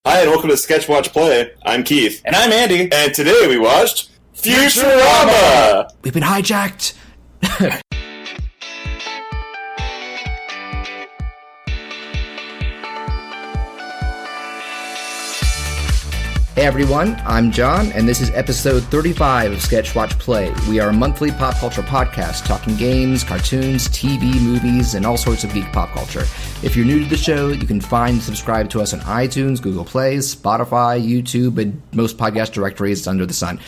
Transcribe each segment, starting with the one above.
Hi, and welcome to Sketch Watch Play. I'm Keith. And I'm Andy. And today we watched Futurama! We've been hijacked! Hey everyone, I'm John, and this is episode 35 of Sketch Watch Play. We are a monthly pop culture podcast talking games, cartoons, TV, movies, and all sorts of geek pop culture. If you're new to the show, you can find and subscribe to us on iTunes, Google Play, Spotify, YouTube, and most podcast directories under the sun.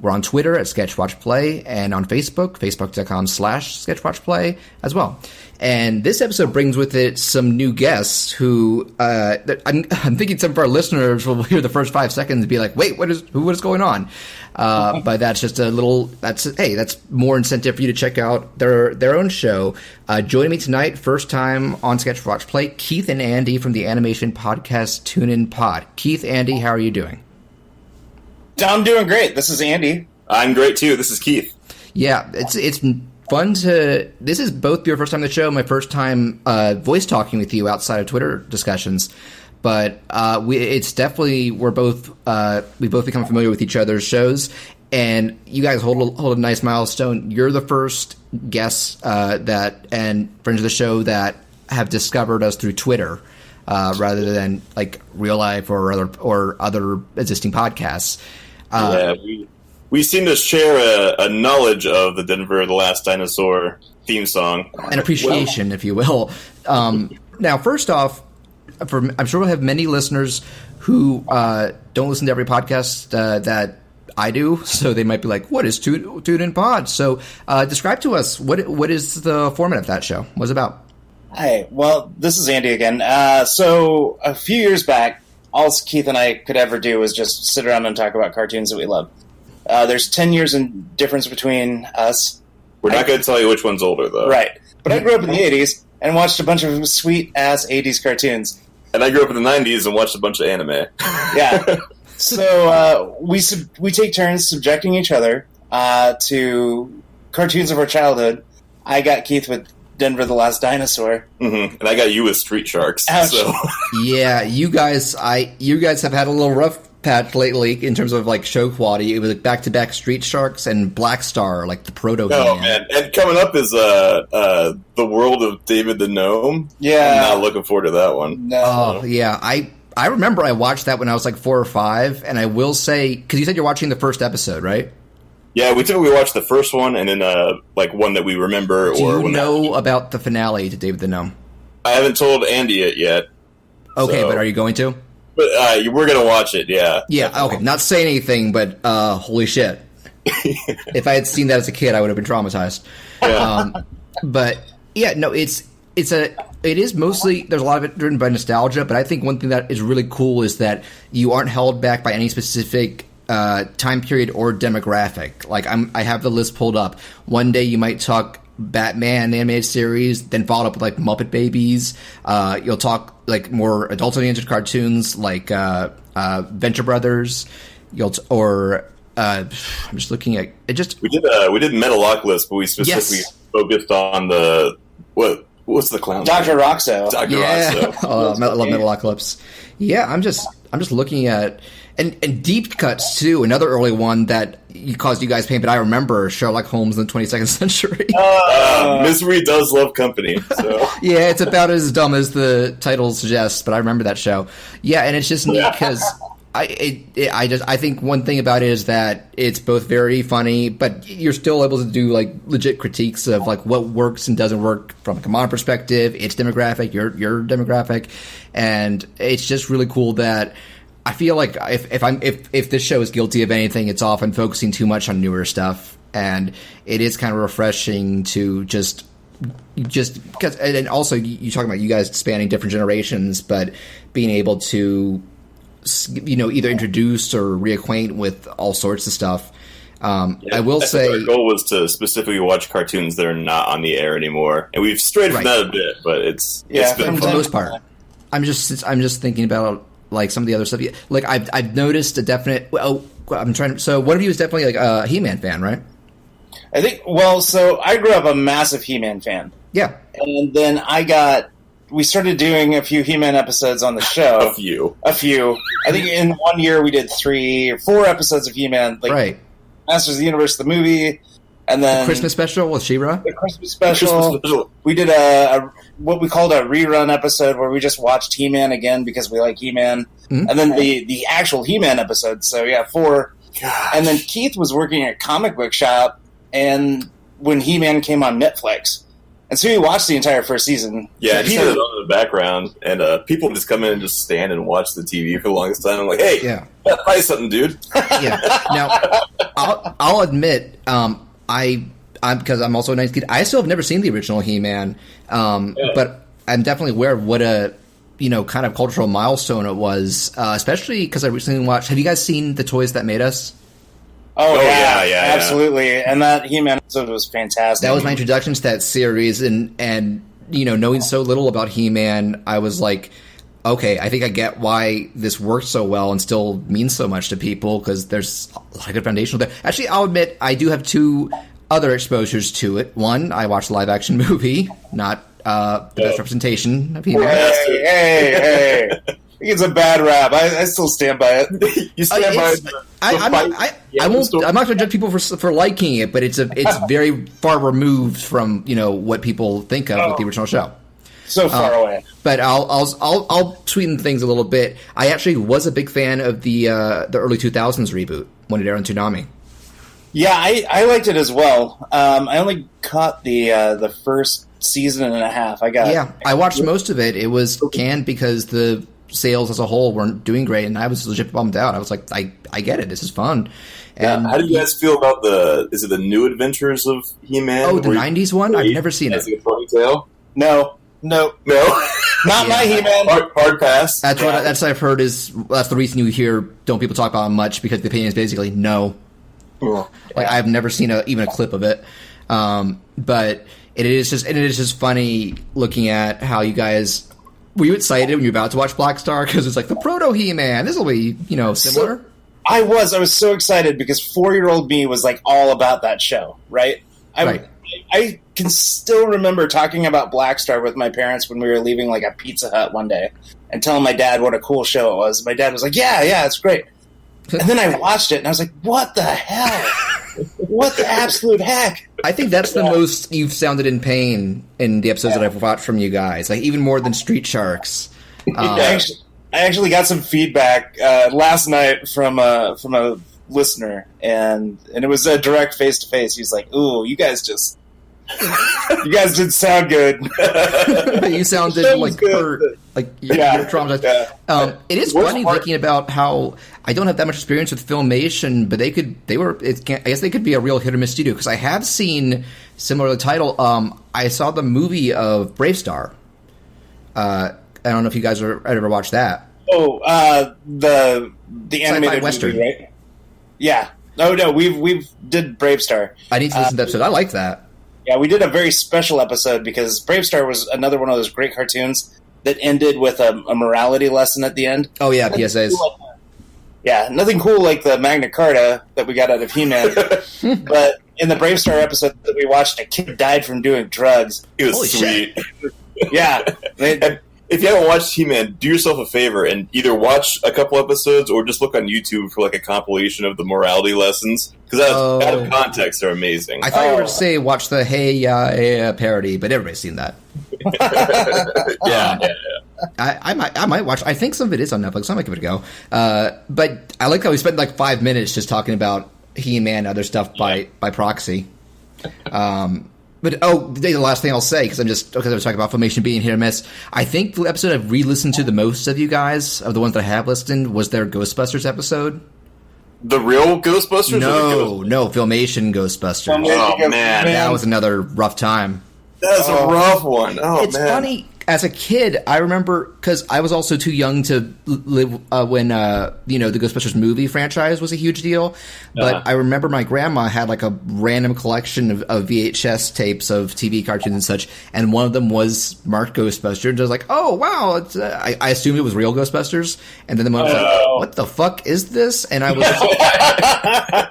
We're on Twitter at Sketchwatchplay, and on Facebook, facebook.com/SketchWatchPlay as well. And this episode brings with it some new guests who, I'm thinking some of our listeners will hear the first 5 seconds and be like, wait, what is going on? But that's just that's more incentive for you to check out their own show. Joining me tonight, first time on Sketch Watch Play, Keith and Andy from the animation podcast Toon and Pod. Keith, Andy, how are you doing? I'm doing great. This is Andy. I'm great too. This is Keith. Yeah, it's fun to. This is both your first time on the show, my first time voice talking with you outside of Twitter discussions. But it's definitely we both become familiar with each other's shows, and you guys hold a nice milestone. You're the first guests that and friends of the show that have discovered us through Twitter. Rather than like real life or other existing podcasts. We seem to share a knowledge of the Denver the Last Dinosaur theme song. An appreciation, if you will. Now, first off, I'm sure we'll have many listeners who don't listen to every podcast that I do, so they might be like, what is Toon and Pod? So describe to us, what is the format of that show? What's it about? Hi. Well, this is Andy again. So a few years back, all Keith and I could ever do was just sit around and talk about cartoons that we love. There's 10 years in difference between us. We're not going to tell you which one's older, though. Right. But I grew up in the 80s and watched a bunch of sweet-ass 80s cartoons. And I grew up in the 90s and watched a bunch of anime. Yeah. So we take turns subjecting each other to cartoons of our childhood. I got Keith with Denver the Last Dinosaur. Mm-hmm. And I got you with Street Sharks. Ouch. So. Yeah, you guys have had a little rough patch lately in terms of like show quality. It was like back-to-back Street Sharks and Black Star, like the proto. Oh man! And coming up is the World of David the Gnome. Yeah, I'm not looking forward to that one. No. Oh yeah, I remember I watched that when I was like 4 or 5, and I will say, because you said you're watching the first episode, right? Yeah, we typically watch the first one and then like one that we remember. Do you know about the finale to David the Gnome? I haven't told Andy it yet. Okay, but are you going to? But we're going to watch it, yeah. Yeah, definitely. Okay. Not saying anything, but holy shit. If I had seen that as a kid, I would have been traumatized. Yeah. But yeah, no, it is mostly, there's a lot of it driven by nostalgia, but I think one thing that is really cool is that you aren't held back by any specific time period or demographic. Like I have the list pulled up. One day you might talk Batman the animated series, then followed up with like Muppet Babies. You'll talk like more adult-oriented cartoons like Venture Brothers. I'm just looking at it. Just we did Metalocalypse, but we specifically focused on what's the clown? Dr. Roxo. Dr. Roxo. Oh, I love Metalocalypse. Yeah, I'm just looking at. And Deep Cuts, too, another early one that caused you guys pain, but I remember Sherlock Holmes in the 22nd century. Misery does love company. So. Yeah, it's about as dumb as the title suggests, but I remember that show. Yeah, and it's just neat because I think one thing about it is that it's both very funny, but you're still able to do like legit critiques of like what works and doesn't work from a modern perspective, its demographic, your demographic, and it's just really cool that I feel like if this show is guilty of anything, it's often focusing too much on newer stuff, and it is kind of refreshing to just because, and also you talking about you guys spanning different generations, but being able to either introduce or reacquaint with all sorts of stuff. I will say our goal was to specifically watch cartoons that are not on the air anymore, and we've strayed from that a bit, but it's been for the most part. I'm just thinking about like some of the other stuff. Like I've noticed a definite. So one of you is definitely like a He-Man fan, right? I think. Well, so I grew up a massive He-Man fan. Yeah, and then I got we started doing a few He-Man episodes on the show. A few. I think in 1 year we did 3 or 4 episodes of He-Man. Like Right. Masters of the Universe, the movie, and then The Christmas special with She-Ra? The Christmas special. We did a what we called a rerun episode where we just watched He-Man again because we like He-Man. Mm-hmm. And then the actual He-Man episode. So yeah, 4. Gosh. And then Keith was working at a comic book shop, and when He-Man came on Netflix. And so we watched the entire first season. Yeah, I So just had it on in the background, and people just come in and just stand and watch the TV for the longest time. I'm like, hey, Yeah. buy something, dude. Yeah. Now, I'll admit, I'm because I'm also a 90s kid. I still have never seen the original He-Man, but I'm definitely aware of what a kind of cultural milestone it was, especially because I recently watched. Have you guys seen The Toys That Made Us? Oh, yeah, absolutely. And that He-Man episode was fantastic. That was my introduction to that series, and knowing so little about He-Man, I was like, okay, I think I get why this works so well and still means so much to people, because there's a lot of good foundation there. Actually, I'll admit, I do have 2 other exposures to it. One, I watched the live-action movie, not the best representation of He-Man. Hey. It's a bad rap. I still stand by it. You stand by it. I'm not going to judge people for liking it, but it's very far removed from what people think of with the original show. So far away. But I'll sweeten things a little bit. I actually was a big fan of the early 2000s reboot when it aired on Toonami. Yeah, I liked it as well. I only caught the first season and a half. I watched most of it. It was canned because the sales as a whole weren't doing great, and I was legit bummed out. I was like, I get it. This is fun. And how do you guys feel about the New Adventures of He-Man? Oh, the 90s one? I've never seen it. Has a ponytail? No. Not my He-Man. Hard pass. That's what I've heard that's the reason you hear don't people talk about it much, because the opinion is basically no. Like I've never seen even a clip of it. But it is just funny looking at how you guys. Were you excited when you were about to watch Black Star? Because it's like the proto He-Man. This will be, similar. So, I was so excited because 4-year-old me was like all about that show, right? I can still remember talking about Black Star with my parents when we were leaving like a Pizza Hut one day and telling my dad what a cool show it was. My dad was like, yeah, it's great. And then I watched it and I was like, what the hell? What the absolute heck? I think that's the most you've sounded in pain in the episodes that I've watched from you guys. Like even more than Street Sharks. I actually got some feedback last night from a listener, and it was a direct face to face. He's like, "Ooh, you guys did sound good. You sounded like hurt, like you're traumatized." Yeah. It is funny thinking about how I don't have that much experience with Filmation, but I guess they could be a real hit or miss studio, because I have seen similar to the title. I saw the movie of Brave Star. I don't know if you guys ever watched that. Oh, the animated Western, movie, right? Yeah. Oh no, we've did Brave Star. I need to listen to that episode. I liked that. Yeah, we did a very special episode because Brave Star was another one of those great cartoons that ended with a morality lesson at the end. Oh yeah, PSAs. Yeah, nothing cool like the Magna Carta that we got out of He-Man. But in the Brave Star episode that we watched, a kid died from doing drugs. It was Holy sweet. Yeah. And if you haven't watched He-Man, do yourself a favor and either watch a couple episodes or just look on YouTube for like a compilation of the morality lessons, because out of context, they're amazing. I thought you were going to say watch the Hey parody, but everybody's seen that. Yeah. I might watch. I think some of it is on Netflix. I might give it a go. But I like how we spent like 5 minutes just talking about He-Man and other stuff by proxy. But the last thing I'll say, because I was talking about Filmation being hit or miss. I think the episode I've re-listened to the most of you guys, of the ones that I have listened, was their Ghostbusters episode. The real Ghostbusters? No, Filmation Ghostbusters. Oh man, that was another rough time. That's a rough one. It's funny. As a kid, I remember, because I was also too young to live when the Ghostbusters movie franchise was a huge deal. But I remember my grandma had like a random collection of VHS tapes of TV cartoons and such, and one of them was marked Ghostbusters. And I was like, oh wow! It's, I assumed it was real Ghostbusters, and then the mom was like, what the fuck is this? And I was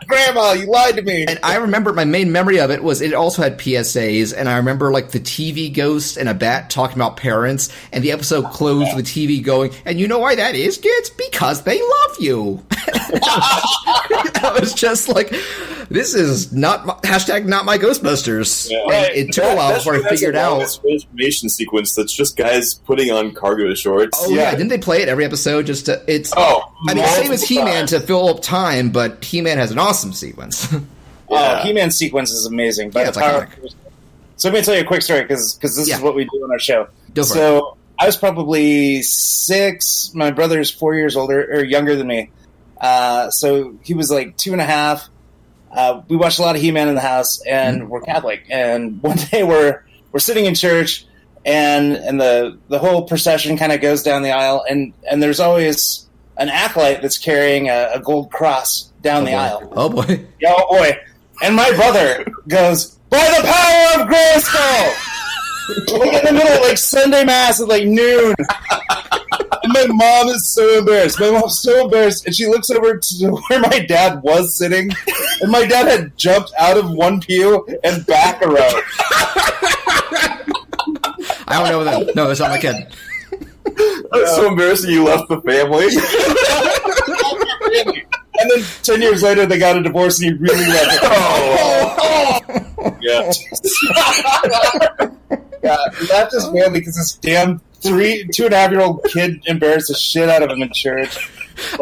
Grandma, you lied to me. And I remember my main memory of it was it also had PSAs, and I remember like the TV ghost and a bat talking about parents, and the episode closed with the TV going, and you know why that is, kids? Because they love you. I was just like, this is not my Ghostbusters. Yeah. And it took a while before I figured out. This transformation sequence that's just guys putting on cargo shorts. Oh yeah, didn't they play it every episode? Just to, it's. I mean, same as He-Man to fill up time, but He-Man has an awesome sequence. He-Man's sequence is amazing. But it's iconic. So let me tell you a quick story, because this is what we do on our show. So I was probably 6. My brother's 4 years older or younger than me. So he was like 2.5. We watched a lot of He-Man in the house, and we're Catholic. And one day we're sitting in church, and the whole procession kind of goes down the aisle, and there's always an acolyte that's carrying a gold cross down the aisle. Oh boy! Yeah, oh boy! And my brother goes, "By the power of Grayskull!" Like in the middle of like Sunday Mass at like noon. And my mom is so embarrassed. My mom's so embarrassed, and she looks over to where my dad was sitting, and my dad had jumped out of one pew and back a row. I don't know that. No, that's not my kid. That's so embarrassing. You left the family. And then 10 years later, they got a divorce, and he really loved it. Yeah. Yeah, that just family because this damn 2.5-year-old kid embarrassed the shit out of him in church.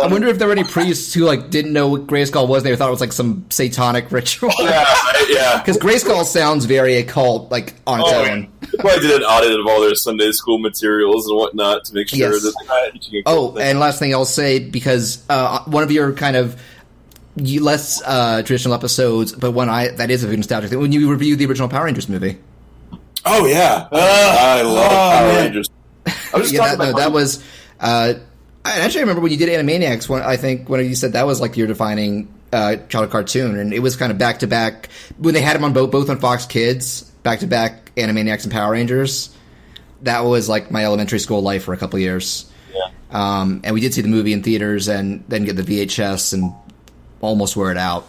I wonder if there were any priests who like didn't know what Grayskull was. They thought it was like some satanic ritual. Yeah. Because Grayskull sounds very occult, like on its own. They probably did an audit of all their Sunday school materials and whatnot to make sure that they're not teaching a cult thing. And last thing I'll say, because one of your kind of less traditional episodes, but one that is a very nostalgic thing, when you reviewed the original Power Rangers movie. Oh yeah, I love Power Rangers. I was just talking about that was. I actually remember when you did Animaniacs. I think when you said that was like your defining childhood cartoon, and it was kind of back to back when they had them on both on Fox Kids, back to back Animaniacs and Power Rangers. That was like my elementary school life for a couple of years. Yeah. And we did see the movie in theaters, and then get the VHS and almost wear it out.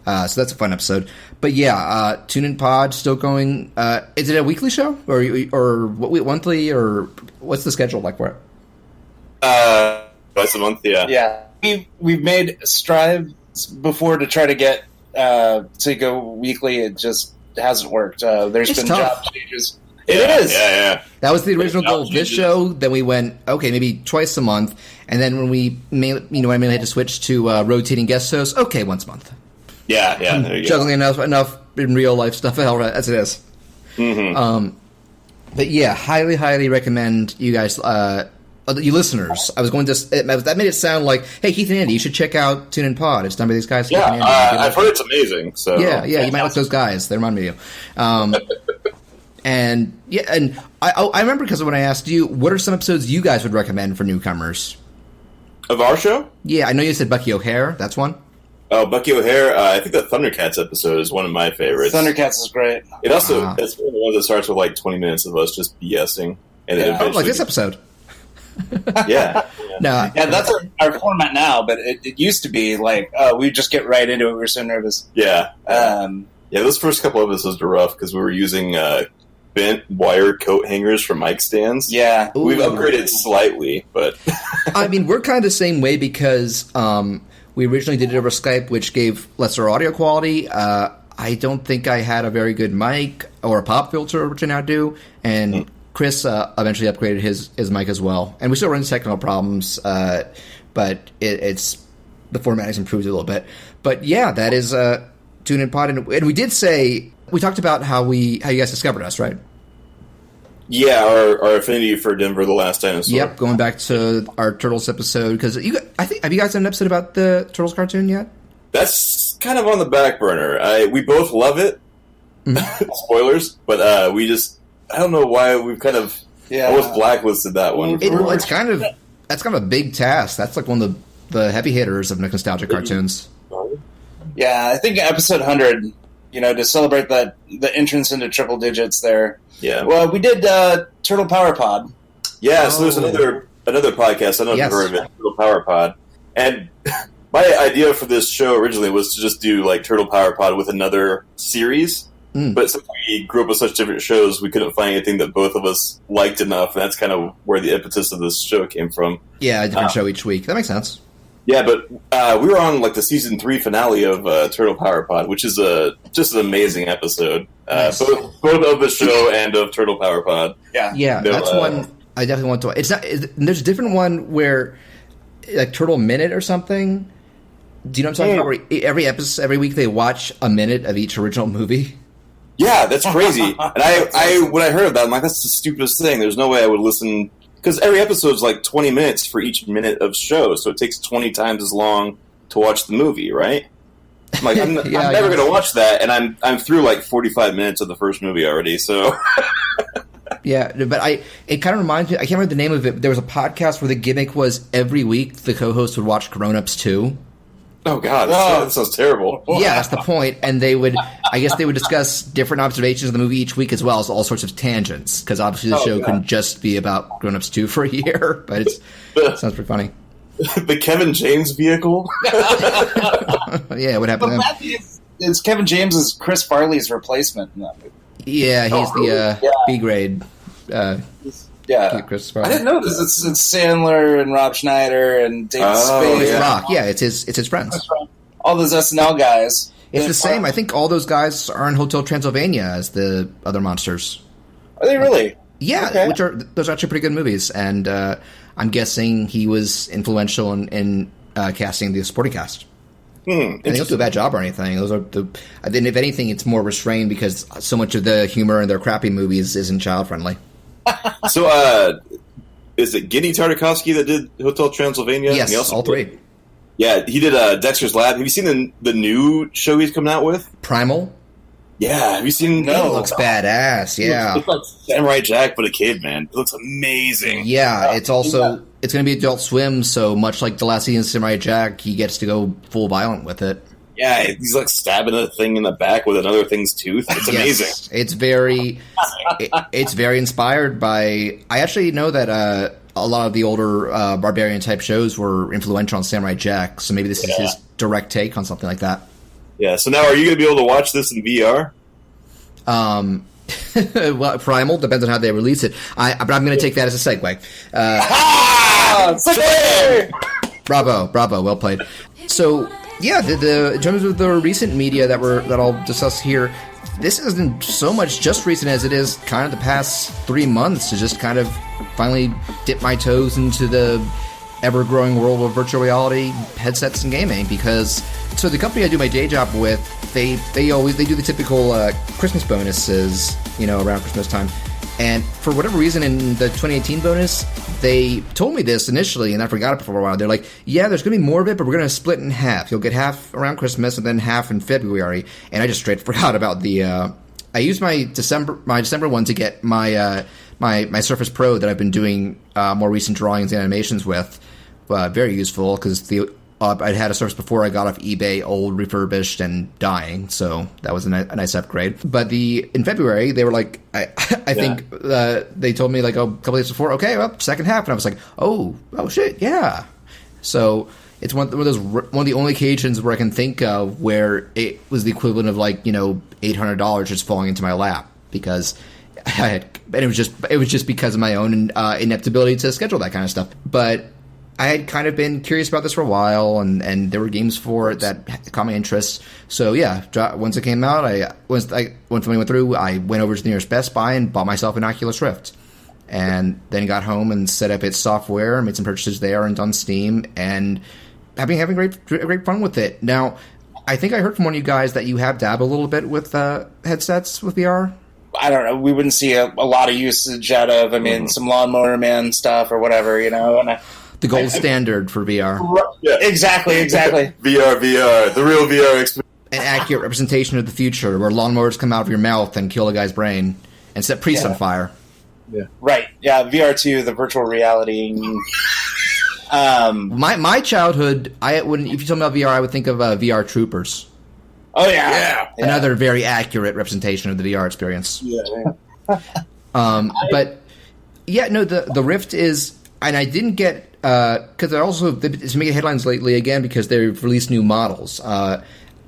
So that's a fun episode. But yeah, Toon and Pod still going. Is it a weekly show or what, monthly, or what's the schedule like for it? Twice a month, yeah. Yeah. We've made strives before to try to get to go weekly. It just hasn't worked. There's been tough. job changes. Yeah, It is. Yeah. That was the original goal of this show. Then we went, okay, maybe twice a month. And then when I mainly had to switch to rotating guest hosts, okay, once a month. Yeah, there you Juggling enough in real life stuff as it is. Mm-hmm. But yeah, highly recommend you guys, you listeners. I was going to. That made it sound like, hey, Keith and Andy, you should check out Toon and Pod. It's done by these guys. Yeah, Keith and Andy. I've heard it's amazing. So yeah, you might like those guys. They remind me of you. And I remember because when I asked you, what are some episodes you guys would recommend for newcomers of our show? Yeah, I know you said Bucky O'Hare. That's one. Oh, Bucky O'Hare. I think the Thundercats episode is one of my favorites. Thundercats is great. It also it's one of the ones that starts with like 20 minutes of us just BSing, and then like this episode. Yeah. No. Yeah, that's our format now, but it used to be like, we just get right into it. We were so nervous. Yeah. Those first couple episodes were rough because we were using bent wire coat hangers for mic stands. Yeah. We've upgraded slightly, but... I mean, we're kind of the same way because we originally did it over Skype, which gave lesser audio quality. I don't think I had a very good mic or a pop filter, which I now do, and Chris eventually upgraded his mic as well. And we still run into technical problems, but it's the formatting's improved a little bit. But yeah, that is Toon and Pod, and we did say we talked about how you guys discovered us, right? Yeah, our affinity for Denver the Last Dinosaur. Yep, going back to our Turtles episode because have you guys done an episode about the Turtles cartoon yet? That's kind of on the back burner. We both love it. Spoilers, but I don't know why we've kind of almost blacklisted that one. That's kind of a big task. That's like one of the heavy hitters of nostalgic cartoons. Yeah, I think episode 100, to celebrate the entrance into triple digits there. Yeah. Well, we did Turtle Power Pod. Yeah, so there's another podcast. I don't know if you've heard of it, Turtle Power Pod. And my idea for this show originally was to just do like Turtle Power Pod with another series. But since we grew up with such different shows, we couldn't find anything that both of us liked enough, and that's kind of where the impetus of this show came from. Yeah, a different show each week. That makes sense. Yeah, but we were on like the season 3 finale of Turtle Power Pod, which is just an amazing episode. Nice. Both of the show and of Turtle Power Pod. Yeah, that's one I definitely want to. It's not. There's a different one where, like Turtle Minute or something. Do you know what I'm talking about? Where every week they watch a minute of each original movie. Yeah, that's crazy. And I when I heard of that, I'm like, that's the stupidest thing. There's no way I would listen, because every episode's like 20 minutes for each minute of show, so it takes 20 times as long to watch the movie, right? I'm like, I'm never going to watch that, and I'm through like 45 minutes of the first movie already, so... Yeah, but it kind of reminds me, I can't remember the name of it, but there was a podcast where the gimmick was every week the co-host would watch Grown Ups 2. Oh, God, that sounds terrible. Yeah, that's the point. And they would discuss different observations of the movie each week as well as all sorts of tangents, because obviously the show couldn't just be about Grown Ups 2 for a year, but it sounds pretty funny. The Kevin James vehicle? Yeah, what happened to him? It's Kevin James is Chris Farley's replacement in that movie. Yeah, he's the B grade. Chris Farley. I didn't know this. It's Sandler and Rob Schneider and David Spade. It's Rock. Yeah, it's his friends. All those SNL guys. It's the same. I think all those guys are in Hotel Transylvania as the other monsters. Are they really? Yeah, okay. Those are actually pretty good movies, and I'm guessing he was influential in casting the supporting cast. And they don't do a bad job or anything. Those are if anything, it's more restrained because so much of the humor in their crappy movies isn't child friendly. So, is it Giddy Tartakovsky that did Hotel Transylvania? Yes, all three. Yeah, he did Dexter's Lab. Have you seen the new show he's coming out with? Primal? Yeah, have you seen... No. It looks badass, yeah. It's like Samurai Jack, but a kid, man. It looks amazing. Yeah, it's also... It's going to be Adult Swim, so much like the last season of Samurai Jack, he gets to go full violent with it. Yeah, he's like stabbing a thing in the back with another thing's tooth. It's amazing. It's very... it's very inspired by... I actually know that a lot of the older barbarian-type shows were influential on Samurai Jack, so maybe this is his direct take on something like that. Yeah, so now are you going to be able to watch this in VR? Well, Primal, depends on how they release it. But I'm going to take that as a segue. Bravo, well played. So, yeah, in terms of the recent media that I'll discuss here, this isn't so much just recent as it is kind of the past 3 months to just kind of finally dip my toes into the ever-growing world of virtual reality headsets and gaming, because the company I do my day job with, they do the typical Christmas bonuses, around Christmas time. And for whatever reason, in the 2018 bonus, they told me this initially, and I forgot it for a while. They're like, yeah, there's going to be more of it, but we're going to split it in half. You'll get half around Christmas and then half in February. And I just straight forgot about the... I used my December one to get my Surface Pro that I've been doing more recent drawings and animations with. Very useful, because I'd had a Surface before I got off eBay, old, refurbished, and dying, so that was a nice upgrade. But in February, they were like, I think they told me like a couple days before, okay, well, second half, and I was like, oh shit, yeah. So it's one of the only occasions where I can think of where it was the equivalent of like $800 just falling into my lap, because it was just because of my own ineptability to schedule that kind of stuff, but. I had kind of been curious about this for a while, and there were games for it that caught my interest. So yeah, once it came out, when somebody went through, I went over to the nearest Best Buy and bought myself an Oculus Rift, and then got home and set up its software, made some purchases there and on Steam, and having great fun with it. Now, I think I heard from one of you guys that you have dabbled a little bit with headsets with VR. I don't know. We wouldn't see a lot of usage out of. I mean, some Lawnmower Man stuff or whatever, and the gold standard for VR. Yeah. Exactly. VR, the real VR experience. An accurate representation of the future, where lawnmowers come out of your mouth and kill a guy's brain and set priests on fire. Yeah. Right. Yeah. VR2, the virtual reality. My childhood, if you told me about VR, I would think of VR Troopers. Oh yeah. Another very accurate representation of the VR experience. Yeah. But yeah, no, the Rift is, and I didn't get. Because they're also it's making headlines lately again because they've released new models. I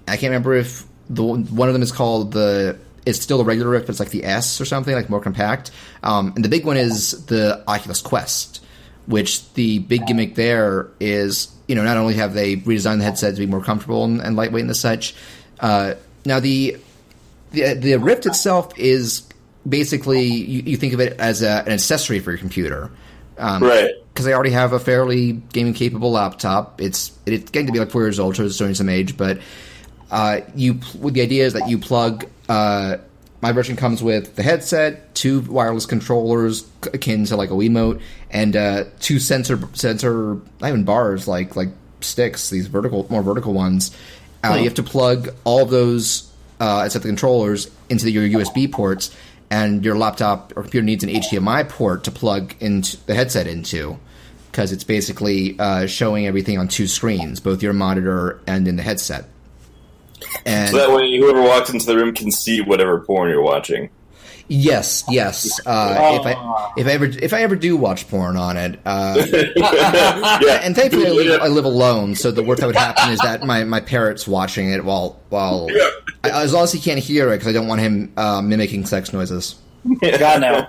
can't remember if one of them is called the it's still the regular Rift, but it's like the S or something, like more compact. And the big one is the Oculus Quest, which the big gimmick there is, not only have they redesigned the headset to be more comfortable and lightweight and such. Now the Rift itself is basically you think of it as an accessory for your computer, right? Because they already have a fairly gaming capable laptop. It's getting to be like 4 years old, so it's showing some age. But the idea is that you plug. My version comes with the headset, 2 wireless controllers akin to like a Wiimote, and 2 sensor not even bars like sticks, these more vertical ones. You have to plug all of those except the controllers into your USB ports, and your laptop or computer needs an HDMI port to plug into the headset into, because it's basically showing everything on 2 screens, both your monitor and in the headset. And so that way, whoever walks into the room can see whatever porn you're watching. Yes. If I ever do watch porn on it, and thankfully I live alone, so the worst that would happen is that my parrot's watching it while as long as he can't hear it, because I don't want him mimicking sex noises. God, no.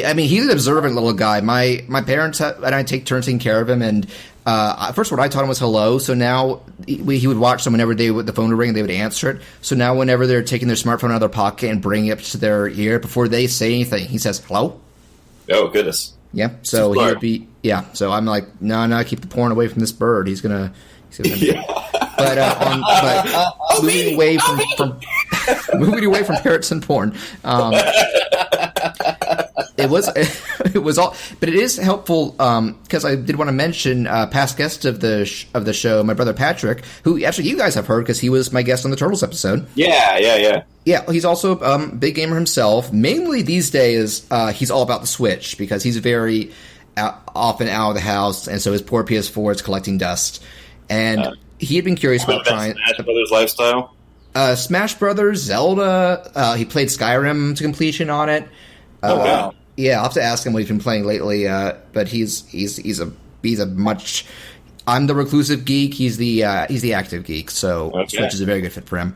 I mean, he's an observant little guy. My parents and I take turns taking care of him, and first what I taught him was hello, so now he would watch them whenever the phone would ring, they would answer it. So now whenever they're taking their smartphone out of their pocket and bringing it up to their ear, before they say anything, he says, hello? Oh, goodness. Yeah, so he would be, so I'm like, no, keep the porn away from this bird. He's gonna be... But moving away from parrots and porn, it was all, but it is helpful because I did want to mention past guest of the show, my brother Patrick, who actually you guys have heard because he was my guest on the Turtles episode. Yeah. He's also a big gamer himself. Mainly these days, he's all about the Switch because he's very often out of the house, and so his poor PS4 is collecting dust. And he had been curious about trying Smash Brothers lifestyle. Smash Brothers, Zelda. He played Skyrim to completion on it. Oh wow! Yeah, I'll have to ask him what he's been playing lately. But he's a much. I'm the reclusive geek. He's the active geek. So Switch is a very good fit for him.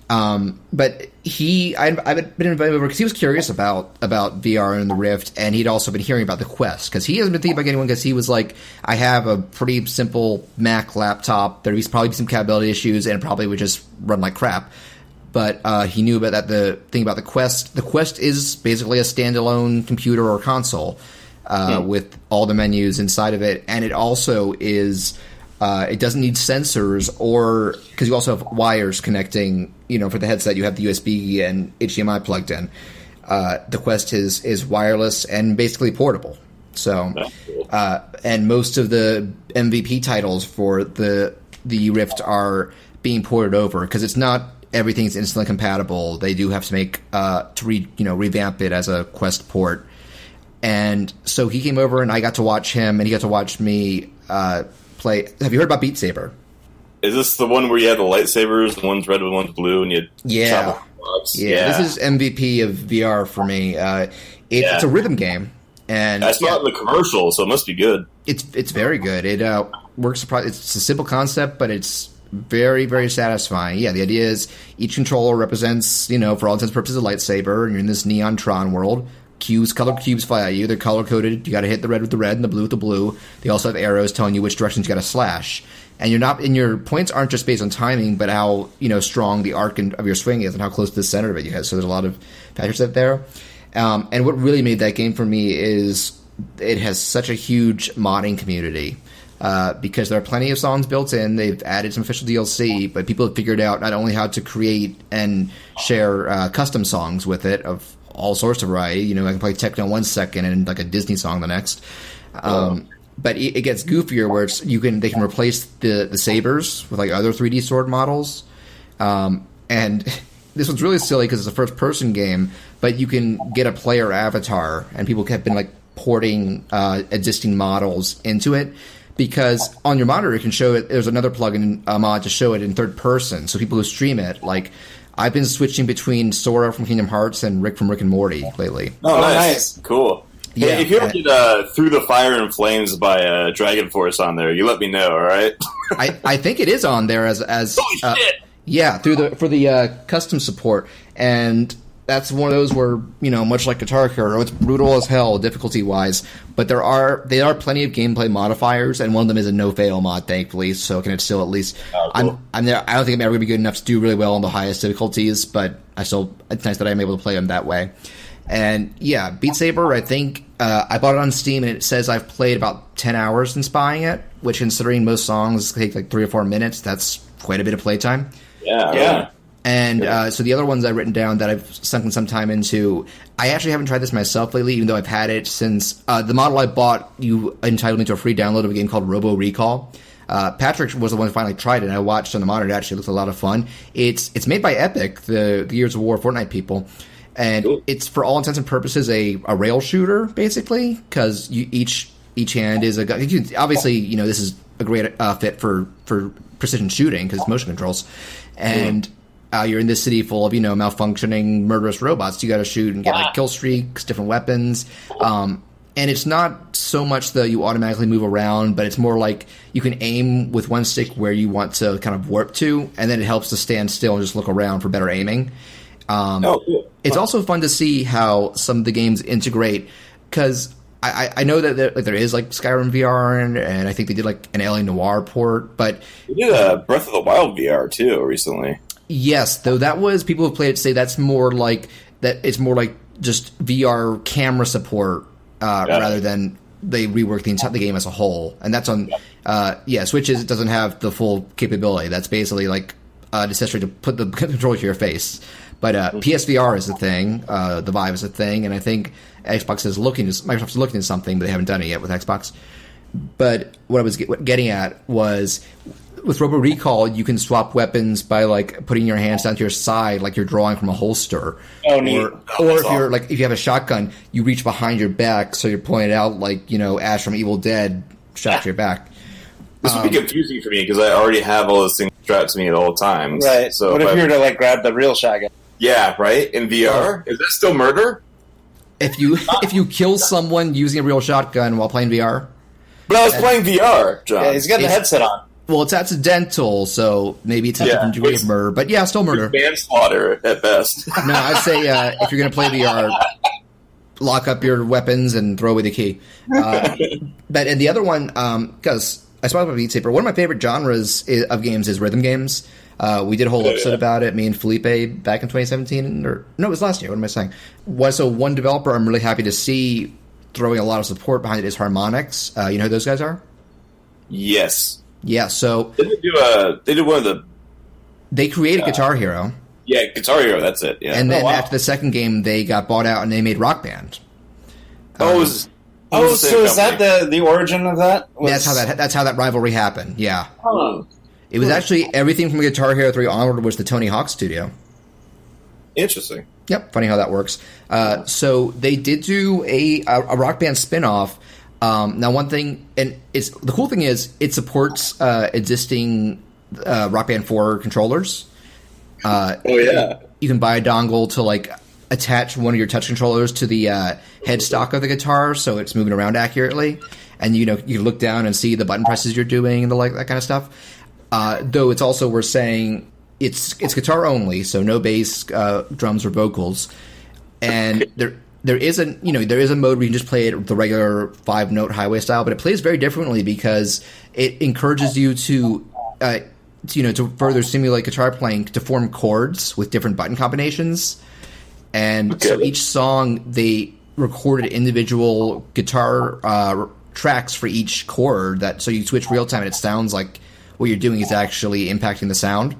But I've been invited over because he was curious about VR and the Rift, and he'd also been hearing about the Quest because he hasn't been thinking about getting one because he was like, I have a pretty simple Mac laptop. There'd probably be some compatibility issues, and it probably would just run like crap. But he knew about that. The thing about the Quest is basically a standalone computer or console with all the menus inside of it, and it also is. It doesn't need sensors or because you also have wires connecting. For the headset, you have the USB and HDMI plugged in. The Quest is wireless and basically portable. So, and most of the MVP titles for the Rift are being ported over because it's not everything's instantly compatible. They do have to make revamp it as a Quest port. And so he came over and I got to watch him and he got to watch me play. Have you heard about Beat Saber? Is this the one where you have the lightsabers, the one's red and one's blue, and you chop off blocks? Yeah, this is MVP of VR for me. It's a rhythm game, and I saw it in the commercial, so it must be good. It's very good. It works. It's a simple concept, but it's very, very satisfying. Yeah, the idea is each controller represents, for all intents and purposes, a lightsaber, and you're in this neon Tron world. Colored cubes fly at you. They're color coded. You got to hit the red with the red and the blue with the blue. They also have arrows telling you which directions you got to slash. And your points aren't just based on timing, but how strong the arc of your swing is and how close to the center of it you have. So there's a lot of factors out there. And what really made that game for me is it has such a huge modding community because there are plenty of songs built in. They've added some official DLC, but people have figured out not only how to create and share custom songs with it of all sorts of variety. I can play techno 1 second and like a Disney song the next. But it gets goofier where they can replace the sabers with like other 3D sword models. And this one's really silly because it's a first person game, but you can get a player avatar, and people have been like porting existing models into it. Because on your monitor, you can show it. There's another plugin mod to show it in third person. So people who stream it, like I've been switching between Sora from Kingdom Hearts and Rick from Rick and Morty lately. Oh, nice. Cool. Yeah, hey, if you ever get Through the Fire and Flames by Dragon Force on there, you let me know, all right? I think it is on there as Holy shit! Yeah, for the custom support. And that's one of those where, much like Guitar Hero, it's brutal as hell difficulty-wise, but there are plenty of gameplay modifiers, and one of them is a no-fail mod, thankfully, so can it still at least... cool. I'm there. I don't think I'm ever going to be good enough to do really well on the highest difficulties, but it's nice that I'm able to play them that way. And, yeah, Beat Saber, I think... I bought it on Steam, and it says I've played about 10 hours since buying it, which, considering most songs take like 3 or 4 minutes, that's quite a bit of playtime. Yeah. And so the other ones I've written down that I've sunk some time into, I actually haven't tried this myself lately, even though I've had it since the model I bought. You entitled me to a free download of a game called Robo Recall. Patrick was the one who finally tried it, and I watched on the monitor. It actually looked a lot of fun. It's made by Epic, the Gears of War Fortnite people, and cool. It's for all intents and purposes a rail shooter, basically, because each hand is a gun. Obviously, this is a great fit for precision shooting because it's motion controls, and you're in this city full of malfunctioning murderous robots. You got to shoot and get like kill streaks, different weapons, and it's not so much that you automatically move around, but it's more like you can aim with one stick where you want to kind of warp to, and then it helps to stand still and just look around for better aiming. Cool. It's also fun to see how some of the games integrate, because I know that there is like Skyrim VR, and I think they did like an Alien Noir port, but they did a Breath of the Wild VR too recently. Yes, though that was people who played it say that's more like that. It's more like just VR camera support rather than they rework the game as a whole, and that's on Switches. It doesn't have the full capability. That's basically like necessary to put the controller to your face. But PSVR is a thing. The Vive is a thing, and I think Microsoft's looking at something, but they haven't done it yet with Xbox. But what I was getting at was, with Robo Recall, you can swap weapons by like putting your hands down to your side, like you're drawing from a holster. Oh, neat. Or if you're like, if you have a shotgun, you reach behind your back, so you're pointing out like Ash from Evil Dead shot to your back. This would be confusing for me because I already have all those things strapped to me at all times. Right. So what if you were to like grab the real shotgun? Yeah, right. In VR, is that still murder? If you kill someone using a real shotgun while playing VR. But I was playing VR, John. Yeah, he's got the headset on. Well, it's accidental, so maybe it's a different degree of murder. But yeah, still murder. Manslaughter at best. No, I'd say if you're going to play VR, lock up your weapons and throw away the key. And the other one, because I spoke about Beat Saber, one of my favorite genres of games is rhythm games. We did a whole episode about it, me and Felipe, back in 2017. It was last year. What am I saying? So one developer I'm really happy to see throwing a lot of support behind it is Harmonix. You know who those guys are? Yes. Yeah, so... They did one of the... They created Guitar Hero. Yeah, Guitar Hero, that's it. Yeah. And then after the second game, they got bought out and they made Rock Band. So is that the origin of that? That's how that rivalry happened, yeah. Oh. It was actually everything from Guitar Hero 3 onward was the Tony Hawk studio. Interesting. Yep, funny how that works. So they did do a Rock Band spin-off. Now, one thing, and the cool thing is it supports existing Rock Band 4 controllers. You can buy a dongle to like attach one of your touch controllers to the headstock of the guitar, so it's moving around accurately, and you can look down and see the button presses you're doing and that kind of stuff. Though it's also, we're saying it's guitar only, so no bass, drums, or vocals, and there is a mode where you can just play it the regular 5-note highway style, but it plays very differently because it encourages you to further simulate guitar playing, to form chords with different button combinations. And so each song, they recorded individual guitar tracks for each chord, so you switch real time and it sounds like what you're doing is actually impacting the sound.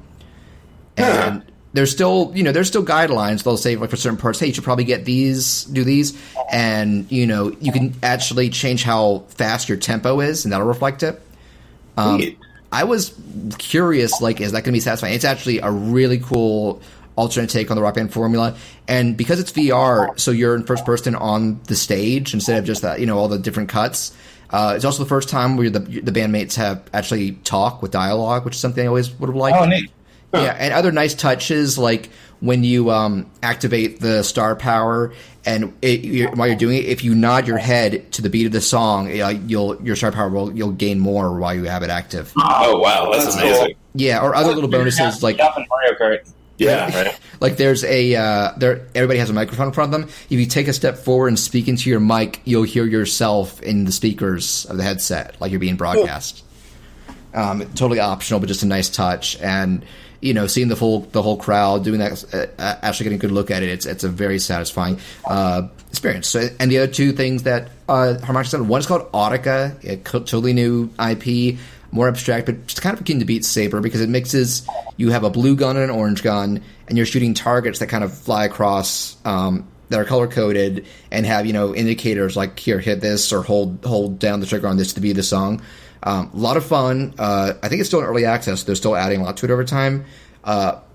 And there's still guidelines. They'll say, like, for certain parts, hey, you should probably do these, and you can actually change how fast your tempo is, and that'll reflect it. I was curious, like, is that going to be satisfying? It's actually a really cool alternate take on the Rock Band formula, and because it's VR, so you're in first person on the stage instead of just that, all the different cuts. It's also the first time where the bandmates have actually talk with dialogue, which is something I always would have liked. Oh, neat. Huh. Yeah, and other nice touches, like when you activate the star power, and while you're doing it, if you nod your head to the beat of the song, your star power you'll gain more while you have it active. Oh wow, that's amazing. Yeah, or other little bonuses like in Mario Kart. Yeah, right. Like there's everybody has a microphone in front of them. If you take a step forward and speak into your mic, you'll hear yourself in the speakers of the headset, like you're being broadcast. Totally optional, but just a nice touch. And seeing the whole crowd doing that, actually getting a good look at it, it's a very satisfying experience. So, and the other two things that Harmonix done, one is called Audica, a totally new IP. More abstract, but just kind of akin to Beat Saber because it mixes. You have a blue gun and an orange gun, and you're shooting targets that kind of fly across that are color coded and have indicators like here, hit this or hold down the trigger on this to be the song. A lot of fun. I think it's still in early access. They're still adding a lot to it over time.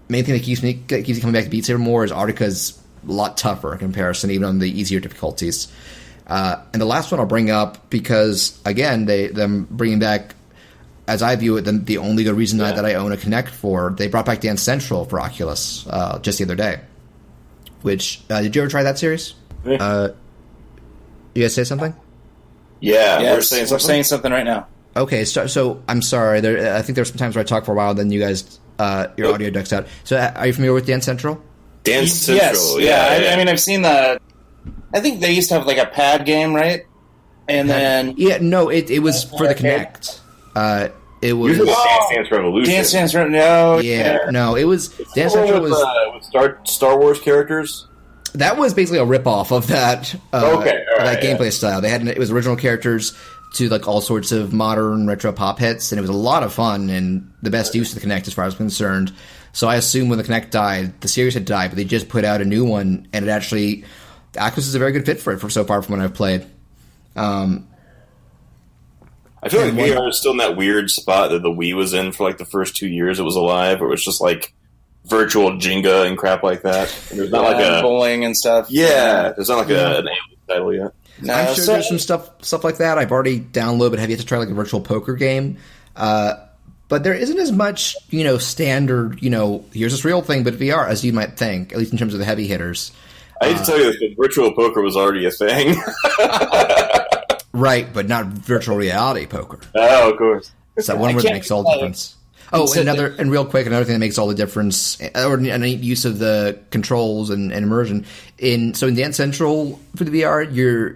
Main thing that keeps me coming back to Beat Saber more is Arctica's a lot tougher in comparison, even on the easier difficulties. And the last one I'll bring up because again, them bringing back. As I view it, the only good reason that I own a Kinect for, they brought back Dance Central for Oculus just the other day. Which, did you ever try that series? You guys say something? Yeah, yes, we're saying something right now. Okay, so I'm sorry. I think there's some times where I talk for a while, then you guys, your audio ducks out. So are you familiar with Dance Central? Dance Central, yes, yeah. I mean, I've seen the... I think they used to have like a pad game, right? And then... Yeah, no, it was for the Kinect. It was Dance Revolution. Dance Revolution. No, no, it was Dance Central with Star Wars characters. That was basically a ripoff of that. That gameplay style. They had it was original characters to like all sorts of modern retro pop hits, and it was a lot of fun and the best use of the Kinect as far as I'm concerned. So I assume when the Kinect died, the series had died, but they just put out a new one, and it actually Oculus is a very good fit for it so far from what I've played. I feel like VR is still in that weird spot that the Wii was in for like the first 2 years it was alive, where it was just like virtual Jenga and crap like that. And there's not like a bowling and stuff. Yeah, there's not like an alien title yet. No, I'm sure there's some stuff like that. I've already downloaded, but have yet to try like a virtual poker game. But there isn't as much, standard, here's this real thing, but VR as you might think, at least in terms of the heavy hitters. I need to tell you that virtual poker was already a thing. Right, but not virtual reality poker. Oh, of course. It's that one where it makes all the difference. Oh, and real quick, another thing that makes all the difference, or a neat use of the controls and immersion. In Dance Central for the VR,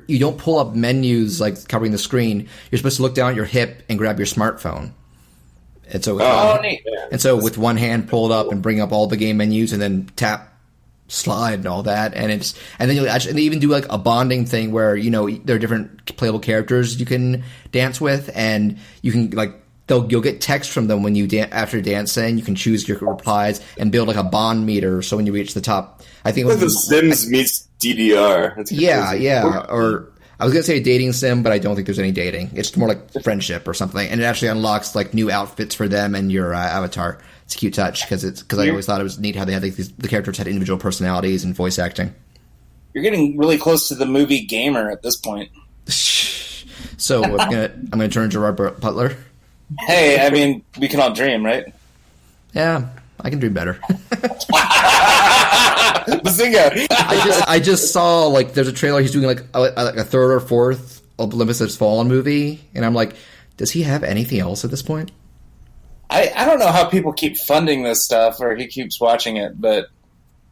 you don't pull up menus like covering the screen. You're supposed to look down at your hip and grab your smartphone. And so, neat. And so with one hand, pull it up and bring up all the game menus, and then tap. Slide and all that, and then they even do like a bonding thing where there are different playable characters you can dance with, and you can like you'll get text from them when you after dancing. You can choose your replies and build like a bond meter. So when you reach the top, I think like The Sims meets DDR. Yeah. Or I was gonna say a dating sim, but I don't think there's any dating. It's more like friendship or something, and it actually unlocks like new outfits for them and your avatar. It's a cute touch because I always thought it was neat how they had like the characters had individual personalities and voice acting. You're getting really close to the movie Gamer at this point. So I'm gonna turn Gerard Butler. Hey, I mean, we can all dream, right? Yeah, I can dream better. Bazinga! I just saw like there's a trailer. He's doing like a third or fourth Olympus Has Fallen movie, and I'm like, does he have anything else at this point? I don't know how people keep funding this stuff, or he keeps watching it, but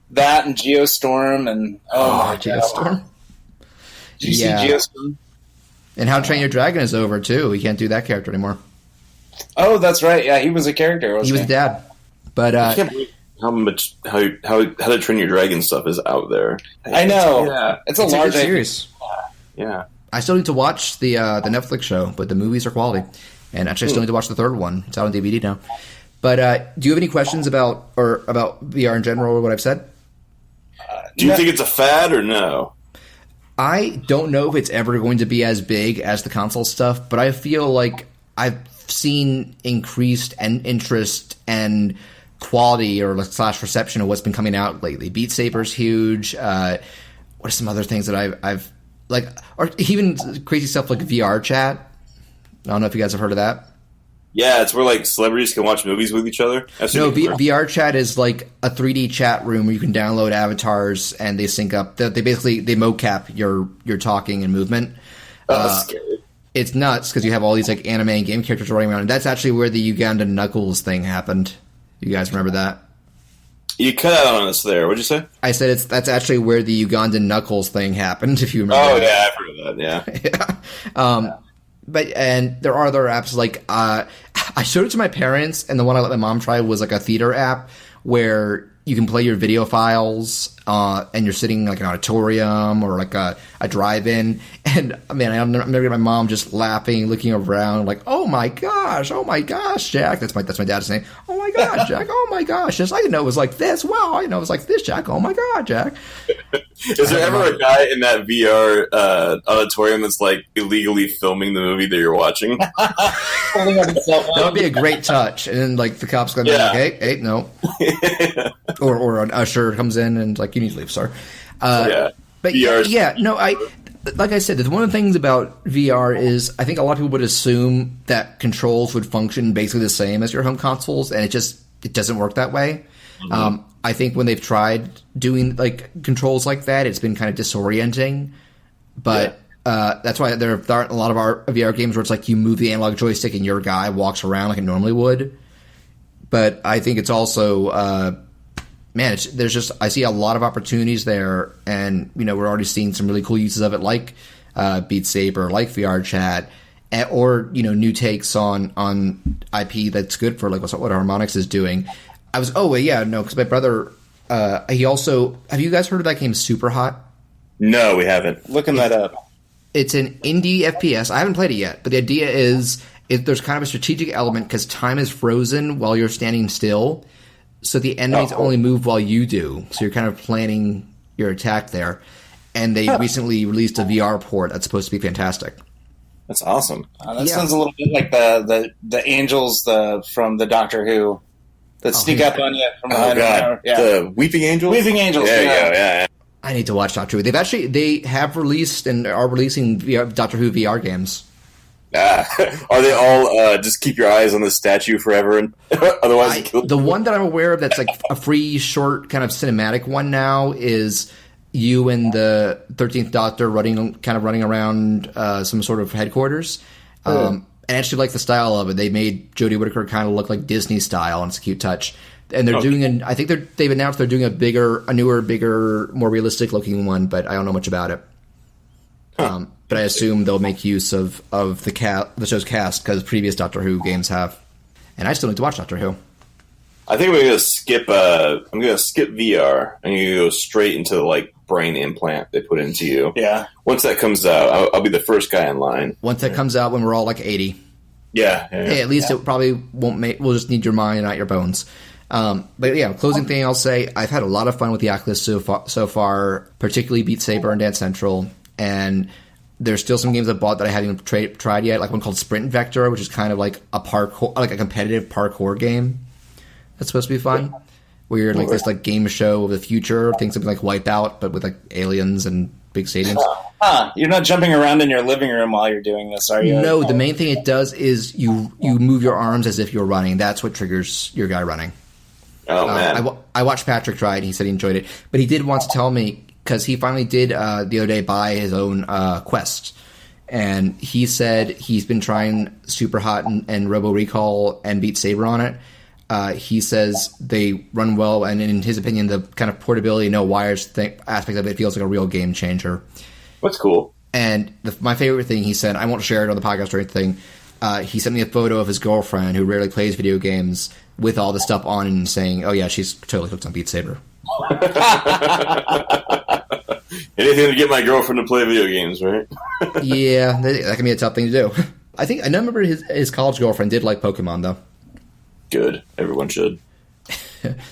that and Geostorm and my Geostorm. God. Did you see Geostorm? And How to Train Your Dragon is over too. He can't do that character anymore. Oh, that's right. Yeah, he was a character. Wasn't he was dad. But I can't believe how much how to Train Your Dragon stuff is out there. I know. It's a large series. Yeah. I still need to watch the Netflix show, but the movies are quality. And actually, I still need to watch the third one. It's out on DVD now. But do you have any questions about VR in general or what I've said? Do you think it's a fad or no? I don't know if it's ever going to be as big as the console stuff, but I feel like I've seen increased interest and quality or / reception of what's been coming out lately. Beat Saber's huge. What are some other things that I've like, or even crazy stuff like VR chat? I don't know if you guys have heard of that. Yeah, it's where like celebrities can watch movies with each other. No, VR chat is like a 3D chat room where you can download avatars and they sync up. They mocap your talking and movement. That's scary. It's nuts because you have all these like anime and game characters running around, and that's actually where the Uganda Knuckles thing happened. You guys remember that? You cut out on us there. What'd you say? I said that's actually where the Ugandan Knuckles thing happened, if you remember. Oh, yeah, I've heard of that, yeah. But there are other apps, like, I showed it to my parents, and the one I let my mom try was, like, a theater app where you can play your video files, and you're sitting like an auditorium or like a drive-in. And man, I remember my mom just laughing, looking around, like, "Oh my gosh, Jack." That's my dad's name. "Oh my gosh, Jack. Oh my gosh. Just, I didn't know it was like this. Wow, I didn't know it was like this, Jack. Oh my god, Jack." Is there ever a guy in that VR auditorium that's like illegally filming the movie that you're watching? That would be a great touch. And then like the cops go, like, hey, no. or an usher comes in and like, "You need to leave, sir." But VR. No, like I said, one of the things about VR is I think a lot of people would assume that controls would function basically the same as your home consoles, and it doesn't work that way. Mm-hmm. I think when they've tried doing like controls like that, it's been kind of disorienting. But that's why there aren't a lot of our VR games where it's like you move the analog joystick and your guy walks around like it normally would. But I think it's also, I see a lot of opportunities there, and we're already seeing some really cool uses of it, like Beat Saber, like VR chat, or new takes on IP that's good for like what Harmonix is doing. Because my brother, he also, have you guys heard of that game Super Hot? No, we haven't. Looking that up. It's an indie FPS. I haven't played it yet, but the idea is there's kind of a strategic element because time is frozen while you're standing still, so the enemies only move while you do. So you're kind of planning your attack there. And they recently released a VR port that's supposed to be fantastic. That's awesome. That sounds a little bit like the angels from the Doctor Who. That sneak up on you from behind. Oh, God. The Weeping Angels? Weeping Angels, yeah. I need to watch Doctor Who. They have released and are releasing Doctor Who VR games. Are they all just keep your eyes on the statue forever and otherwise you kill the one that I'm aware of that's like a free short kind of cinematic one now is you and the 13th Doctor running around some sort of headquarters. And I actually like the style of it. They made Jodie Whittaker kind of look like Disney style, and it's a cute touch. And they're doing I think they've announced they're doing a newer, bigger, more realistic looking one, but I don't know much about it. But I assume they'll make use of the show's cast because previous Doctor Who games have. And I still need to watch Doctor Who. I think I'm gonna skip VR and you go straight into the like brain implant they put into you. Yeah. Once that comes out, I'll be the first guy in line. Once that comes out, when we're all like 80. Yeah. Hey, at least it probably won't make. We'll just need your mind and not your bones. But yeah, closing thing I'll say, I've had a lot of fun with the Oculus so far, particularly Beat Saber and Dance Central, and there's still some games I bought that I haven't tried yet, like one called Sprint Vector, which is kind of like a competitive parkour game. That's supposed to be fun. Where you're in like this like game show of the future, things something like Wipeout, but with like aliens and big stadiums. You're not jumping around in your living room while you're doing this, are you? No, the main thing it does is you move your arms as if you're running. That's what triggers your guy running. Oh man! I watched Patrick try it. And he said he enjoyed it, but he did want to tell me because he finally did the other day buy his own Quest, and he said he's been trying Super Hot and Robo Recall and Beat Saber on it. He says they run well, and in his opinion, the kind of portability, no wires aspect of it feels like a real game changer. That's cool. And my favorite thing he said, I won't share it on the podcast or anything. He sent me a photo of his girlfriend who rarely plays video games with all the stuff on and saying, "Oh yeah, she's totally hooked on Beat Saber." Anything to get my girlfriend to play video games, right? Yeah, that can be a tough thing to do. I remember his college girlfriend did like Pokemon though. Good. Everyone should.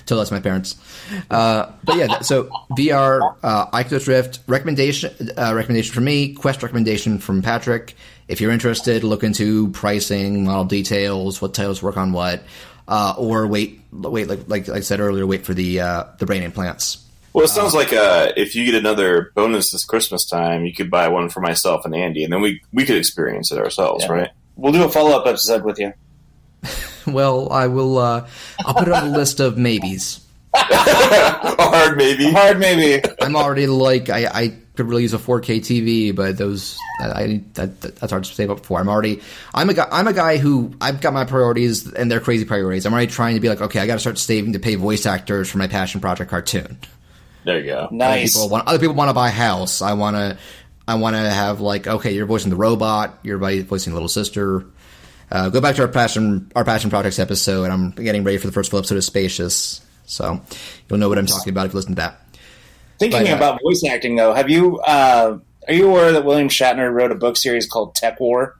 Till that's my parents. But yeah, so VR, Oculus Rift, recommendation from me, Quest recommendation from Patrick. If you're interested, look into pricing, model details, what titles work on what, or wait, like I said earlier, wait for the brain implants. Well, it sounds like if you get another bonus this Christmas time, you could buy one for myself and Andy, and then we could experience it ourselves, right? We'll do a follow-up episode with you. Well, I will. I'll put it on the list of maybes. A hard maybe. Hard maybe. I'm already like I could really use a 4K TV, but that's hard to save up for. I'm a guy who I've got my priorities, and they're crazy priorities. I'm already trying to be like, okay, I got to start saving to pay voice actors for my passion project cartoon. There you go. Nice. Other people want to buy a house. I want to have like, okay, you're voicing the robot, you're voicing little sister. Go back to our passion projects episode, and I'm getting ready for the first full episode of Spacious, so you'll know what I'm talking about if you listen to that. Thinking about voice acting, though, are you aware that William Shatner wrote a book series called Tech War?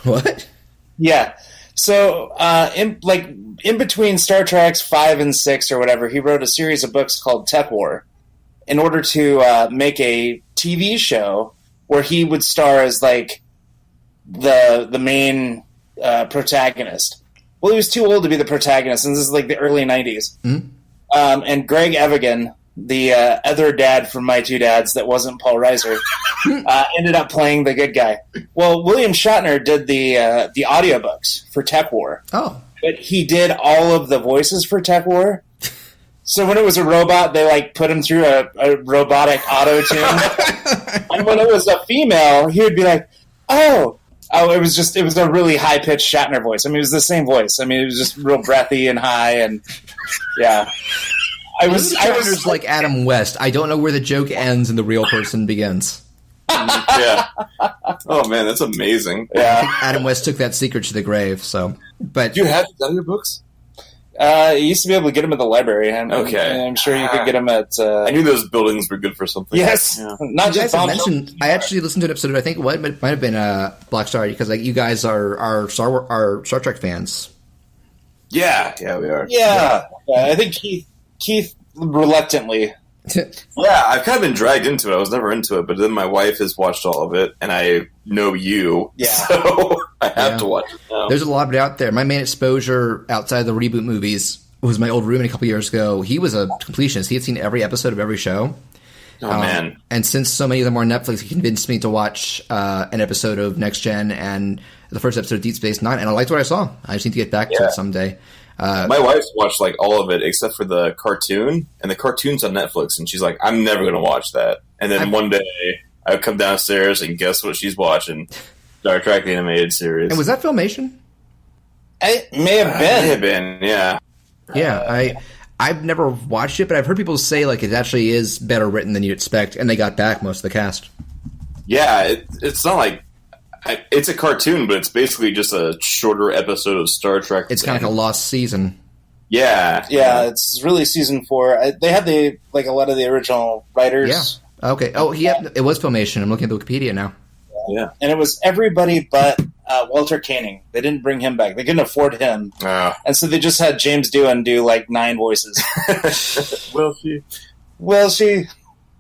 What? Yeah. So, in between Star Trek's 5 and 6 or whatever, he wrote a series of books called Tech War in order to make a TV show where he would star as like the main protagonist. Well, he was too old to be the protagonist, and this is like the early 90s. Mm-hmm. And Greg Evigan, the other dad from My Two Dads that wasn't Paul Reiser, ended up playing the good guy. Well, William Shatner did the audiobooks for Tech War. Oh. But he did all of the voices for Tech War. So when it was a robot, they like put him through a robotic auto-tune. And when it was a female, he would be like, oh, it was a really high-pitched Shatner voice. I mean, it was the same voice. I mean, it was just real breathy and high, and yeah. I was like Adam West. I don't know where the joke ends and the real person begins. Yeah. Oh man, that's amazing. Yeah. I think Adam West took that secret to the grave. So, but do you have these other books? You used to be able to get them at the library. Okay. I'm sure you could get them at... I knew those buildings were good for something. Yes. Yeah. Not just mentioned. I actually listened to an episode. I think it might have been Black Star, because like you guys are Star Trek fans. Yeah, we are. Yeah. I think Keith reluctantly. Yeah, I've kind of been dragged into it. I was never into it, but then my wife has watched all of it, and I know you, so I have to watch it now. There's a lot of it out there. My main exposure outside of the reboot movies was my old roommate a couple years ago. He was a completionist. He had seen every episode of every show. Oh, man. And since so many of them are on Netflix, he convinced me to watch an episode of Next Gen and the first episode of Deep Space Nine, and I liked what I saw. I just need to get back to it someday. My wife's watched like all of it except for the cartoon, and the cartoon's on Netflix, and she's like, I'm never going to watch that. And then one day I would come downstairs and guess what she's watching? Star Trek the animated series. And was that Filmation? It may have been. May have been, yeah. Yeah, I've never watched it, but I've heard people say like it actually is better written than you'd expect, and they got back most of the cast. Yeah, it's not like... It's a cartoon, but it's basically just a shorter episode of Star Trek. It's kind of like a lost season. Yeah. Yeah, it's really season 4. They had a lot of the original writers. Yeah. Okay. Oh, it was Filmation. I'm looking at the Wikipedia now. Yeah. And it was everybody but Walter Koenig. They didn't bring him back. They couldn't afford him. And so they just had James Doohan do like 9 voices. Will she?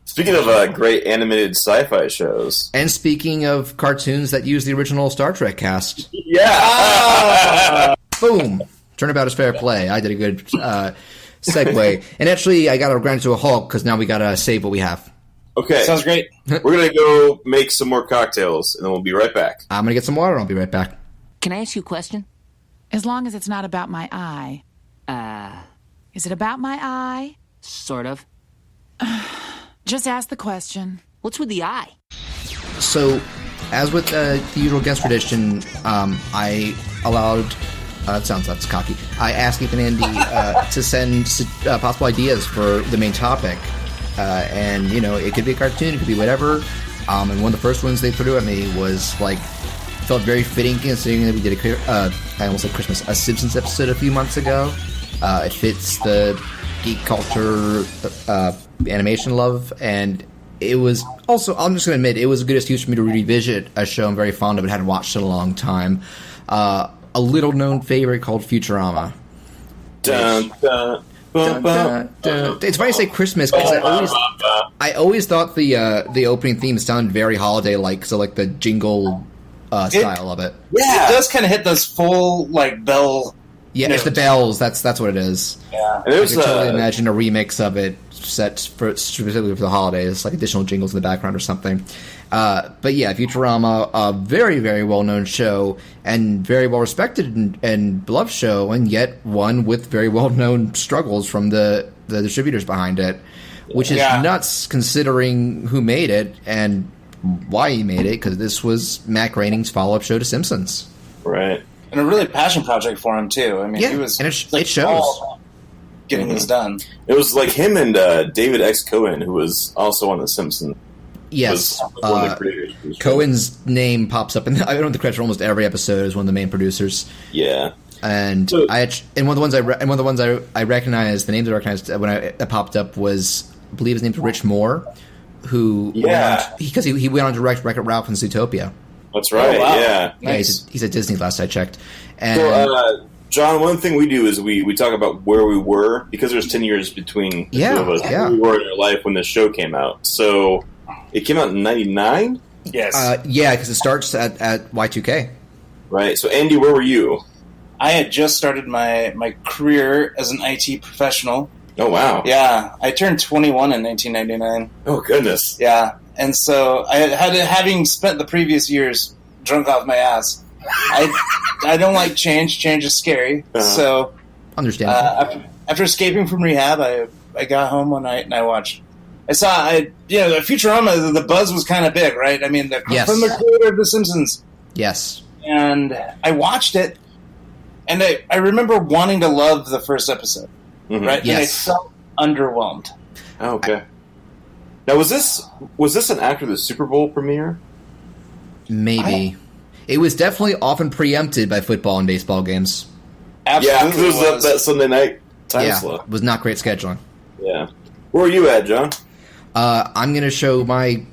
Speaking of great animated sci-fi shows. And speaking of cartoons that use the original Star Trek cast. Yeah! Boom! Turnabout is fair play. I did a good segue. And actually, I got to grind to a halt because now we got to save what we have. Okay. Sounds great. We're going to go make some more cocktails, and then we'll be right back. I'm going to get some water, and I'll be right back. Can I ask you a question? As long as it's not about my eye. Is it about my eye? Sort of. Just ask the question. What's with the eye? So, as with the usual guest tradition, I allowed... that's cocky. I asked Ethan and Andy to send possible ideas for the main topic. And, it could be a cartoon, it could be whatever. And one of the first ones they threw at me was, felt very fitting considering that we did I almost said Christmas, a Simpsons episode a few months ago. It fits the geek culture animation love, and it was also, I'm just going to admit, it was a good excuse for me to revisit a show I'm very fond of and hadn't watched in a long time. A little-known favorite called Futurama. Dun, dun, bum, bum, dun. It's funny to say Christmas, because I always thought the opening theme sounded very holiday-like, so the jingle style of it. Yeah, it does kind of hit those full, bell... Yeah, it's the bells. That's what it is. Yeah, I could totally imagine a remix of it set specifically for the holidays, like additional jingles in the background or something. But yeah, Futurama, a very, very well-known show and very well-respected and beloved show, and yet one with very well-known struggles from the distributors behind it. which is nuts considering who made it and why he made it, because this was Matt Groening's follow-up show to Simpsons. Right. And a really passion project for him, too. I mean, he was... and it shows. Getting this done. It was like him and David X. Cohen, who was also on The Simpsons. Yes. Was one of the creators. Cohen's name pops up, and I don't know the credits for almost every episode as one of the main producers. Yeah. And one of the ones I recognized, the names I recognized when it popped up was, I believe his name's Rich Moore, who because he went on to direct Wreck-It Ralph and Zootopia. That's right. Oh, wow. Yeah. Nice. He's at Disney last I checked. And so, John, one thing we do is we talk about where we were, because there's 10 years between the two of us. Where we were in our life when this show came out. So it came out in 99? Yes. Because it starts at Y2K. Right. So Andy, where were you? I had just started my career as an IT professional. Oh, wow. Yeah. I turned 21 in 1999. Oh, goodness. Yeah. And so having spent the previous years drunk off my ass, I don't like change. Change is scary. So, understandable. After escaping from rehab, I got home one night and I watched. The Futurama. The buzz was kind of big, right? I mean, from the creator of The Simpsons. Yes. And I watched it, and I remember wanting to love the first episode, right? Yes. And I felt underwhelmed. Oh, okay. Now, was this an after the Super Bowl premiere? Maybe. It was definitely often preempted by football and baseball games. Absolutely. Yeah, because it was that Sunday night time slot. It was not great scheduling. Yeah. Where are you at, John? I'm going to show my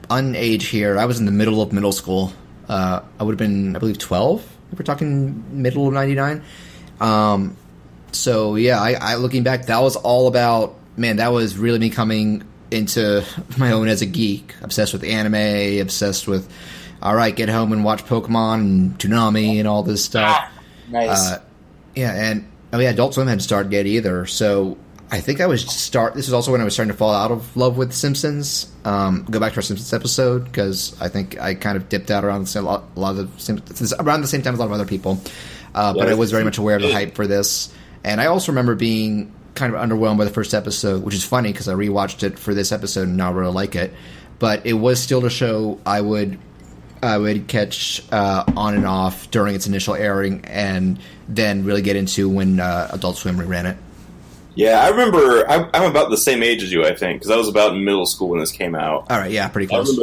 unage here. I was in the middle of middle school. I would have been, I believe, 12, if we're talking middle of 99. So, yeah, I looking back, that was all about, man, that was really me coming into my own as a geek. Obsessed with anime, obsessed with, all right, get home and watch Pokemon and Toonami and all this stuff. Nice. Adult Swim hadn't started yet either, so I think this was also when I was starting to fall out of love with Simpsons. Go back to our Simpsons episode, because I think I kind of dipped out around around the same time as a lot of other people. But I was very much aware of the hype for this. And I also remember being kind of underwhelmed by the first episode, which is funny because I rewatched it for this episode and now I really like it. But it was still a show I would catch on and off during its initial airing, and then really get into when Adult Swim reran it. Yeah, I remember. I'm about the same age as you, I think, because I was about in middle school when this came out. All right, yeah, pretty close.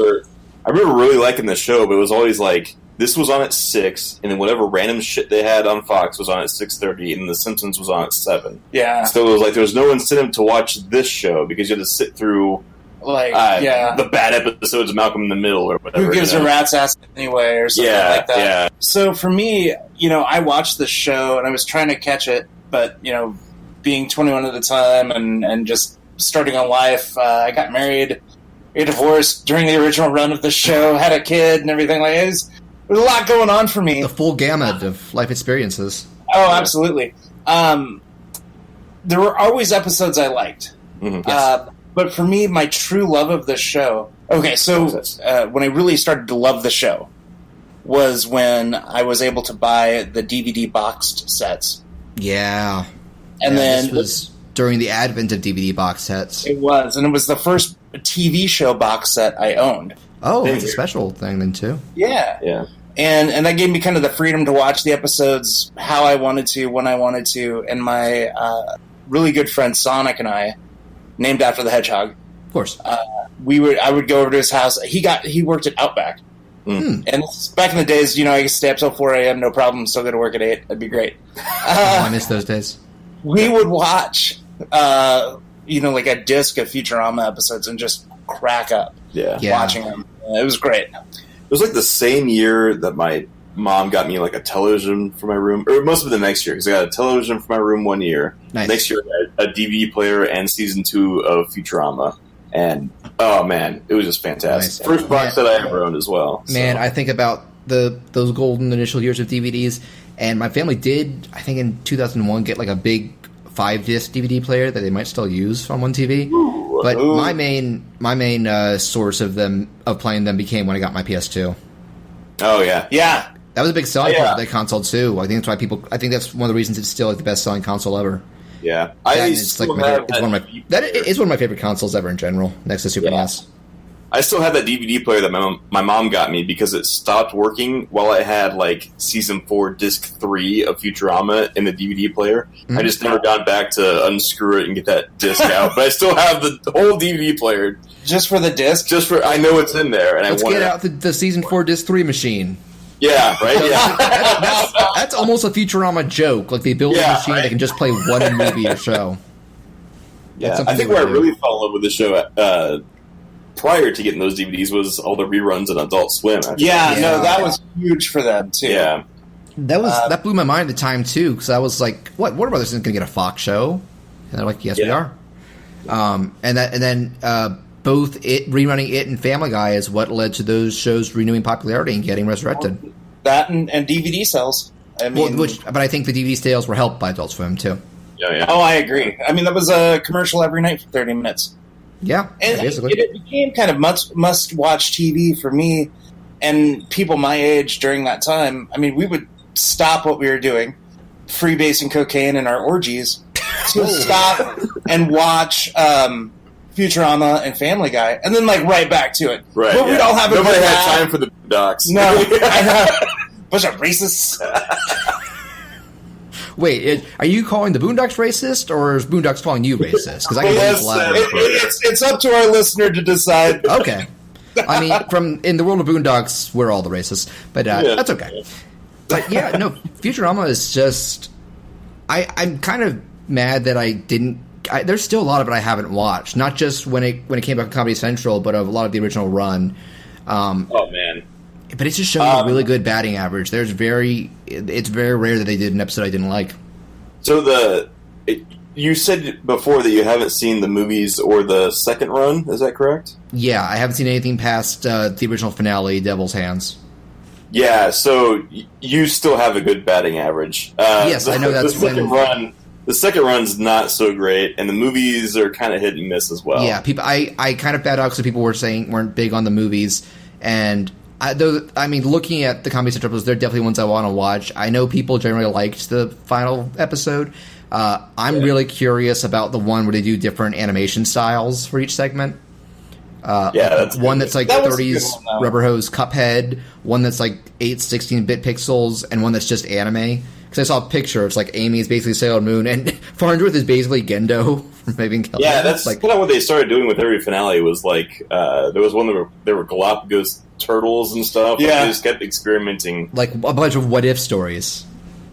I remember really liking the show, but it was always like, this was on at 6, and then whatever random shit they had on Fox was on at 6:30, and The Simpsons was on at 7. Yeah. So it was like there was no incentive to watch this show because you had to sit through the bad episodes of Malcolm in the Middle or whatever. Who gives a rat's ass anyway, or something like that. Yeah. So for me, I watched the show and I was trying to catch it, but being 21 at the time and just starting on life, I got married, got divorced during the original run of the show, had a kid and everything like it. There's a lot going on for me. The full gamut of life experiences. Oh, absolutely. There were always episodes I liked. Mm-hmm. Yes. But for me, my true love of the show... Okay, so when I really started to love the show was when I was able to buy the DVD boxed sets. Yeah. And then... This was during the advent of DVD box sets. It was, and it was the first TV show box set I owned. Oh, it's a special thing then, too. Yeah. Yeah. And that gave me kind of the freedom to watch the episodes how I wanted to, when I wanted to, and my really good friend Sonic and I, named after the hedgehog. Of course. I would go over to his house. He worked at Outback. And back in the days, I could stay up till 4 a.m., no problem, still go to work at 8. That'd be great. I miss those days. We would watch, like a disc of Futurama episodes and just crack up watching them. It was great. It was like the same year that my mom got me like a television for my room, or most of the next year, because I got a television for my room one year. Nice. Next year, a DVD player and season 2 of Futurama. And, oh man, it was just fantastic. Nice. First box that I ever owned as well. Man, I think about those golden initial years of DVDs, and my family did, I think in 2001, get like a big 5-disc DVD player that they might still use on one TV. But my main source of playing them became when I got my PS2. Oh yeah, yeah. That was a big selling point of that console too. I think that's why I think that's one of the reasons it's still like the best selling console ever. Yeah, It's one of my favorite consoles ever in general, next to Super NES. I still have that DVD player that my mom got me because it stopped working while I had like season 4 disc 3 of Futurama in the DVD player. I just never got back to unscrew it and get that disc out, but I still have the whole DVD player just for the disc. I know it's in there, and let's get out the season 4 disc 3 machine. Yeah, right. Yeah, that's almost a Futurama joke. Like they build a machine that can just play one movie or show. Yeah, I think where I really fell in love with the show prior to getting those DVDs was all the reruns on Adult Swim. Actually. No, that was huge for them too. Yeah, that blew my mind at the time too, because I was like, "What? Warner Brothers isn't going to get a Fox show?" And they're like, "Yes, we are." And then both rerunning it and Family Guy is what led to those shows renewing popularity and getting resurrected. That and DVD sales. I mean, but I think the DVD sales were helped by Adult Swim too. Yeah. Oh, I agree. I mean, that was a commercial every night for 30 minutes. Yeah, and basically. It became kind of must-watch TV for me and people my age during that time. I mean, we would stop what we were doing, freebasing cocaine in our orgies, to stop and watch Futurama and Family Guy, and then right back to it. Right. But we'd all have a Nobody good had laugh. time for the docs. No, I know. Bunch of racists. Wait, are you calling the Boondocks racist, or is Boondocks calling you racist? Because I can it's up to our listener to decide. Okay. I mean, in the world of Boondocks, we're all the racists, but that's okay. But yeah, no, Futurama is just. I'm kind of mad that I didn't. There's still a lot of it I haven't watched. Not just when it came back on Comedy Central, but of a lot of the original run. Oh man! But it's just showing a really good batting average. It's very rare that they did an episode I didn't like. So you said before that you haven't seen the movies or the second run. Is that correct? Yeah, I haven't seen anything past the original finale, Devil's Hands. Yeah, so you still have a good batting average. Yes, I know that's the second run's not so great, and the movies are kind of hit and miss as well. Yeah, I kind of bad out because people weren't big on the movies, and looking at the Comedy Central episodes, they're definitely ones I want to watch. I know people generally liked the final episode. I'm really curious about the one where they do different animation styles for each segment. That's one that's like 30s one, rubber hose Cuphead, one that's like 8 16-bit pixels, and one that's just anime. Because I saw a picture, it's like Amy is basically Sailor Moon, and Farnsworth is basically Gendo from Maybe Kelly. Yeah, that's kind of what they started doing with every finale. Was like there was one that there were Galapagos turtles and stuff. Yeah, they just kept experimenting, like a bunch of what if stories.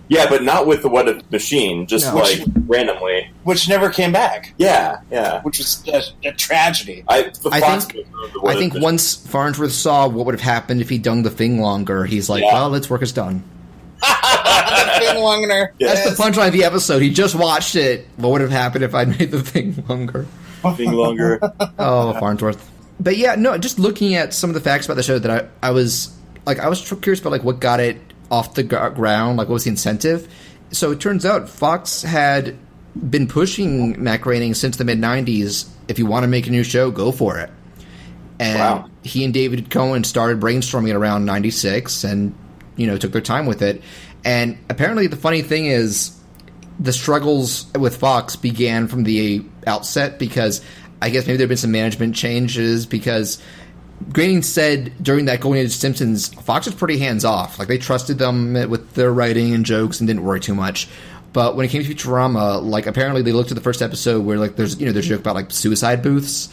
Yeah, but not with the what if machine, just randomly, which never came back. Yeah, which was a tragedy. I think once Farnsworth saw what would have happened if he'd done the thing longer, he's like, well, let's work us done. The thing longer. That's the punchline of the episode. He just watched it. What would have happened if I'd made the thing longer? Thing longer. Oh, Farnsworth. But yeah, no, just looking at some of the facts about the show that I was curious about, what got it off the ground, what was the incentive. So it turns out Fox had been pushing Matt Groening since the mid-90s. If you want to make a new show, go for it. And he and David Cohen started brainstorming around 96 and, took their time with it. And apparently the funny thing is the struggles with Fox began from the outset because I guess maybe there have been some management changes because Groening said during that Golden Age of Simpsons, Fox was pretty hands-off. They trusted them with their writing and jokes and didn't worry too much. But when it came to Futurama, apparently they looked at the first episode where, there's a joke about, suicide booths.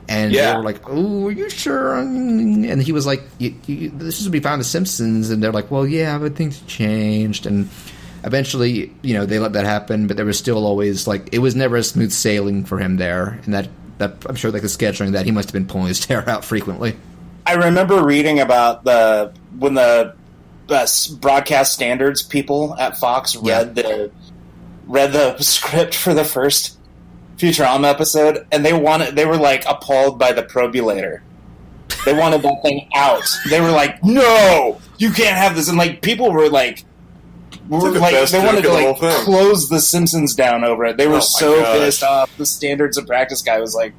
And they were like, oh, are you sure? And he was like, this is what we found in The Simpsons. And they're like, well, yeah, but things changed. And eventually, they let that happen. But there was still always, it was never a smooth sailing for him there. And that I'm sure, the scheduling that he must have been pulling his hair out frequently. I remember reading about when the broadcast standards people at Fox read the script for the first Futurama episode, and they were appalled by the probulator. They wanted that thing out. They were like, "No, you can't have this." And people were they wanted to close the Simpsons down over it. They were pissed off. The standards of practice guy was like,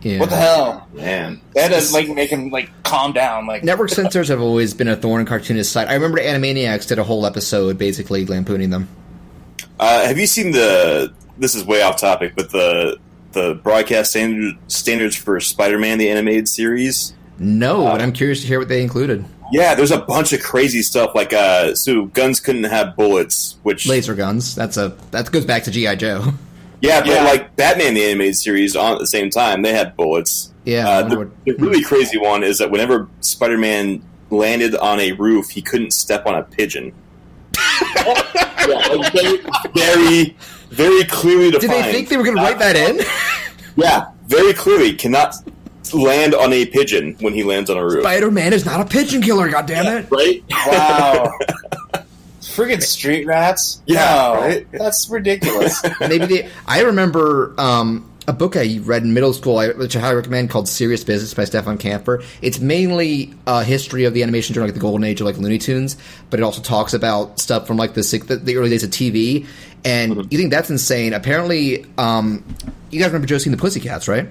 "What the hell, man?" That is make him calm down. Network censors have always been a thorn in cartoonist side. I remember Animaniacs did a whole episode basically lampooning them. Have you seen the this is way off topic, but the broadcast standards for Spider-Man the animated series. No, and I'm curious to hear what they included. Yeah, there's a bunch of crazy stuff like so guns couldn't have bullets, which laser guns. That goes back to G.I. Joe. Yeah, but like Batman the animated series on at the same time, they had bullets. Yeah. The really crazy one is that whenever Spider-Man landed on a roof, he couldn't step on a pigeon. Very, very clearly defined. Did they think they were going to write that in? Yeah, very clearly. Cannot land on a pigeon when he lands on a roof. Spider-Man is not a pigeon killer, goddammit. Right? Wow. Friggin' street rats? Yeah, no, right? That's ridiculous. I remember a book I read in middle school, which I highly recommend, called Serious Business by Stefan Camper. It's mainly a history of the animation during like the golden age of like Looney Tunes, but it also talks about stuff from like the early days of TV. And you think that's insane. Apparently, you guys remember Josie and the Pussycats, right?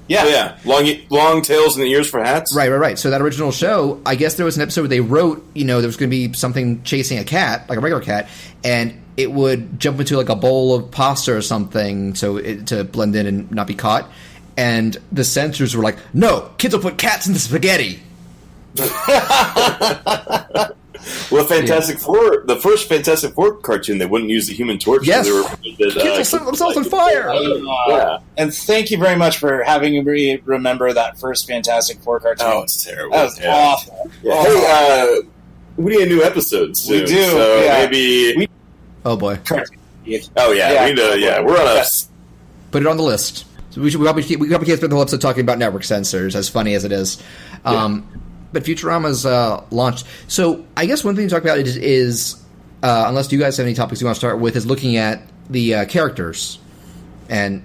Yeah. Oh, yeah. Long tails and ears for hats. Right. So that original show, I guess there was an episode where they wrote, there was going to be something chasing a cat, like a regular cat, and it would jump into like a bowl of pasta or something to blend in and not be caught. And the censors were like, no, kids will put cats in the spaghetti. Well, Fantastic Four, the first Fantastic Four cartoon, they wouldn't use the Human Torch. Yes. They were, kids will set themselves on fire. Yeah. And thank you very much for having me remember that first Fantastic Four cartoon. Oh, it's terrible. That was awful. Yeah. Hey, we need a new episode soon. We do. So maybe. Oh boy. Oh yeah. We need to. Yeah, we're on a. Put it on the list. So we probably can't spend the whole episode talking about network sensors, as funny as it is. But Futurama's launched. So I guess one thing to talk about is unless you guys have any topics you want to start with, is looking at the characters and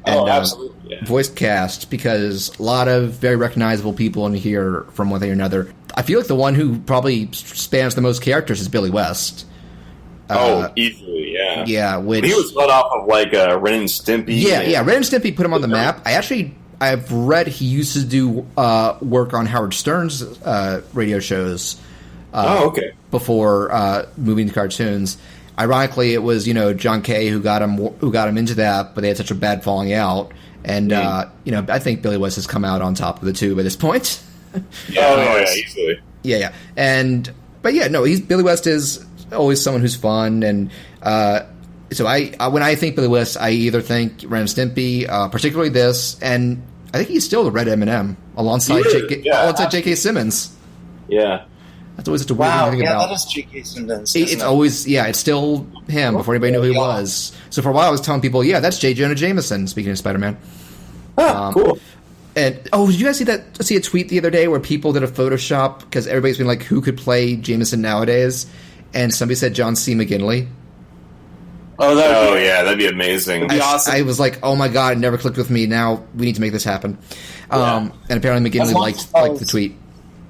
voice cast, because a lot of very recognizable people in here from one thing or another. I feel like the one who probably spans the most characters is Billy West. Easily, yeah. Yeah, which he was let off of like Ren and Stimpy. Yeah, Ren and Stimpy put him on the map. I've read he used to do work on Howard Stern's radio shows. Before moving to cartoons. Ironically, it was John Kay who got him into that, but they had such a bad falling out. And I think Billy West has come out on top of the two by this point. Easily. Yeah. Billy West is always someone who's fun, and so when I think Billy West, I either think Ren and Stimpy, particularly this, and I think he's still the Red M&M alongside J.K. Simmons. Yeah. That's always such a weird thing to think about. That is J.K. Simmons. It's always, it's still him before anybody knew who he was. So for a while I was telling people, that's J. Jonah Jameson, speaking of Spider-Man. Cool. And, did you guys see a tweet the other day where people did a Photoshop, because everybody's been like, who could play Jameson nowadays? And somebody said John C. McGinley. That'd be amazing. That'd be awesome. I was like, oh my god, it never clicked with me. Now we need to make this happen. And apparently McGinley liked the tweet.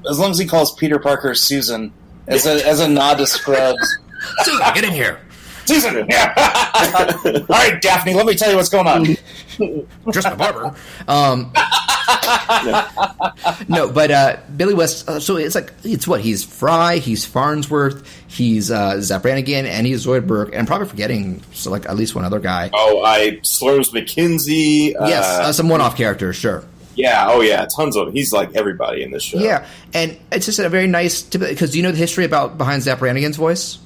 As long as he calls Peter Parker Susan as a nod to Scrubs. Susan, get in here. Susan! Yeah. All right, Daphne, let me tell you what's going on. Just the barber. No, but Billy West, so it's what? He's Fry, he's Farnsworth, he's Zap Brannigan, and he's Zoidberg, and I'm probably forgetting at least one other guy. Slurms McKenzie. Yes, some one-off characters, sure. Yeah, tons of them. He's like everybody in this show. Yeah, and it's just a very nice, because do you know the history behind Zap Brannigan's voice?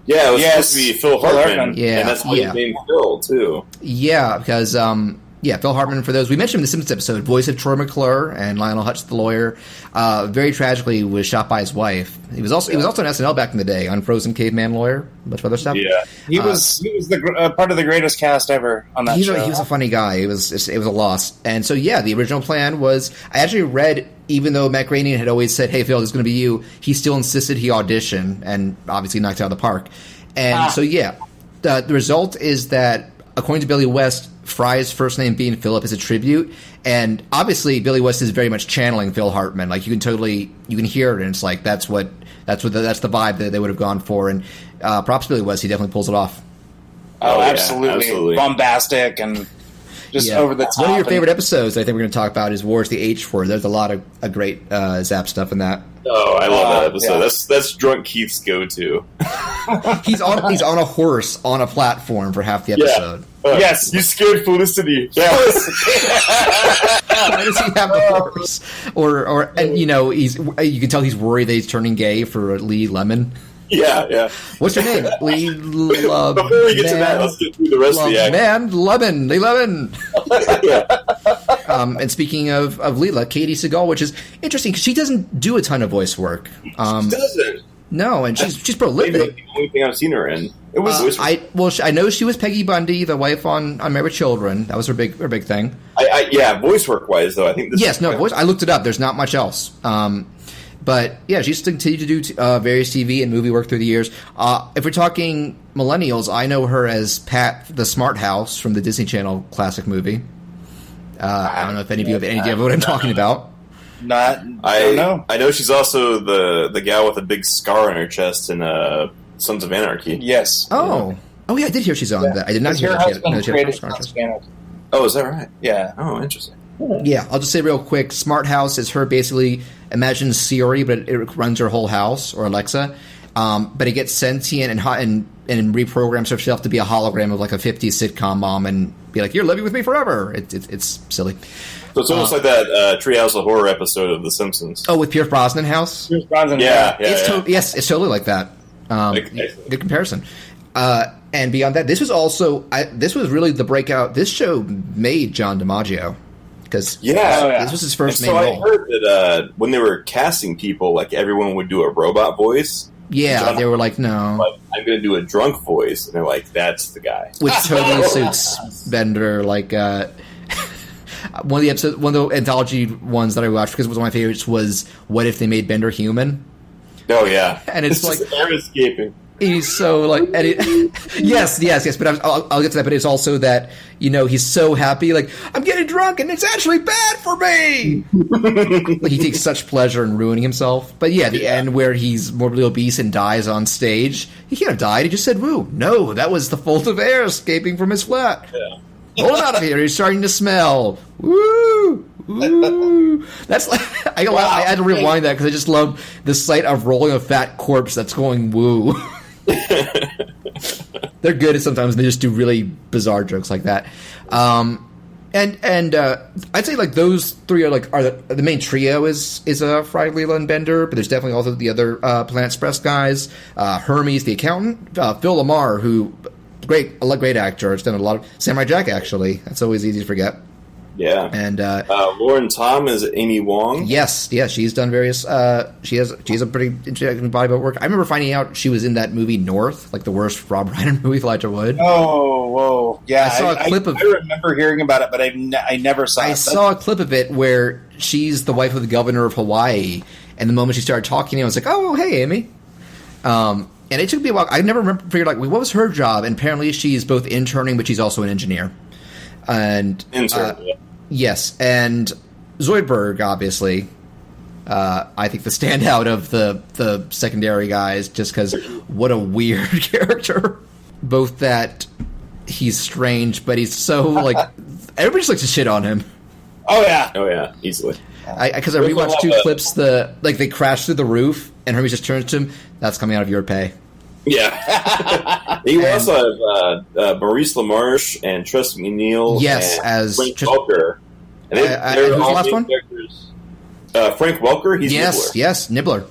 Yeah, it was supposed to be Phil Hartman. Yeah, and that's why he's named Phil, too. Yeah, because, Phil Hartman, for those, we mentioned him in the Simpsons episode, voice of Troy McClure and Lionel Hutch, the lawyer, very tragically was shot by his wife. He was also on SNL back in the day, Unfrozen Caveman Lawyer, a bunch of other stuff. Yeah. He was the part of the greatest cast ever on that show. He was a funny guy. It was a loss. And so, the original plan was, I actually read, even though Matt Groening had always said, hey, Phil, this is going to be you, he still insisted he audition, and obviously knocked it out of the park. And the result is that, according to Billy West, Fry's first name being Philip is a tribute, and obviously Billy West is very much channeling Phil Hartman. Like you can hear it, and it's like that's the vibe that they would have gone for. And props to Billy West, he definitely pulls it off. Absolutely bombastic and just over the top. One of your favorite episodes I think we're going to talk about is Wars the H Word. There's a lot of great Zap stuff in that. Oh, I love that episode. Yeah. That's Drunk Keith's go-to. He's on a horse on a platform for half the episode. Yeah. Yes, you scared Felicity. Yes. Why does he have a horse? And you can tell he's worried that he's turning gay for Lee Lemon. Yeah. What's her name? Lee Lemon. Before we get to that, let's get through the rest of the act. Lee Lemon. Yeah. And speaking of Leela, Katie Seagal, which is interesting because she doesn't do a ton of voice work. She doesn't. No, and she's prolific. Maybe the only thing I've seen her in. It was I know she was Peggy Bundy, the wife on Married with Children. That was her big thing. Voice work wise though, I think this. Voice. I looked it up. There's not much else. But yeah, she's continued to do various TV and movie work through the years. If we're talking millennials, I know her as Pat the Smart House from the Disney Channel classic movie. I don't know if any of you have any idea of what I'm talking about. I don't know. I know she's also the gal with a big scar on her chest in Sons of Anarchy. Yes. Oh. Yeah. Oh, yeah, I did hear she's on that. I did not hear her husband created Sons of Anarchy. Oh, is that right? Yeah. Oh, interesting. Yeah, I'll just say real quick, Smart House is her basically, imagine Siri, but it runs her whole house, or Alexa. But it gets sentient and reprograms herself to be a hologram of like a 50s sitcom mom and be like, you're living with me forever. It's silly. So it's almost like that Treehouse of Horror episode of The Simpsons. Oh, with Pierce Brosnan house? Pierce Brosnan. Yes, it's totally like that. Good comparison. And beyond that, this was really the breakout. This show made John DiMaggio. Because this was his first main role. I heard that when they were casting people, like everyone would do a robot voice. Yeah, they were like, no. Like, I'm going to do a drunk voice. And they're like, that's the guy. Which totally suits Bender. Like, one of the anthology ones that I watched, because it was one of my favorites, was What If They Made Bender Human? Oh, yeah. And it's like... air escaping. He's so like, yes. But I'll get to that. But it's also that he's so happy. Like, I'm getting drunk, and it's actually bad for me. Like, he takes such pleasure in ruining himself. But yeah, the end where he's morbidly obese and dies on stage. He can't have died. He just said, "Woo!" No, that was the fold of air escaping from his flat. Yeah. Pull him out of here. He's starting to smell. Woo! Ooh. That's like I had to rewind that because I just love the sight of rolling a fat corpse that's going woo. They're good at sometimes they just do really bizarre jokes like that. And I'd say like those three are the main trio is Fry, Leela, and Bender, but there's definitely also the other Planet Express guys. Hermes, the accountant, Phil Lamar, who great actor. It's done a lot of Samurai Jack actually. That's always easy to forget. Yeah, and Lauren Tom is Amy Wong. Yes, she's done various. She has a pretty interesting body of work. I remember finding out she was in that movie North, like the worst Rob Reiner movie with Elijah Wood. Oh, whoa, yeah! I saw a clip of. I remember hearing about it, but I never saw. I saw a clip of it where she's the wife of the governor of Hawaii, and the moment she started talking, I was like, "Oh, hey, Amy." And it took me a while. I never figured what was her job, and apparently she's both interning, but she's also an engineer. And yes, and Zoidberg, obviously, I think the standout of the secondary guys, just because what a weird character. Both that he's strange, but he's so like everybody just likes to shit on him. Oh yeah, easily. Because I rewatched two clips. They crash through the roof, and Hermes just turns to him. That's coming out of your pay. Yeah. You also have Maurice LaMarche and Tress MacNeille. Yes, and as Frank Welker. And they're who's the all last one? characters. Frank Welker, he's Nibbler. Yes, Nibbler.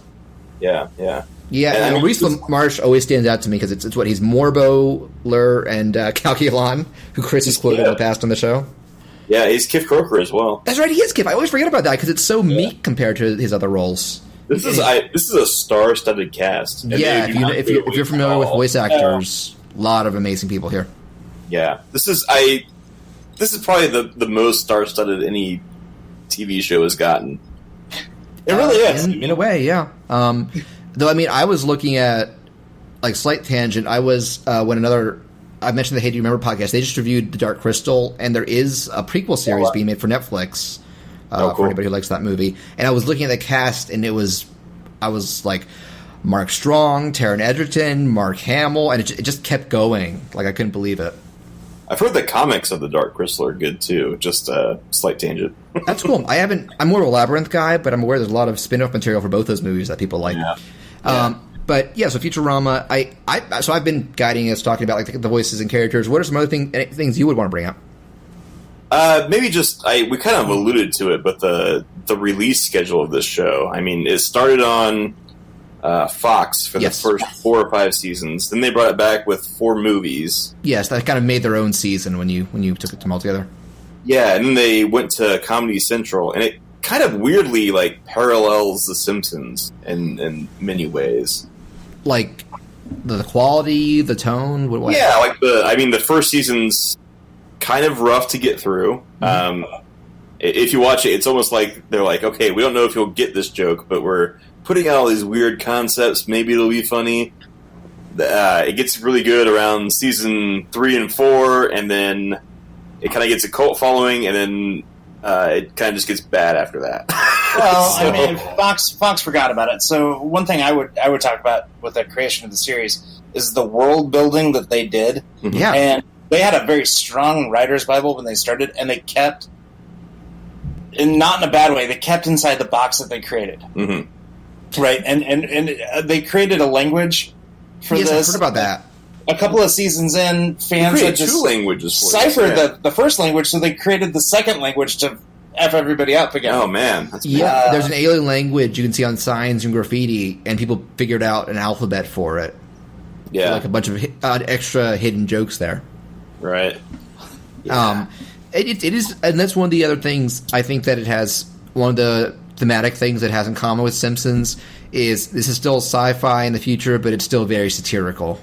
Yeah. And Maurice LaMarche always stands out to me because it's what he's Morbo, Lur, and Calculon, who Chris has quoted in the past on the show. Yeah, he's Kif Kroker as well. That's right, he is Kif. I always forget about that because it's so meek compared to his other roles. This is a star-studded cast. And if you're familiar with voice actors, a lot of amazing people here. Yeah, this is probably the most star-studded any TV show has gotten. It really is, in a way, yeah. Though I was looking at slight tangent. I was I mentioned the Hey Do You Remember podcast. They just reviewed The Dark Crystal, and there is a prequel series being made for Netflix. Cool. For anybody who likes that movie. And I was looking at the cast, and I was like, Mark Strong, Taron Egerton, Mark Hamill, and it just kept going. Like, I couldn't believe it. I've heard the comics of the Dark Crystal are good too. Just a slight tangent. That's cool. I'm more of a Labyrinth guy, but I'm aware there's a lot of spin-off material for both those movies that people like. But yeah, so Futurama, so I've been guiding us, talking about like the voices and characters. What are some other things you would want to bring up? Maybe just we kind of alluded to it, but the release schedule of this show. I mean, it started on Fox for the first 4 or 5 seasons. Then they brought it back with 4 movies. Yes, that kind of made their own season when you took them all together. Yeah, and then they went to Comedy Central, and it kind of weirdly like parallels The Simpsons in many ways. Like the quality, the tone. What? Yeah, like the first season's kind of rough to get through. If you watch it, it's almost like they're like, okay, we don't know if you'll get this joke, but we're putting out all these weird concepts. Maybe it'll be funny. It gets really good around season 3 and 4, and then it kind of gets a cult following, and then it kind of just gets bad after that. Well, I mean, Fox forgot about it. So one thing I would talk about with the creation of the series is the world building that they did. Yeah, and they had a very strong writer's Bible when they started, and they kept, and not in a bad way, they kept inside the box that they created. Mm-hmm. Right, and they created a language for this. Yes, I heard about that. A couple of seasons in, fans had just 2 languages for ciphered the first language, so they created the second language to F everybody up again. Oh, man. That's there's an alien language you can see on signs and graffiti, and people figured out an alphabet for it. Yeah. So like a bunch of extra hidden jokes there. Right. Yeah. It is, and that's one of the other things I think that it has. One of the thematic things it has in common with Simpsons is this is still sci-fi in the future, but it's still very satirical.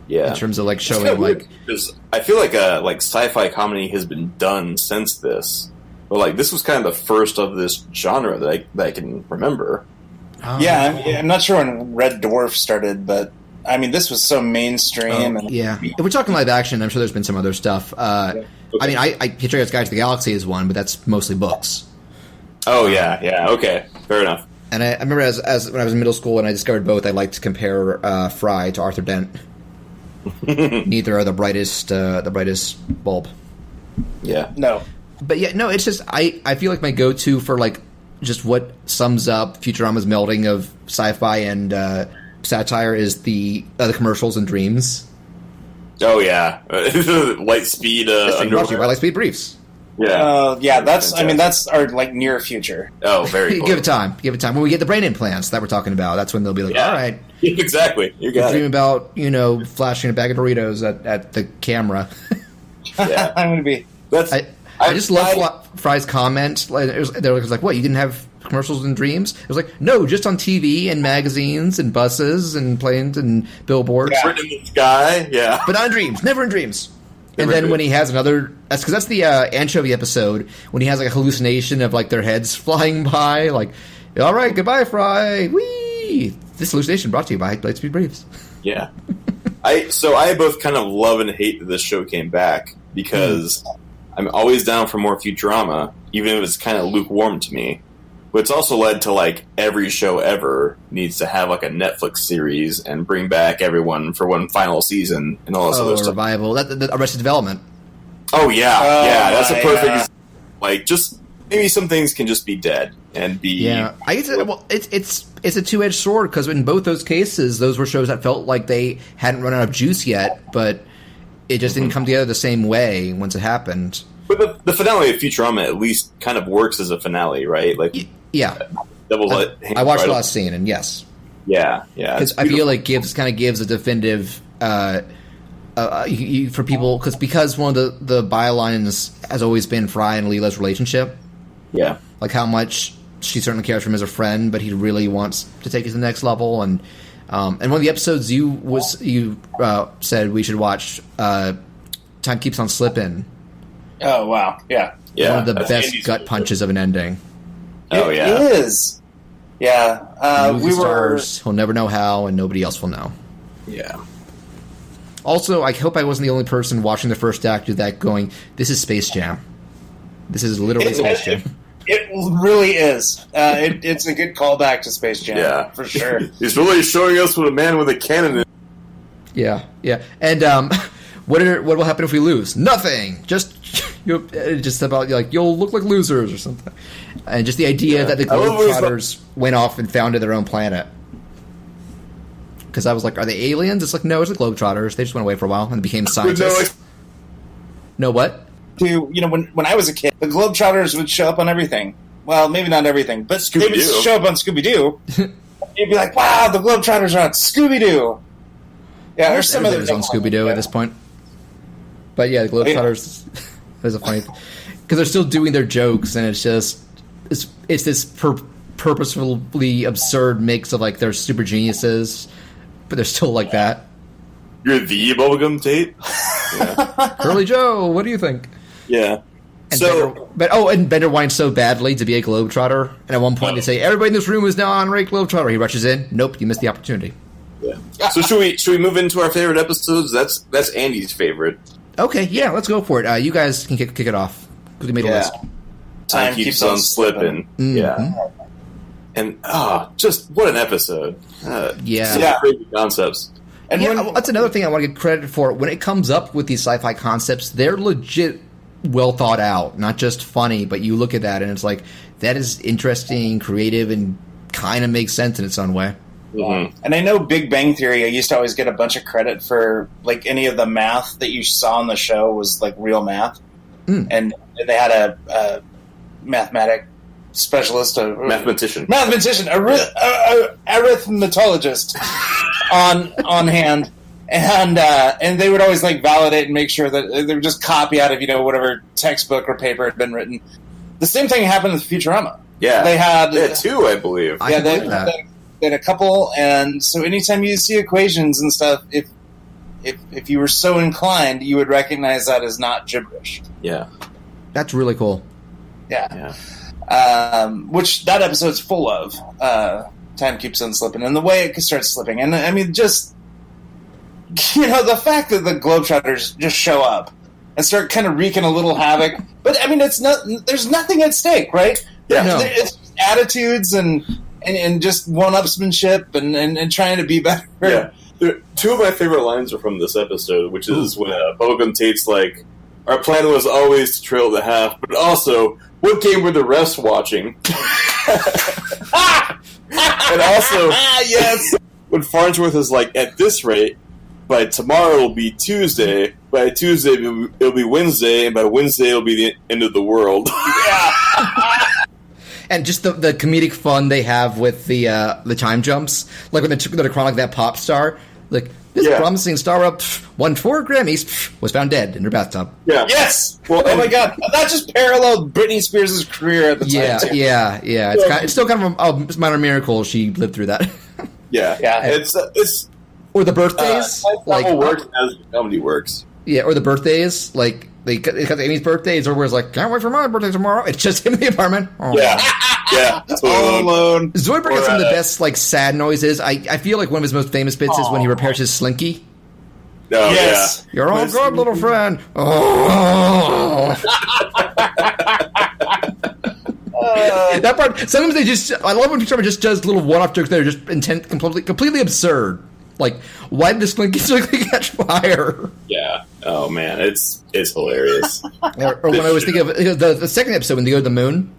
Yeah, in terms of like showing like, because I feel like sci-fi comedy has been done since this, but like this was kind of the first of this genre that I can remember. I'm not sure when Red Dwarf started, but I mean this was so mainstream. If we're talking live action, I'm sure there's been some other stuff. I mean, Hitchhiker's Guide to the Galaxy is one, but that's mostly books. Oh yeah, okay, fair enough. And I remember as when I was in middle school and I discovered both, I liked to compare Fry to Arthur Dent. Neither are the brightest bulb. Yeah. No. But yeah, no, it's just I feel like my go-to for like just what sums up Futurama's melding of sci-fi and satire is the commercials and Dreams. Oh yeah, Lightspeed. Brought to you by Lightspeed Briefs. Yeah. That's our like near future. Oh, very cool. Give it time. When we get the brain implants that we're talking about, that's when they'll be like, all right. Exactly. You got dream about, flashing a bag of Doritos at the camera. Yeah. I'm going to be... I just love Fry's comment. They're like, what, you didn't have commercials and Dreams? It was like, no, just on TV and magazines and buses and planes and billboards. Yeah. Written in the sky, yeah. But not in Dreams. Never in Dreams. And then when he has another... That's the anchovy episode, when he has like a hallucination of like their heads flying by, like, all right, goodbye, Fry. Whee! This hallucination brought to you by Lightspeed Briefs. Yeah. I both kind of love and hate that this show came back, because I'm always down for more Futurama, even if it's kind of lukewarm to me. But it's also led to, like, every show ever needs to have, like, a Netflix series and bring back everyone for one final season and all this other stuff. Revival. Arrested Development. Oh, yeah. That's a perfect... Like, just... Maybe some things can just be dead and be... Yeah. I guess it's a two-edged sword, because in both those cases, those were shows that felt like they hadn't run out of juice yet, but it just didn't come together the same way once it happened. But the finale of Futurama at least kind of works as a finale, right? Like... Yeah, I watched the last scene, and yes, yeah, because I feel like gives a definitive for people, because one of the bylines has always been Fry and Leela's relationship. Yeah, like how much she certainly cares for him as a friend, but he really wants to take it to the next level. And one of the episodes you said we should watch, Time Keeps on Slipping. Oh wow, yeah. One of the best gut punches of an ending. Oh, yeah. It is. Yeah. Stars. He'll never know how, and nobody else will know. Yeah. Also, I hope I wasn't the only person watching the first act of that going, this is Space Jam. This is literally Space Jam. It really is. It's a good callback to Space Jam. Yeah. For sure. He's really showing us what a man with a cannon is. Yeah. And what will happen if we lose? Nothing. Just about like you'll look like losers or something. And just the idea that the Globetrotters went off and founded their own planet. Because I was like, are they aliens? It's like, no, it's the Globetrotters. They just went away for a while and became scientists. No, what? When I was a kid, the Globetrotters would show up on everything. Well, maybe not everything, but they would show up on Scooby-Doo. You'd be like, wow, the Globetrotters are on Scooby-Doo. Yeah, there's some others on Scooby-Doo at this point. But yeah, the Globetrotters is a funny... Because they're still doing their jokes, and it's just... It's this purposefully absurd mix of, like, they're super geniuses, but they're still like that. You're the bubblegum Tate? Yeah. Curly Joe, what do you think? Yeah. And Bender whines so badly to be a Globetrotter, and at one point they say, everybody in this room is now an honorary Globetrotter. He rushes in. Nope, you missed the opportunity. Yeah. So should we move into our favorite episodes? That's Andy's favorite. Okay, yeah, let's go for it. You guys can kick it off. We made a list. Time keeps on slipping. Mm-hmm. Yeah. And just what an episode. Crazy concepts. And that's another thing I want to get credit for. When it comes up with these sci-fi concepts, they're legit well thought out, not just funny, but you look at that and it's like, that is interesting, creative, and kind of makes sense in its own way. Mm-hmm. And I know Big Bang Theory, I used to always get a bunch of credit for, like, any of the math that you saw on the show was, like, real math. And they had a mathematic specialist, mathematician, arithmetologist on hand. And they would always like validate and make sure that they would just copy out of whatever textbook or paper had been written. The same thing happened with Futurama. Yeah, they had two, I believe. Yeah, they had a couple, and so anytime you see equations and stuff, if you were so inclined, you would recognize that as not gibberish. Yeah, that's really cool. Yeah. Which that episode's full of. Time keeps on slipping, and the way it starts slipping, and I mean, just the fact that the Globetrotters just show up and start kind of wreaking a little havoc. But I mean, it's not. There's nothing at stake, right? Yeah, no. It's attitudes and just one-upsmanship and trying to be better. Yeah, two of my favorite lines are from this episode, which is when Bubblegum Tate's like, "Our plan was always to trail the half, but also, what game were the refs watching?" And also, yes, when Farnsworth is like, "At this rate, by tomorrow it'll be Tuesday. By Tuesday it'll be Wednesday, and by Wednesday it'll be the end of the world." Yeah. And just the comedic fun they have with the time jumps, like when they're chronicling that pop star, like this promising star up won 4 Grammys, was found dead in her bathtub. Yeah. Yes. Well, oh my God, that just paralleled Britney Spears' career at the time. Yeah. It's still kind of a minor miracle she lived through that. Yeah. It's or the birthdays, like how works as comedy works. Yeah, or the birthdays, like they cut Amy's birthdays, or where's like, can't wait for my birthday tomorrow. It's just him in the apartment. Oh. Yeah, all alone. Zoidberg has some of the best like sad noises. I feel like one of his most famous bits is when he repairs his slinky. Oh, yes, you're all good, little friend. Oh. That part. Sometimes I love when Futurama just does little one-off jokes that are just completely absurd. Like, why did this slinky catch fire? Yeah. Oh man, it's hilarious. Or when I was thinking of the second episode when they go to the moon.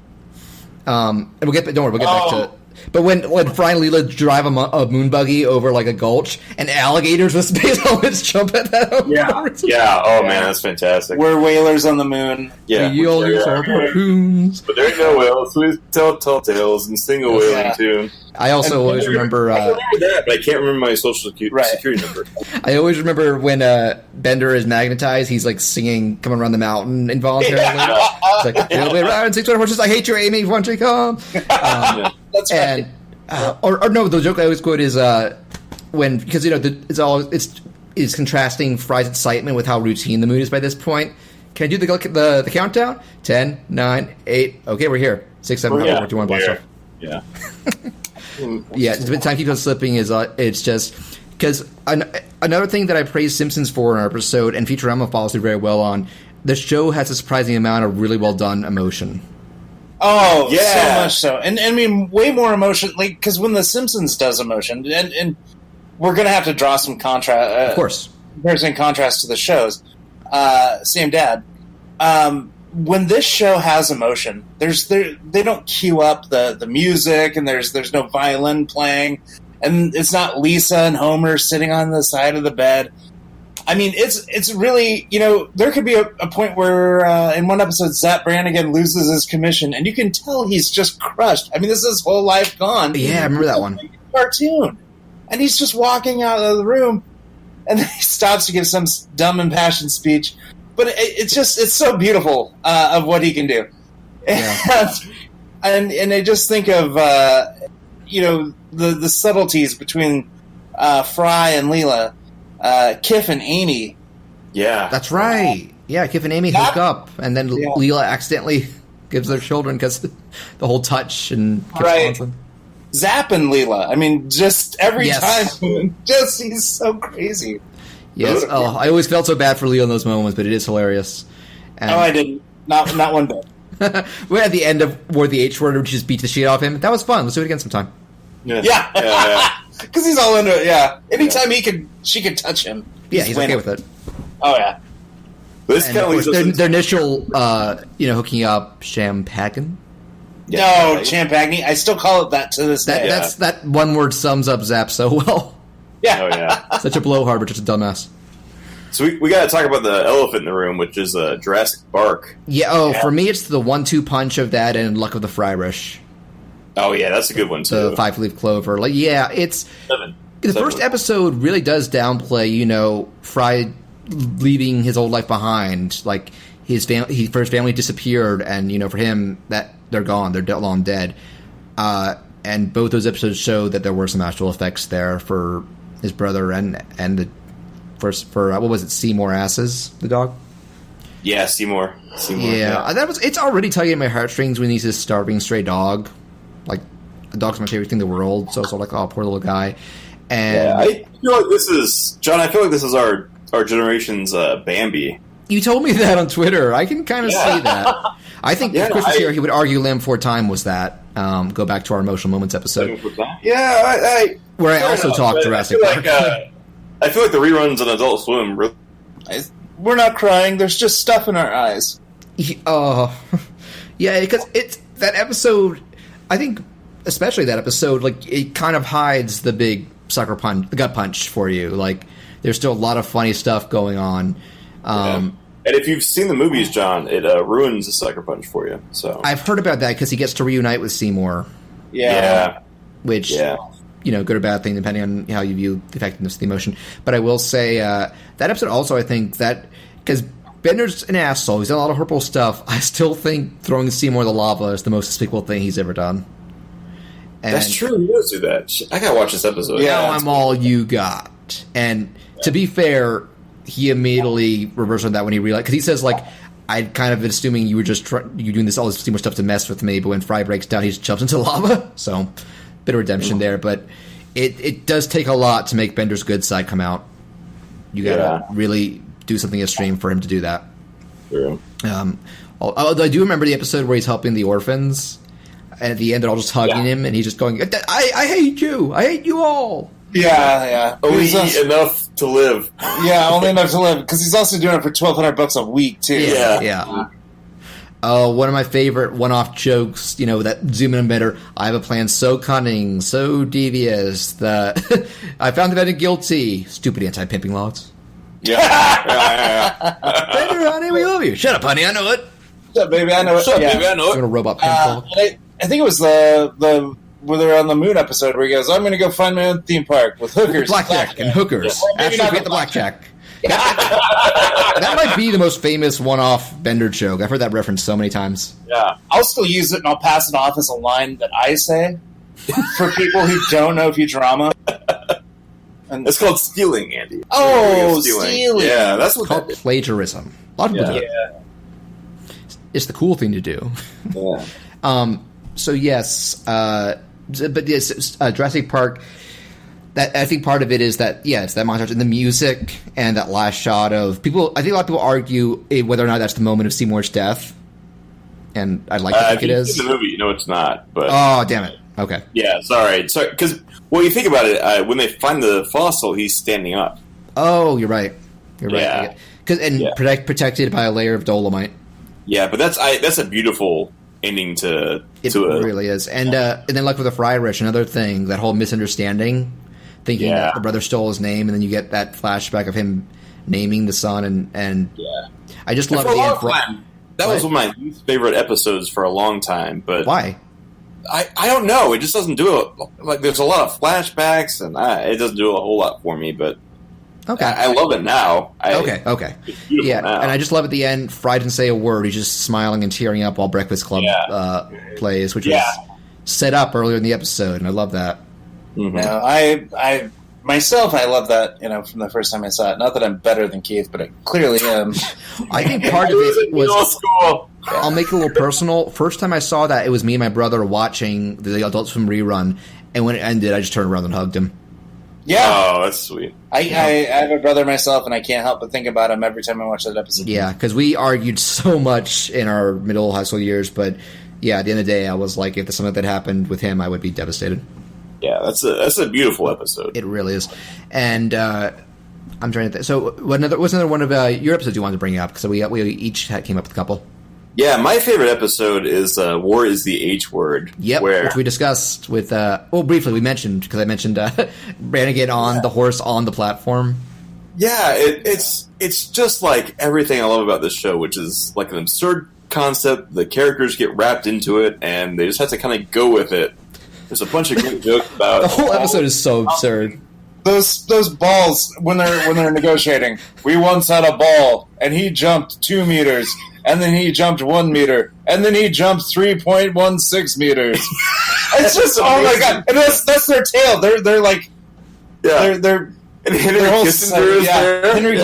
And we'll get back to it. But when Fry and Leela drive a moon buggy over like a gulch, and alligators with space helmets jump at them. Yeah. Oh man, that's fantastic. We're whalers on the moon. Yeah, we all use our harpoons. But there ain't no whales, so we tell tales and sing a whaling tune. I also always remember. I remember that, but I can't remember my social security number. I always remember when Bender is magnetized. He's like singing, coming around the mountain involuntarily. It's like, "You'll be around 600 horses. I hate you, Amy. Won't you come?" That's right. Or no, the joke I always quote is when, because it's contrasting Fry's excitement with how routine the moon is by this point. Can I do the countdown? 10, 9, 8. Okay, we're here. 6, 7, 5, 4, 2, 1, blast off. Yeah. Yeah, time keeps on slipping is it's just because another thing that I praised Simpsons for in our episode, and Futurama follows through very well on, the show has a surprising amount of really well done emotion. Oh, yeah, so much so, and I mean way more emotion, like because when The Simpsons does emotion, and we're gonna have to draw some contrast, of course, comparison and contrast to the shows. Same dad. When this show has emotion, they don't cue up the music, and there's no violin playing, and it's not Lisa and Homer sitting on the side of the bed. I mean, it's really, there could be a point where in one episode, Zap Brannigan loses his commission, and you can tell he's just crushed. I mean, this is his whole life gone. Yeah, I remember that one. Cartoon, and he's just walking out of the room, and then he stops to give some dumb impassioned speech. But it's so beautiful of what he can do. Yeah. and I just think of, the subtleties between Fry and Leela, Kif and Amy. Yeah. That's right. Yeah, Kif and Amy hook up, and then Leela accidentally gives their children because the whole touch and Kif's right. Zap and Leela. I mean, just every time, he's so crazy. Yes. Oh, I always felt so bad for Leo in those moments, but it is hilarious. And I didn't. Not one bit. We're at the end of where the H word, which just beat the shit off him. That was fun. Let's do it again sometime. Yeah. Because he's all into it. Yeah. Anytime she could touch him. He's okay with it. Oh yeah. This and of course, their initial, hooking up, Champagne. No, Champagne. I still call it that to this day. That one word sums up Zap so well. Yeah. Oh, yeah. Such a blowhard, but just a dumbass. So we got to talk about the elephant in the room, which is Jurassic Bark. Yeah, for me, it's the 1-2 punch of that and Luck of the Fryrish. Oh, yeah, that's a good one, too. The 5-leaf clover. It's... Seven. The first episode really does downplay, Fry leaving his old life behind. Like, his family disappeared, and, for him, that they're gone. They're long dead. And both those episodes show that there were some actual effects there for his brother and the for what was it, Seymour Asses, the dog? Yeah, Seymour. Yeah, it's already tugging at my heartstrings when he's this starving stray dog. Like, a dog's my favorite thing in the world, so it's all like, oh, poor little guy. And I feel like this is John. I feel like this is our generation's Bambi. You told me that on Twitter. I can kind of see that. I think Christmas here he would argue Lamb for Time was that. Go back to our emotional moments episode. Yeah, where I also talked Jurassic Park. I feel like the reruns on Adult Swim. We're not crying. There's just stuff in our eyes. Yeah, because it's that episode. I think, especially that episode, like it kind of hides the big sucker punch, the gut punch for you. Like there's still a lot of funny stuff going on. And if you've seen the movies, John, it ruins the sucker punch for you. So I've heard about that because he gets to reunite with Seymour. Yeah. Which, good or bad thing, depending on how you view the effectiveness of the emotion. But I will say, that episode also, I think that, because Bender's an asshole, he's done a lot of horrible stuff, I still think throwing Seymour in the lava is the most despicable thing he's ever done. And that's true, he does do that. I gotta watch this episode. Now I'm all you got. And to be fair, he immediately reversed on that when he realized, because he says, like, I'd kind of been assuming you were just you're doing all this Seymour stuff to mess with me, but when Fry breaks down, he just jumps into lava. So, bit of redemption there, but it does take a lot to make Bender's good side come out. You gotta really do something extreme for him to do that. True. Although I do remember the episode where he's helping the orphans, and at the end they're all just hugging him, and he's just going, I hate you! I hate you all! Yeah. Only enough to live. Yeah, only enough to live, because he's also doing it for $1,200 a week, too. Yeah. One of my favorite one-off jokes, that zoom in better. I have a plan so cunning, so devious that I found the defendant guilty. Stupid anti-pimping laws. Yeah. Bender, honey, we love you. Shut up, honey, I know it. Shut up, baby, I know it. Shut up, baby, I know it. I'm gonna robot pimp. I think it was the where they're on the moon episode where he goes, I'm going to go find my own theme park with hookers. Blackjack and hookers. Yeah. Actually, forget the blackjack. That might be the most famous one-off Bender joke. I've heard that reference so many times. Yeah. I'll still use it, and I'll pass it off as a line that I say for people who don't know Futurama. And it's called stealing, Andy. Oh, stealing. Yeah, that's what called plagiarism. A lot of people do it. It's the cool thing to do. Yeah. So yes, but yes, Jurassic Park. That I think part of it is that it's that montage and the music and that last shot of people. I think a lot of people argue whether or not that's the moment of Seymour's death, and I'd like to think it is. In the movie, it's not. But oh, damn it! Okay. Yeah, sorry, because you think about it, when they find the fossil, he's standing up. Oh, you're right. You're right. Protected by a layer of dolomite. Yeah, but that's a beautiful ending it really is. And then like with the Fry Rich, another thing, that whole misunderstanding, thinking that the brother stole his name, and then you get that flashback of him naming the son, and I just love the end. That was one of my least favorite episodes for a long time. But why? I don't know. It just doesn't do it. Like, there's a lot of flashbacks, and it doesn't do a whole lot for me. But okay, I love it now. Okay. Yeah, now. And I just love at the end, Fry didn't say a word. He's just smiling and tearing up while Breakfast Club plays, which was set up earlier in the episode, and I love that. Mm-hmm. No, I myself, I love that, from the first time I saw it. Not that I'm better than Keith, but I clearly am. I think part of it was... I'll make it a little personal. First time I saw that, it was me and my brother watching the Adult Swim rerun, and when it ended, I just turned around and hugged him. Yeah. Oh, that's sweet. I have a brother myself, and I can't help but think about him every time I watch that episode. Yeah, because we argued so much in our middle high school years, but yeah, at the end of the day, I was like, if something that happened with him, I would be devastated. Yeah, that's a beautiful episode. It really is. And I'm trying to think. So what's another one of your episodes you wanted to bring up? Because we each came up with a couple. Yeah, my favorite episode is War is the H Word. Yep, which we discussed with... briefly, we mentioned, because I mentioned Brannigan on the horse on the platform. Yeah, it's just like everything I love about this show, which is like an absurd concept. The characters get wrapped into it, and they just have to kind of go with it. There's a bunch of great jokes about... The whole episode is so absurd. Those balls, when they're negotiating, we once had a ball, and he jumped 2 meters, and then he jumped 1 meter, and then he jumped 3.16 meters. It's just, oh my god! And that's their tale. They're like, they're. And Henry Kissinger is there. Henry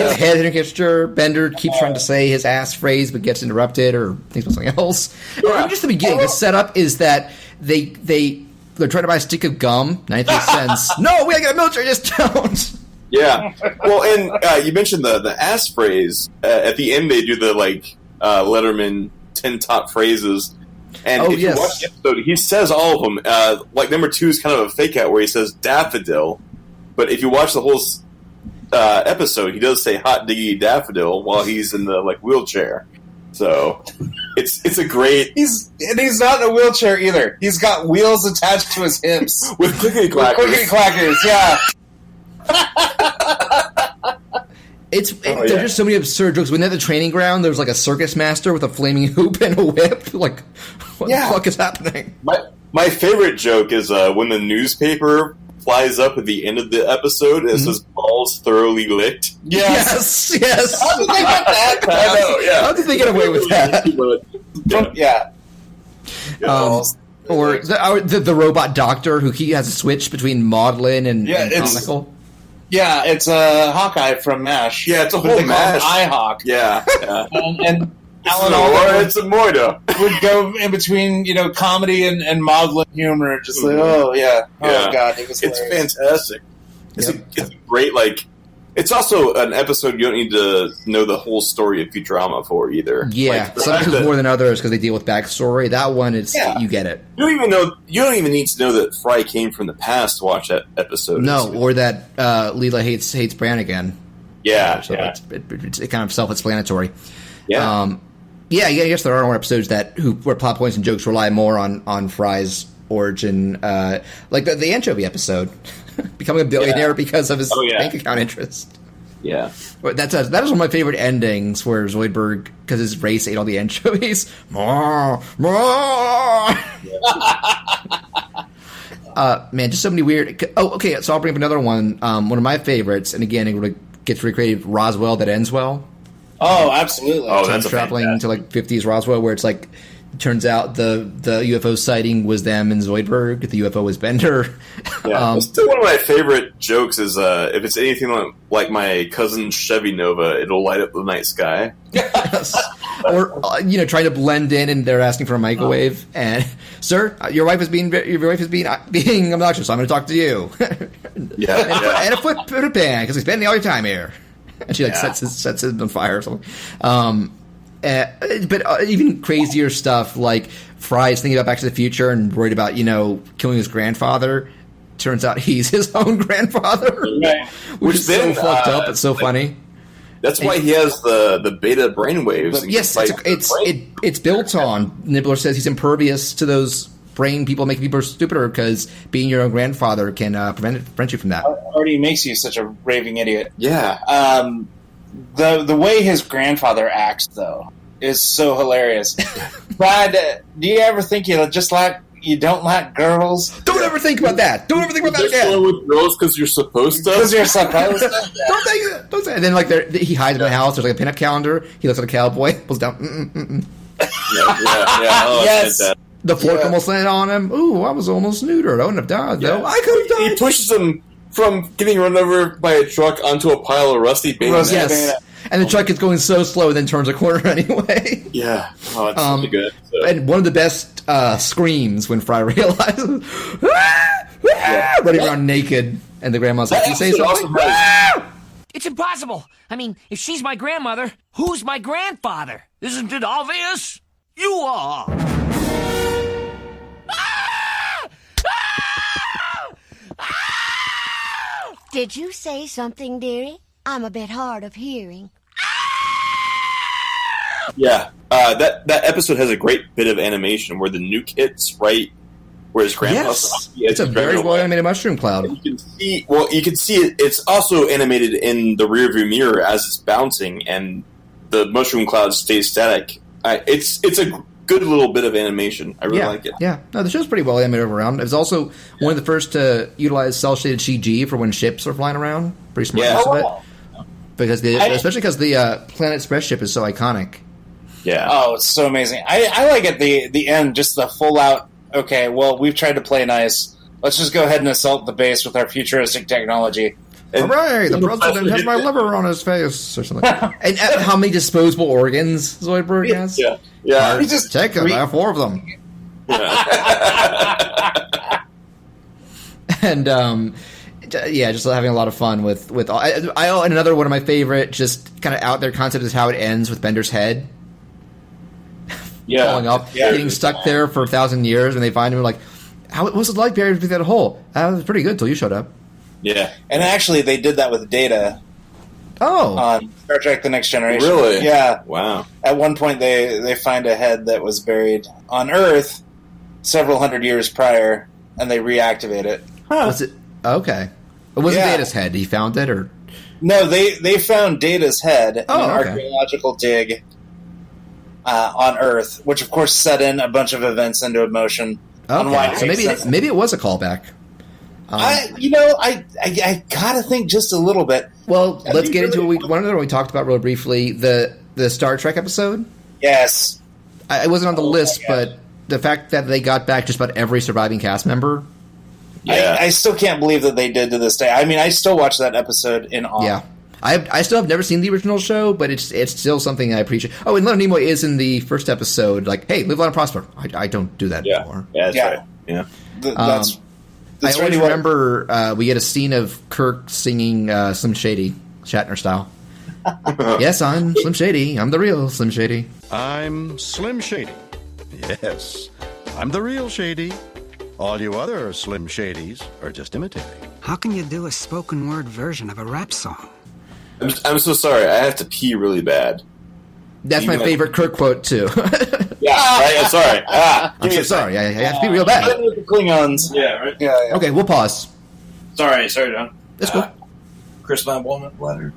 Kissinger. Bender keeps trying to say his ass phrase, but gets interrupted or thinks about something else. Yeah. Just the beginning, the setup is that they're trying to buy a stick of gum, 93 cents. No, we gotta get a military discount. Yeah. Well, and you mentioned the ass phrase. At the end, they do the Letterman 10 top phrases. And if you watch the episode, he says all of them. Like number 2 is kind of a fake out where he says daffodil. But if you watch the whole episode, he does say hot diggy daffodil while he's in the wheelchair. So it's a great. He's not in a wheelchair either. He's got wheels attached to his hips with clickety clackers. Clickety clackers, yeah. There's just so many absurd jokes. When they're at the training ground, there's like a circus master with a flaming hoop and a whip. Like, what the fuck is happening? My favorite joke is when the newspaper flies up at the end of the episode and it says balls thoroughly licked. Yes. How did they get that? I know, yeah. How did they get away with that? Or the robot doctor who he has a switch between maudlin and comical. Yeah, it's a Hawkeye from MASH. Yeah, it's a whole MASH. iHawk. Yeah. and Alan Alda it's a Moida. would go in between, comedy and maudlin humor, just oh god, it was hilarious. It's fantastic. It's a great It's also an episode you don't need to know the whole story of Futurama for either. Yeah, sometimes more than others because they deal with backstory. That one, you get it. You don't even need to know that Fry came from the past to watch that episode. No, or that Leela hates Brannigan. Yeah, so it's kind of self-explanatory. Yeah. I guess there are more episodes where plot points and jokes rely more on Fry's origin, like the anchovy episode, becoming a billionaire because of his bank account interest. Yeah, that is one of my favorite endings where Zoidberg, because his race ate all the anchovies. Man, just so many weird. Oh, okay. So I'll bring up another one. One of my favorites, and again, it gets recreated. Roswell that ends well. Oh, absolutely. Oh, that's traveling to 50s Roswell, where it's like, turns out the UFO sighting was them and Zoidberg. The UFO was Bender. Yeah, still one of my favorite jokes is if it's anything like my cousin's Chevy Nova, it'll light up the night sky. Yes. Or trying to blend in, and they're asking for a microwave, and sir, your wife is being obnoxious. So I'm going to talk to you. And a foot pan because he's spending all your time here. And she sets it on fire or something. But even crazier stuff like Fry's thinking about Back to the Future and worried about killing his grandfather. Turns out he's his own grandfather, right. which is so fucked up. It's so funny. That's why he has the beta brainwaves. Yes, it's built on. Nibbler says he's impervious to those brain people making people stupider because being your own grandfather can prevent you from that. Already makes you such a raving idiot. Yeah. The way his grandfather acts, though, is so hilarious. Brad, do you ever think you don't like girls? Don't ever think about that. Don't ever think about that again. With girls because you're supposed to. Because you're supposed to. Don't think it. Don't say it. And then he hides in the house. There's like a pinup calendar. He looks like a cowboy. Pulls down. Yeah. Oh, Yes. The fork almost landed on him. Ooh, I was almost neutered. I wouldn't have died though. I could have died. He pushes him from getting run over by a truck onto a pile of rusty bayonets. Yes. And the truck is going so slow and then turns a corner anyway. Yeah. Oh, it's really good. So. And one of the best screams when Fry realizes running around naked, and the grandma's like, "You say something?" It's impossible. I mean, if she's my grandmother, who's my grandfather? Isn't it obvious? You are. Did you say something, dearie? I'm a bit hard of hearing. Yeah, that episode has a great bit of animation where the nuke hits right where his grandpa's. Yes, it's a very well animated mushroom cloud. And you can see it. It's also animated in the rearview mirror as it's bouncing, and the mushroom cloud stays static. It's a good little bit of animation. I really like it. Yeah, no, the show's pretty well animated around. It was also one of the first to utilize cel-shaded CG for when ships are flying around. Pretty smart use of it. Because especially because the Planet Express ship is so iconic. Yeah. Oh, it's so amazing. I like at the end just the full out. Okay, well, we've tried to play nice. Let's just go ahead and assault the base with our futuristic technology. Hooray! The president has my liver on his face, or something. And how many disposable organs Zoidberg has? Yeah. He just take them. I have 4 of them. Yeah. And just having a lot of fun with all. And another one of my favorite, just kind of out there concept is how it ends with Bender's head. Falling up, getting stuck there for 1,000 years, and they find him like, what was it like buried beneath that hole? It was pretty good until you showed up. Yeah. And actually, they did that with Data. Oh. On Star Trek The Next Generation. Really? Yeah. Wow. At one point, they find a head that was buried on Earth several hundred years prior, and they reactivate it. Huh. Was it? Okay. Was it Data's head? He found it, or? No, they found Data's head in an archaeological dig on Earth, which of course set in a bunch of events into motion. Okay, so maybe it was a callback. I gotta think just a little bit. Well, let's get into one other one we talked about real briefly, the Star Trek episode. Yes. It wasn't on the list, but the fact that they got back just about every surviving cast member. Yeah. I still can't believe that they did to this day. I mean, I still watch that episode in awe. Yeah. I still have never seen the original show, but it's still something I appreciate. Oh, and Leonard Nimoy is in the first episode, like, hey, live long and prosper. I don't do that anymore. Yeah, that's right. Yeah. That's I always remember we get a scene of Kirk singing Slim Shady, Shatner style. Yes, I'm Slim Shady. I'm the real Slim Shady. I'm Slim Shady. Yes, I'm the real Shady. All you other Slim Shadys are just imitating. How can you do a spoken word version of a rap song? I'm so sorry. I have to pee really bad. That's my favorite Kirk quote, too. Yeah, right? I'm sorry. I'm so sorry. I have to be real bad. With the Klingons. Yeah, right? Yeah. Okay, we'll pause. Sorry, John. That's cool. Chris my walnut bladder.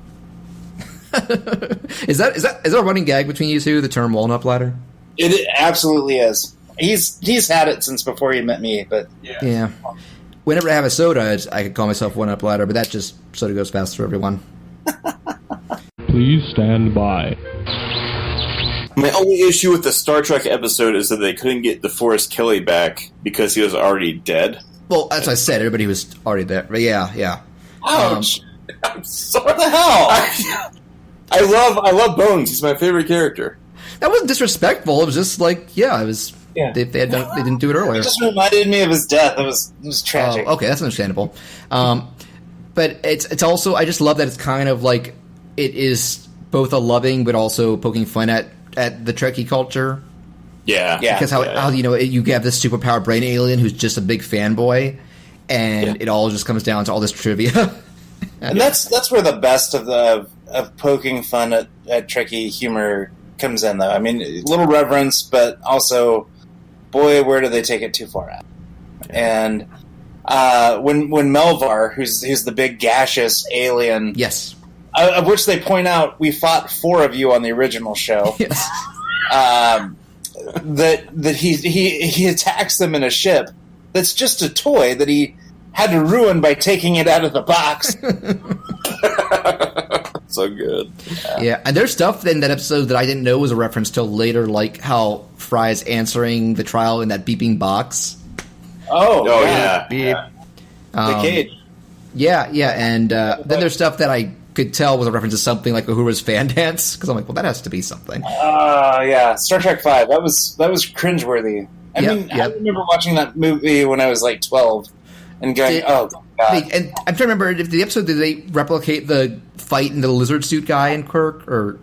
Is that a running gag between you two, the term walnut bladder? It absolutely is. He's had it since before he met me, but yeah. Whenever I have a soda, I could call myself walnut bladder, but that just soda goes fast for everyone. Please stand by. My only issue with the Star Trek episode is that they couldn't get DeForest Kelly back because he was already dead. Well, as I said, everybody was already there. But yeah. Ouch! I'm sorry. What the hell? I love Bones. He's my favorite character. That wasn't disrespectful. It was just like, it was. Yeah. They didn't do it earlier. It just reminded me of his death. It was tragic. Okay, that's understandable. But it's also, I just love that it's kind of like it is both a loving but also poking fun at the Trekkie culture. Yeah. Because how you have this superpowered brain alien who's just a big fanboy, and it all just comes down to all this trivia. And that's where the best of of poking fun at tricky humor comes in, though. I mean, a little reverence, but also, boy, where do they take it too far at? And when Melvar, who's the big gaseous alien, Yes. Of which they point out we fought 4 of you on the original show. Yes. That he attacks them in a ship that's just a toy that he had to ruin by taking it out of the box. So good. Yeah, and there's stuff in that episode that I didn't know was a reference till later, like how Fry's answering the trial in that beeping box. Oh yeah. Beep. The cage. Yeah, and then there's stuff that I could tell was a reference to something like Uhura's fan dance, because I'm like, well, that has to be something. Yeah, Star Trek V. That was cringeworthy. I remember watching that movie when I was like 12 and going, oh, God. And I'm trying to remember, if the episode, did they replicate the fight in the lizard suit guy in Kirk? Or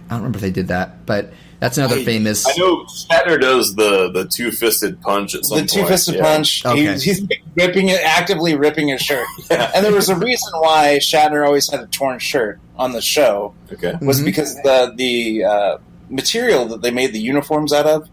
I don't remember if they did that, but that's another famous... I know Shatner does the two-fisted punch at some point. The two-fisted punch. Okay. He's actively ripping his shirt. And there was a reason why Shatner always had a torn shirt on the show. Okay. Was because the material that they made the uniforms out of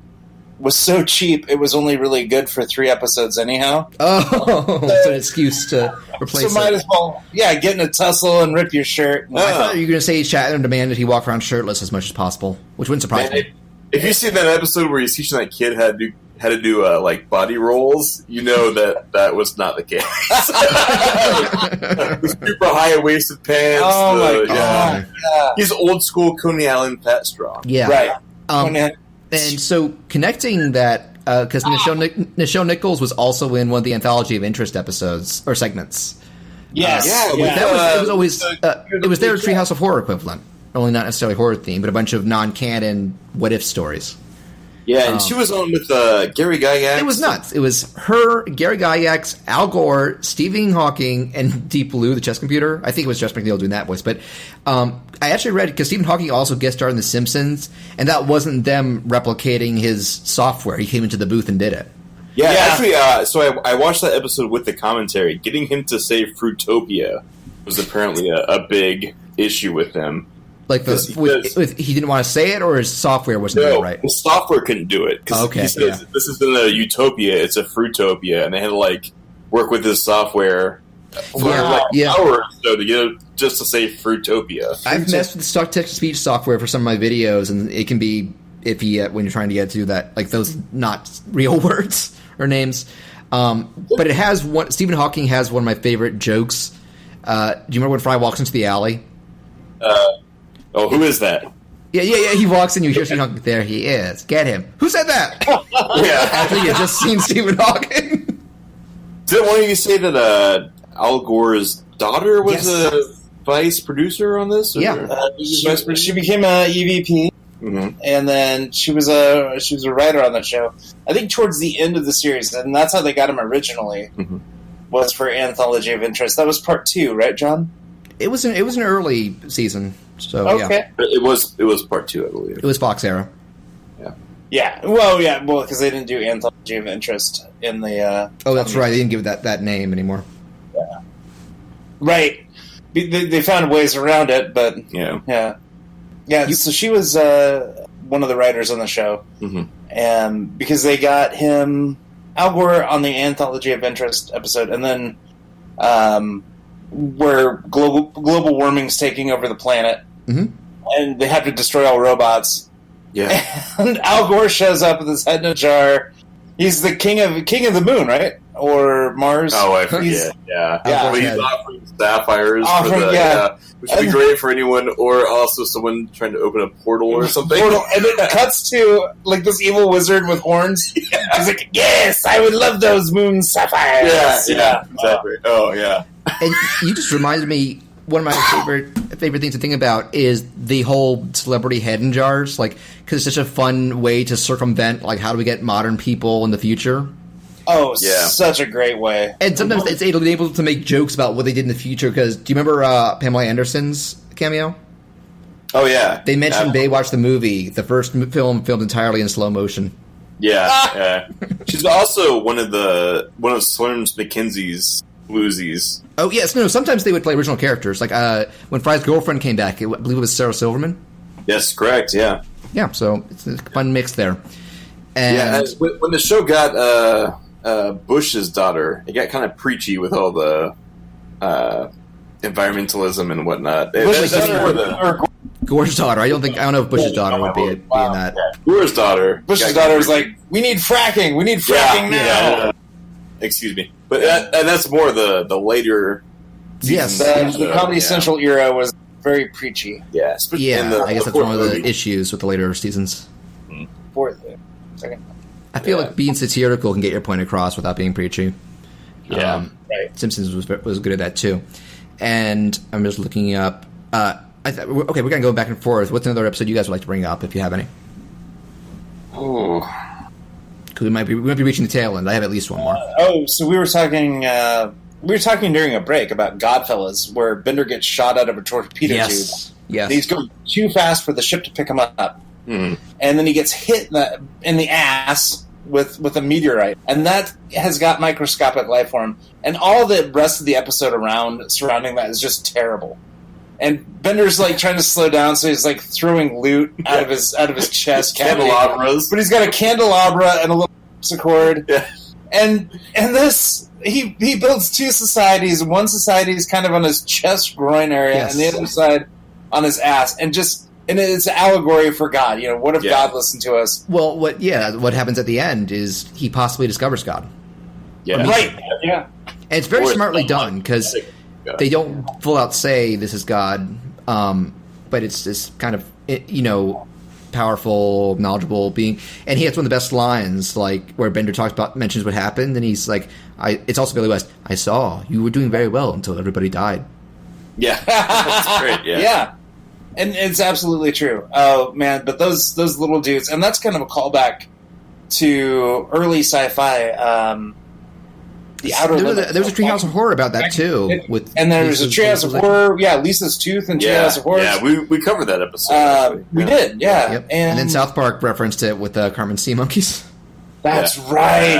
was so cheap, it was only really good for 3 episodes anyhow. Oh, that's an excuse to replace so might as well, get in a tussle and rip your shirt. I thought you were going to say Shatner demanded he walk around shirtless as much as possible, which wouldn't surprise me. If you see that episode where he's teaching that kid how to do like body rolls, you know that was not the case. The super high-waisted pants. Oh my God. Yeah. He's old school Coney Island Pat Strong. Yeah. Right. And so connecting that, because Nichelle Nichols was also in one of the Anthology of Interest episodes or segments. Yes. It was always it was their Treehouse of Horror equivalent, only not necessarily horror themed, but a bunch of non-canon what if stories. Yeah, and she was on with Gary Gygax. It was nuts. It was her, Gary Gygax, Al Gore, Stephen Hawking, and Deep Blue, the chess computer. I think it was Jeff McNeil doing that voice. But I actually read, because Stephen Hawking also guest starred in The Simpsons, and that wasn't them replicating his software. He came into the booth and did it. Yeah. Actually, so I watched that episode with the commentary. Getting him to say Fruitopia was apparently a big issue with him. Like he didn't want to say it, or his software wasn't doing it right? His software couldn't do it. He says, this isn't a utopia, it's a Fruitopia. And they had to work with his software for hours or so to get it just to say Fruitopia. I've messed with stock text-to-speech software for some of my videos, and it can be iffy when you're trying to get to that, like those not real words or names. But it has one. Stephen Hawking has one of my favorite jokes. Do you remember when Fry walks into the alley? Oh, who is that? Yeah. He walks in, you hear Stephen Hawking. There he is. Get him. Who said that? After you just seen Stephen Hawking. Didn't one of you say that Al Gore's daughter was a vice producer on this? She became a EVP, and then she was a writer on that show. I think towards the end of the series, and that's how they got him originally. Was for Anthology of Interest. That was part 2, right, John? It was an early season. So okay. It was part 2, I believe. It was Fox era. Well, because they didn't do Anthology of Interest in the. That's right. They didn't give that name anymore. Yeah. Right. They found ways around it, but yeah. So she was one of the writers on the show, and because they got him Al Gore on the Anthology of Interest episode, and then where global warming's taking over the planet, and they have to destroy all robots. Yeah, and Al Gore shows up with his head in a jar. He's the king of the moon, right? Or Mars? Oh, I forget. But he's offering sapphires which would be great for anyone, or also someone trying to open a portal or something. And it cuts to this evil wizard with horns. He's like, "Yes, I would love those moon sapphires." Yeah, exactly. And you just reminded me, one of my favorite things to think about is the whole celebrity head in jars, because it's such a fun way to circumvent, how do we get modern people in the future? Oh, such a great way. And sometimes it's able to make jokes about what they did in the future, because do you remember Pamela Anderson's cameo? Oh, yeah. They mentioned Baywatch the movie, the first film filmed entirely in slow motion. Yeah. She's also one of Slurms McKenzie's bluesies. Oh yes, no. Sometimes they would play original characters. Like when Fry's girlfriend came back, I believe it was Sarah Silverman. Yes, correct. Yeah. Yeah. So it's a fun mix there. And when the show got Bush's daughter, it got kind of preachy with all the environmentalism and whatnot. Gore's daughter. I don't know if Bush's daughter would be in that. Yeah. Gore's daughter. Bush's daughter was like, "We need fracking. We need fracking now." Yeah. Excuse me, but that's more the later. Yes, the Comedy Central era was very preachy. Yeah, I guess that's one of the issues with the later seasons. Second. I feel like being satirical can get your point across without being preachy. Yeah, right. Simpsons was good at that too. And I'm just looking up. Okay, we're gonna go back and forth. What's another episode you guys would like to bring up if you have any? Oh, because we might be reaching the tail end. I have at least one more. So we were talking during a break about Godfellas, where Bender gets shot out of a torpedo tube. Yes. And he's going too fast for the ship to pick him up, and then he gets hit in the ass with a meteorite, and that has got microscopic life form, and all the rest of the episode surrounding that is just terrible. And Bender's like trying to slow down, so he's like throwing loot out of his chest, candelabras. But he's got a candelabra and a little harpsichord. Yeah. And this he builds two societies. One society is kind of on his chest groin area, and the other side on his ass, and it's an allegory for God. You know, what if God listened to us? Well, what happens at the end is he possibly discovers God. Yeah, right. Yeah, and it's very smartly done because they don't full out say this is God, but it's this kind of powerful, knowledgeable being. And he has one of the best lines, like where Bender mentions what happened, and he's like, "It's also Billy West. I saw you were doing very well until everybody died." Yeah, that's great. Yeah. Yeah. And it's absolutely true. Oh man, but those little dudes, and that's kind of a callback to early sci-fi. The Outer Limits. There's a Treehouse of Horror about that too. And there's a Treehouse of Horror. Yeah, Lisa's Tooth and Treehouse of Horror. Yeah, we covered that episode. We did. Yeah, yep. And then South Park referenced it with Carmen Sea Monkeys. That's right.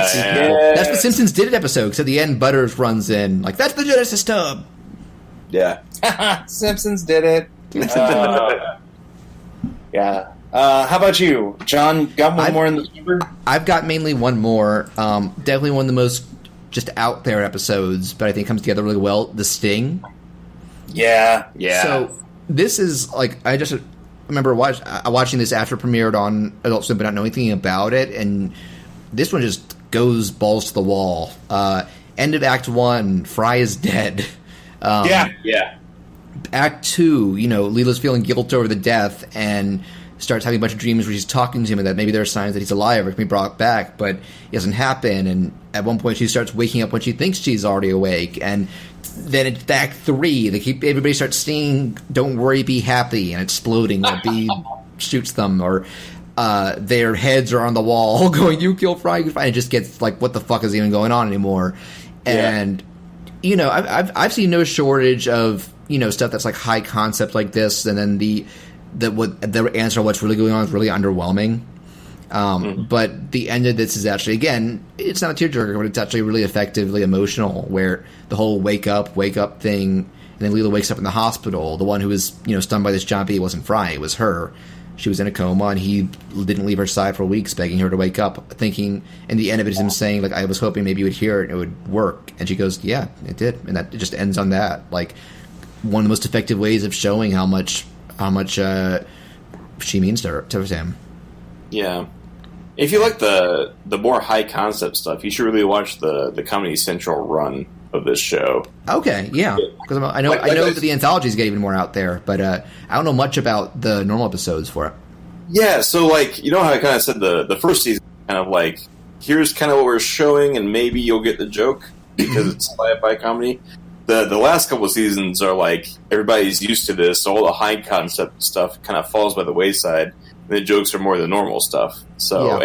That's what Simpsons did an episode. Because at the end, Butters runs in like, "That's the Genesis tub." Yeah, Simpsons did it. Yeah. How about you, John? Got one more in the chamber? I've got mainly one more. Definitely one of the most just out there episodes, but I think it comes together really well. The Sting. Yeah. So this is like, I just remember watching this after it premiered on Adult Swim, but not knowing anything about it, and this one just goes balls to the wall. End of Act 1, Fry is dead. Yeah. Act 2, Leela's feeling guilt over the death and starts having a bunch of dreams where she's talking to him and that maybe there are signs that he's alive or can be brought back, but it doesn't happen. And at one point she starts waking up when she thinks she's already awake. And then in Act 3, everybody starts singing "Don't Worry, Be Happy" and exploding while B shoots them, or their heads are on the wall going, "You kill Fry, you Fry." And it just gets like, what the fuck is even going on anymore? And I've seen no shortage of stuff that's like high concept like this, and then the answer of what's really going on is really underwhelming. But the end of this is actually, again, it's not a tearjerker, but it's actually really effectively emotional, where the whole wake up thing, and then Leela wakes up in the hospital. The one who was stunned by this giant bee wasn't Fry, it was her. She was in a coma, and he didn't leave her side for weeks, begging her to wake up, thinking, and the end of it is him saying, like, "I was hoping maybe you would hear it and it would work." And she goes, "Yeah, it did." And it just ends on that. Like, one of the most effective ways of showing how much she means to him. Yeah. If you like the more high concept stuff, you should really watch the Comedy Central run of this show. Okay, yeah, because I know that the anthologies get even more out there, but I don't know much about the normal episodes for it. Yeah, so how I kind of said the first season, kind of like, here's kind of what we're showing, and maybe you'll get the joke because it's sci-fi comedy. The last couple of seasons are like, everybody's used to this, so all the high concept stuff kind of falls by the wayside, and the jokes are more the normal stuff. So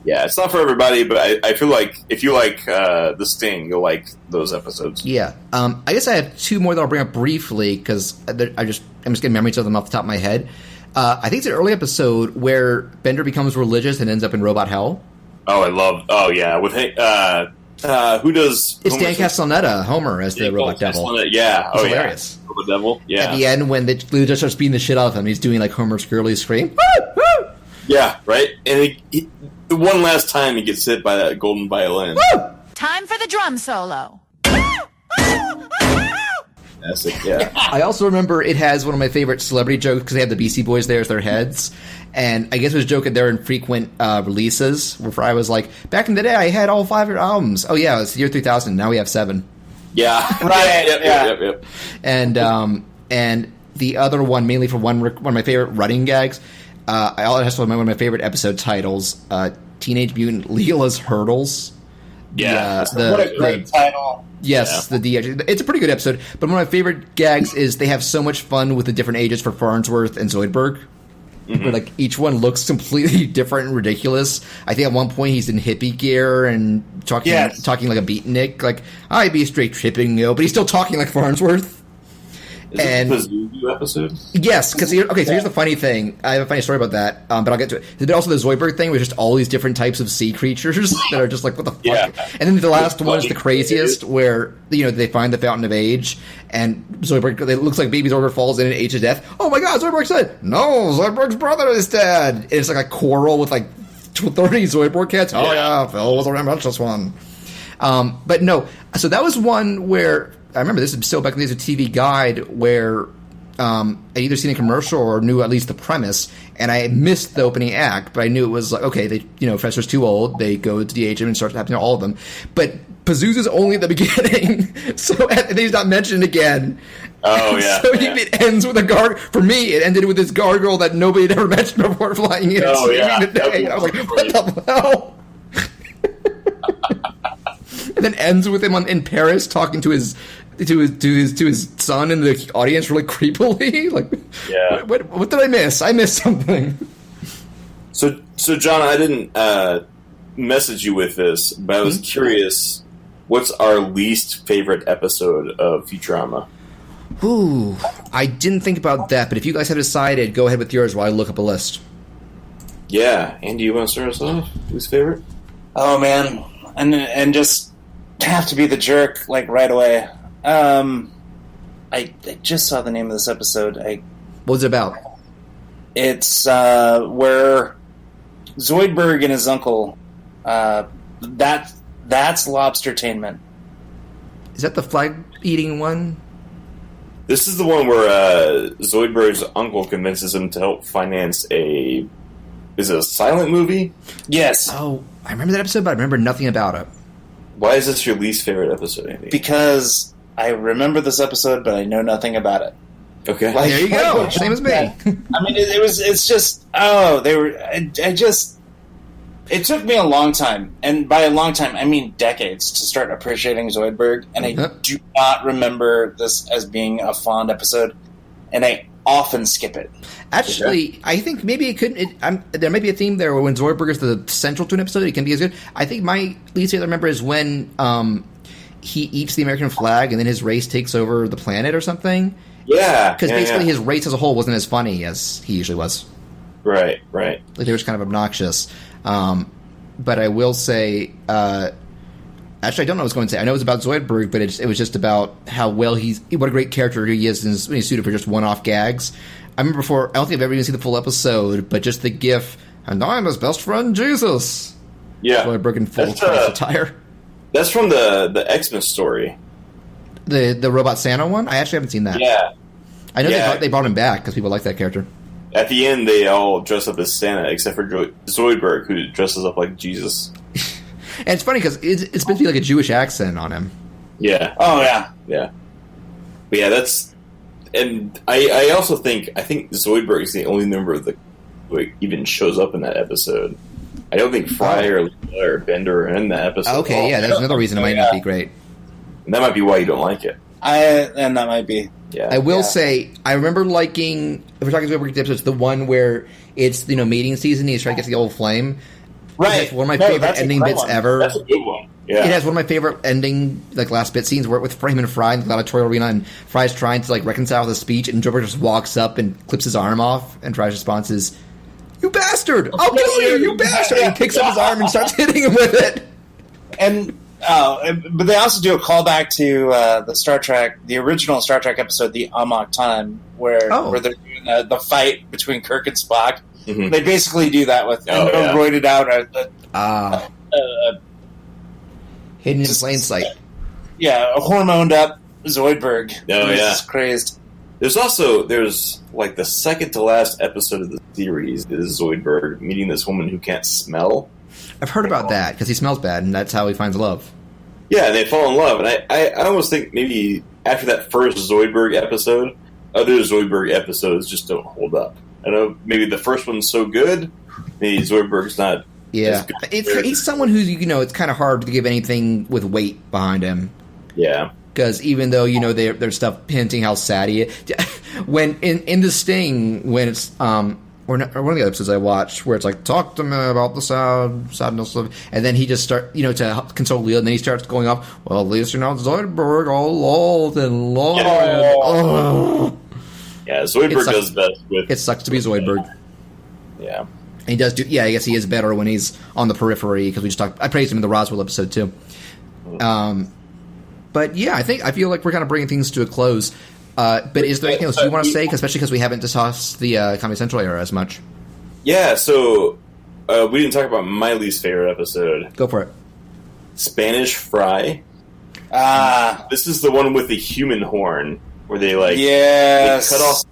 it's not for everybody, but I feel like if you like The Sting, you'll like those episodes. Yeah. I guess I have two more that I'll bring up briefly, because I'm just getting memories of them off the top of my head. I think it's an early episode where Bender becomes religious and ends up in robot hell. Oh, with Who does? It's Dan Castellaneta, Homer, as the robot devil. Yeah, it's hilarious. Yeah. Robot devil. Yeah. At the end, when Lou just starts beating the shit out of him, he's doing like Homer's girly scream. Yeah, right. And one last time he gets hit by that golden violin. Time for the drum solo. That's it. Yeah. I also remember it has one of my favorite celebrity jokes because they have the Beastie Boys there as their heads. And I guess it was a joke that they're infrequent releases, where I was like, back in the day, I had all 5 of your albums. Oh, yeah, it's the year 2000. Now we have 7. Yeah. Right. Yep. And the other one, mainly for one of my favorite running gags, I also have one of my favorite episode titles, Teenage Mutant Leela's Hurdles. Yeah. What a great title. Yes, it's a pretty good episode. But one of my favorite gags is they have so much fun with the different ages for Farnsworth and Zoidberg. Mm-hmm. Where, like, each one looks completely different and ridiculous. I think at one point he's in hippie gear and talking like a beatnik. Like, I be straight tripping, but he's still talking like Farnsworth. Is it the Pazuzu episode? Yes, because so here's the funny thing. I have a funny story about that, but I'll get to it. There's also the Zoidberg thing, with just all these different types of sea creatures that are just like, what the fuck? Yeah. And then the last one is the craziest, where they find the Fountain of Age, and Zoidberg, it looks like baby Zoidberg falls in and age to death. Oh my god, Zoidberg's dead! No, Zoidberg's brother is dead! And it's like a quarrel with like 30 Zoidberg cats. Oh yeah, Phil was remember this one. But no, so that was one where I remember this is still back in the days of TV Guide, where I either seen a commercial or knew at least the premise, and I missed the opening act, but I knew it was like, okay, Professor's too old, they go to de-age him and start happening to all of them. But Pazuzu's only at the beginning, so he's not mentioned again. Oh, yeah. So it ends with for me, it ended with this gargoyle that nobody had ever mentioned before flying in and saving the day. And I was like, what the hell? And then ends with him in Paris talking to his son in the audience really creepily. Like, what did I miss? I missed something. So John, I didn't message you with this, but I was curious. What's our least favorite episode of Futurama? Ooh, I didn't think about that. But if you guys have decided, go ahead with yours while I look up a list. Yeah, Andy, you want to start us off? Least favorite? Oh man, and just have to be the jerk like right away. I just saw the name of this episode. What was it about? It's where Zoidberg and his uncle. That's Lobstertainment. Is that the flag eating one? This is the one where Zoidberg's uncle convinces him to help finance is it a silent movie? Yes. Oh, I remember that episode, but I remember nothing about it. Why is this your least favorite episode, Andy? Because I remember this episode, but I know nothing about it. Okay. There you go. Same as me. I mean, it's just, it took me a long time, and by a long time, I mean decades, to start appreciating Zoidberg, and I do not remember this as being a fond episode, and I often skip it. Actually, I think maybe it could. There might be a theme there where when Zoidberg is the central to an episode, it can be as good. I think my least favorite I remember is when he eats the American flag and then his race takes over the planet or something. Yeah. Because basically his race as a whole wasn't as funny as he usually was. Right. Like they were just kind of obnoxious. But I will say, actually, I don't know what I was going to say. I know it was about Zoidberg, but it was just about how well what a great character he is when he's suited for just one-off gags. I remember before, I don't think I've ever even seen the full episode, but just the gif, and I'm his best friend, Jesus. Yeah. Zoidberg in full Christ attire. That's from the Xmas story. The Robot Santa one? I actually haven't seen that. Yeah. I know they brought him back because people like that character. At the end, they all dress up as Santa, except for Zoidberg, who dresses up like Jesus. And it's funny because it's supposed to be like a Jewish accent on him. Yeah. Oh, yeah. Yeah. But yeah, that's... And I also think Zoidberg is the only member of who even shows up in that episode. I don't think Fry or Leela or Bender are in that episode. Okay, yeah, that's another reason it might not be great. And that might be why you don't like it. And that might be. Yeah. I will say, I remember liking, if we're talking Zoidberg episodes, the one where it's, mating season, he's trying to get the old flame. Right. It's one of my favorite ending bits ever. That's a good one. Yeah. It has one of my favorite ending, last bit scenes where with Frame and Fry in the auditorium arena, and Fry's trying to, reconcile the speech, and Zoidberg just walks up and clips his arm off, and Fry's response is, "You bastard! I'll kill you, you bastard!" And he picks up his arm and starts hitting him with it. And But they also do a callback to the original Star Trek episode, The Amok Time, where they're doing the fight between Kirk and Spock. Mm-hmm. They basically do that with roided out hidden in plain sight. Yeah, a hormoned up Zoidberg. He's crazed. There's like the second to last episode of the series is Zoidberg meeting this woman who can't smell. I've heard about that, because he smells bad, and that's how he finds love. Yeah, and they fall in love, and I almost think maybe after that first Zoidberg episode, other Zoidberg episodes just don't hold up. I know maybe the first one's so good, maybe Zoidberg's not. Yeah, he's someone who's, it's kind of hard to give anything with weight behind him. Yeah. Because even though, there's stuff hinting how sad he is. When, in The Sting, when it's, or one of the episodes I watched, where it's like, talk to me about the sadness of, and then he just to console Leo, and then he starts going off, well, at least you're not Zoidberg, all old and long. Yeah, Zoidberg does best with... It sucks to be Zoidberg. Yeah. And he does I guess he is better when he's on the periphery, because I praised him in the Roswell episode, too. But yeah, I feel like we're kind of bringing things to a close. But is there anything else you want to say, especially because we haven't discussed the Comedy Central era as much? Yeah, so we didn't talk about my least favorite episode. Go for it. Spanish Fry. This is the one with the human horn, where they they cut off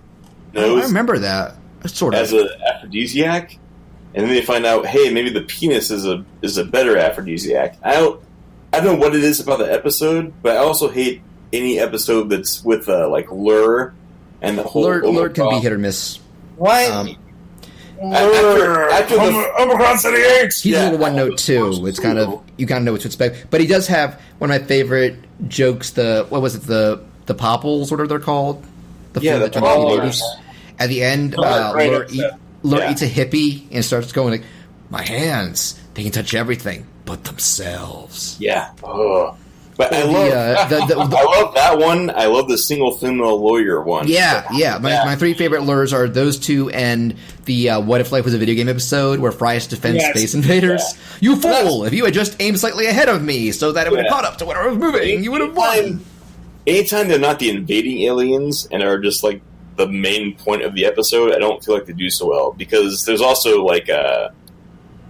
the nose. I remember that. Sort of. As an aphrodisiac. And then they find out, hey, maybe the penis is a better aphrodisiac. I don't know what it is about the episode, but I also hate any episode that's with lure and the whole lure can be hit or miss. Why? After Omicron 78. He's a little one note too. It's kind of you kind of know what to expect. But he does have one of my favorite jokes. The popples, what are they called? The popples. At the end, Lure eats a hippie and starts going like, "My hands, they can touch everything but themselves." Yeah. Oh. But I love that one. I love the single female lawyer one. Yeah. My three favorite lures are those two and the What If Life Was a Video Game episode where Fry defends Space Invaders. Yeah. You fool! If you had just aimed slightly ahead of me so that it would have caught up to where I was moving, you would have won. Anytime they're not the invading aliens and are just like the main point of the episode, I don't feel like they do so well. Because there's also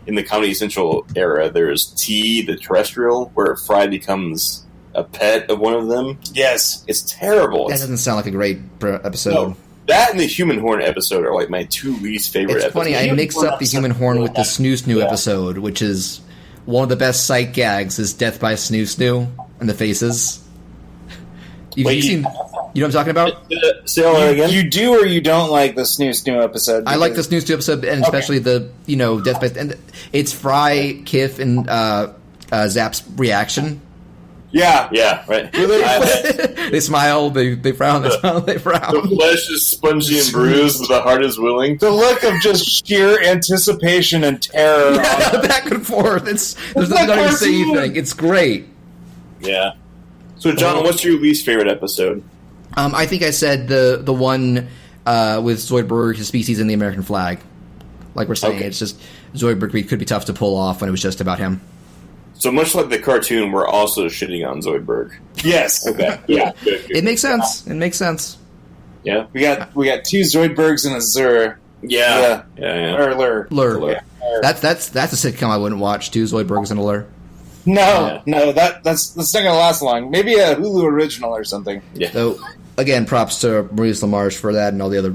in the Comedy Central era, there's T, the terrestrial, where Fry becomes a pet of one of them. Yes. It's terrible. That doesn't sound like a great episode. No, that and the Human Horn episode are like my two least favorite episodes. It's funny, I mix up the Human Horn with the Snoo Snoo episode, which is one of the best sight gags, is Death by Snoo Snoo and the faces. You've seen... You know what I'm talking about? Say all that again? You do or you don't like the Snoo Snoo episode? I like the Snoo Snoo episode, and especially the Death by... And it's Fry, Kif, and Zap's reaction. Yeah, right. They smile, they frown, they smile, they frown. The flesh is spongy and bruised, but the heart is willing. The look of just sheer anticipation and terror. Yeah, back and forth. There's nothing to say anything. It's great. Yeah. So, John, what's your least favorite episode? I think I said the one with Zoidberg, his species, and the American flag. Like we're saying, it's just Zoidberg could be tough to pull off when it was just about him. So much like the cartoon, we're also shitting on Zoidberg. Yes. Okay. Yeah. Good. It makes sense. It makes sense. Yeah. We got two Zoidbergs and a Zur. Yeah. Or Lure. Yeah. That's a sitcom I wouldn't watch. Two Zoidbergs and a Lure. No, that's not gonna last long. Maybe a Hulu original or something. Yeah. So again, props to Maurice LaMarche for that and all the other.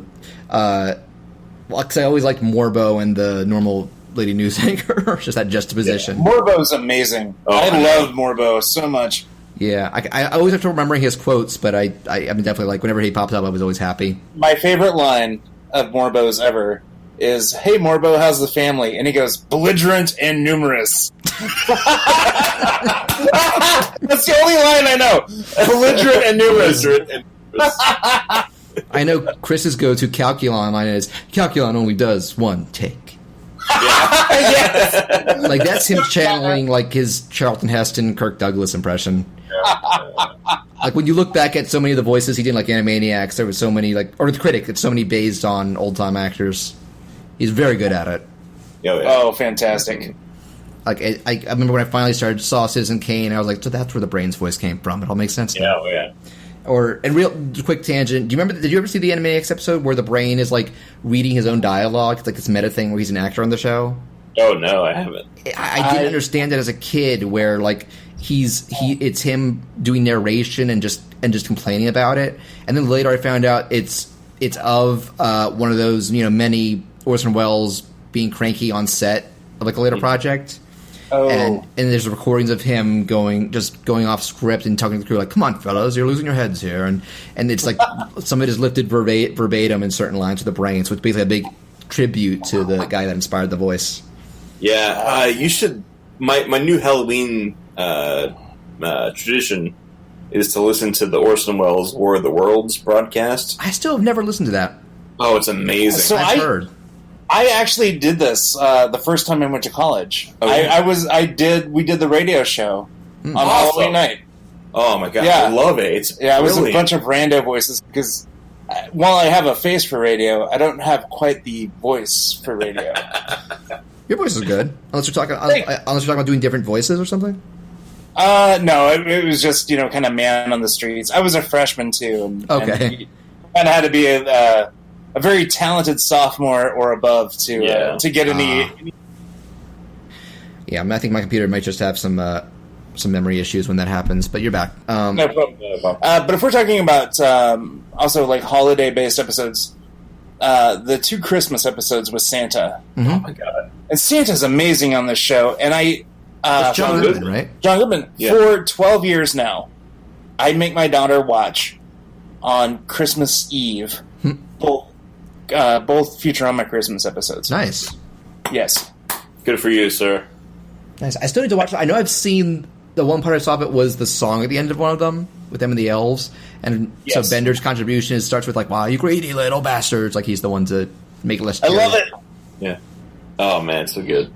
Because I always liked Morbo and the normal lady news anchor, just that juxtaposition. Yeah. Morbo's amazing. I love Morbo so much. Yeah, I always have to remember his quotes, but I mean, definitely like whenever he popped up, I was always happy. My favorite line of Morbo's ever is, "Hey Morbo, how's the family?" And he goes, "Belligerent and numerous." That's the only line I know. Belligerent and numerous. I know Chris's go-to Calculon line is, "Calculon only does one take." Yeah. Yes. Like that's him channeling like his Charlton Heston, Kirk Douglas impression. Like when you look back at so many of the voices he did, like Animaniacs, there was so many or the Critic, it's so many based on old time actors. He's very good at it. Oh, fantastic. Like I remember when I finally saw Citizen Kane, I was like, so that's where the Brains voice came from. It all makes sense now. Yeah. And real quick tangent. Do you remember? Did you ever see the Animaniacs episode where the Brain is like reading his own dialogue? It's like this meta thing where he's an actor on the show. Oh no, I haven't. I didn't understand it as a kid, where like it's him doing narration and just complaining about it, and then later I found out it's of one of those many Orson Welles being cranky on set of like a later project. Oh. And there's recordings of him going off script and talking to the crew like, "Come on, fellas, you're losing your heads here," and it's like some of it is lifted verbatim in certain lines to the Brain, so it's basically a big tribute to the guy that inspired the voice. Yeah, you should. My new Halloween tradition is to listen to the Orson Welles War of the Worlds broadcast. I still have never listened to that. Oh, it's amazing. So I've heard. I actually did this the first time I went to college. Oh, yeah. We did the radio show on Awesome. Halloween night. Oh my god, Yeah. I love it. It was a bunch of rando voices because while I have a face for radio, I don't have quite the voice for radio. Your voice is good, unless you're talking about doing different voices or something. No, it was just kind of man on the streets. I was a freshman too, and kind of had to be a very talented sophomore or above to get any. Yeah, I think my computer might just have some memory issues when that happens. But you're back. No problem. But if we're talking about also like holiday based episodes, the 2 Christmas episodes with Santa. Mm-hmm. Oh my god! And Santa's amazing on this show, and It's John Goodman, right? John Goodman. Yeah. For 12 years now, I make my daughter watch on Christmas Eve both Futurama Christmas episodes. Nice. Yes. Good for you, sir. Nice. I still need to watch it. I know I've seen the one part I saw of it was the song at the end of one of them with them and the elves, and so Bender's contribution starts with like, "Wow, you greedy little bastards!" Like he's the one to make it less. I love it. Yeah. Oh man, so good.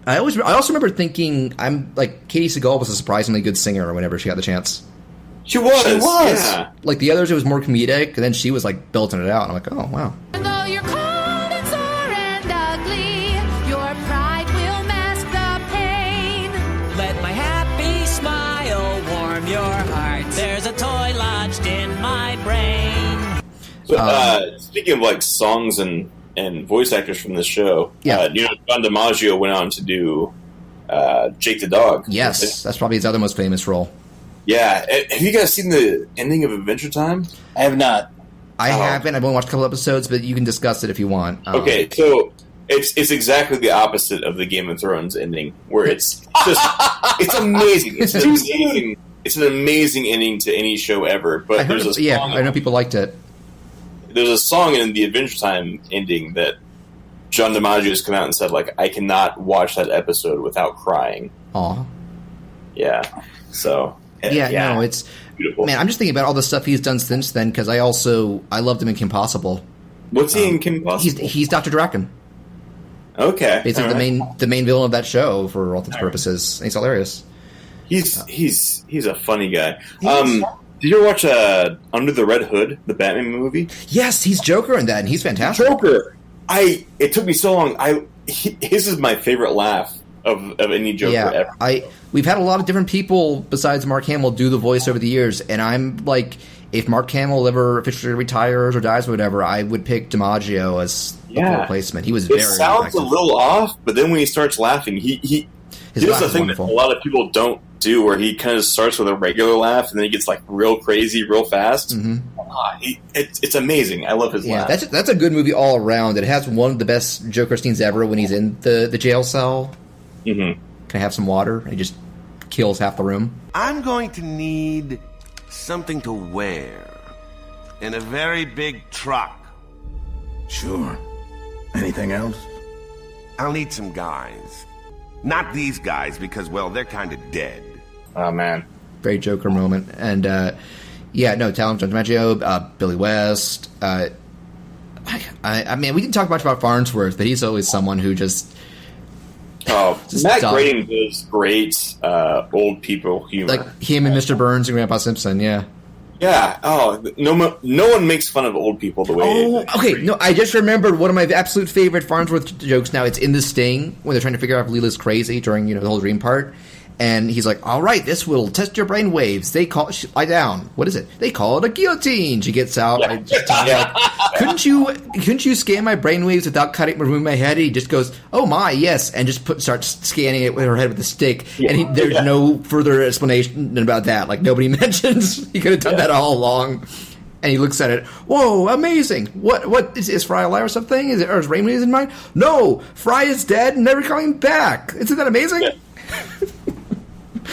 I also remember thinking Katie Seagal was a surprisingly good singer whenever she got the chance. She was. Yeah. Like the others, it was more comedic, and then she was like belting it out. And I'm like, oh wow. Though you're cold and sore and ugly, your pride will mask the pain. Let my happy smile warm your heart. There's a toy lodged in my brain. So, speaking of like songs and voice actors from this show, John DiMaggio went on to do Jake the Dog. Yes, that's probably his other most famous role. Yeah. Have you guys seen the ending of Adventure Time? I have not. I haven't. I've only watched a couple episodes, but you can discuss it if you want. Okay, so it's exactly the opposite of the Game of Thrones ending, where it's just it's amazing. It's an amazing ending to any show ever. But I know people liked it. There's a song in the Adventure Time ending that John DiMaggio has come out and said, like, I cannot watch that episode without crying. Aw. Yeah. So. No, it's beautiful. Man, I'm just thinking about all the stuff he's done since then because I loved him in Kim Possible. What's he in Kim Possible? He's Dr. Draken. Okay, basically the main villain of that show for all intents and purposes. He's hilarious. He's a funny guy. Did you ever watch Under the Red Hood, the Batman movie? Yes, he's Joker in that, and he's fantastic. Joker. It took me so long. His is my favorite laugh of any Joker ever. We've had a lot of different people besides Mark Hamill do the voice over the years, and I'm like, if Mark Hamill ever officially retires or dies or whatever, I would pick DiMaggio as the replacement. He was very sounds effective. a little off, but then when he starts laughing, he does the thing that a lot of people don't do, where he kind of starts with a regular laugh and then he gets like real crazy real fast. Mm-hmm. It's amazing. I love his laugh. That's a good movie all around. It has one of the best Joker scenes ever when he's in the jail cell. Mm-hmm. Can I have some water? And he just kills half the room. I'm going to need something to wear in a very big truck. Sure. Anything else? I'll need some guys. Not these guys, because, well, they're kind of dead. Oh, man. Very Joker moment. And, talent, John DiMaggio, Billy West. I mean, we didn't talk much about Farnsworth, but he's always someone who just... Matt Groening does great old people humor. Like him and Mr. Burns and Grandpa Simpson, yeah. Yeah. Oh, no one makes fun of old people the way. Oh, okay. No, I just remembered one of my absolute favorite Farnsworth jokes. Now it's in The Sting when they're trying to figure out if Leela's crazy during the whole dream part, and he's like, "All right, this will test your brain waves. They call lie down. What is it? They call it a guillotine." She gets out. Yeah. And just like, couldn't you scan my brain waves without removing my head? And he just goes, "Oh my, yes," and just starts scanning it with her head with a stick. Yeah. And there's no further explanation about that. Like nobody mentions he could have done that all along. And he looks at it. Whoa, amazing! What is Fry alive or something? Is brain waves in mine? No, Fry is dead and never coming back. Isn't that amazing? Yeah.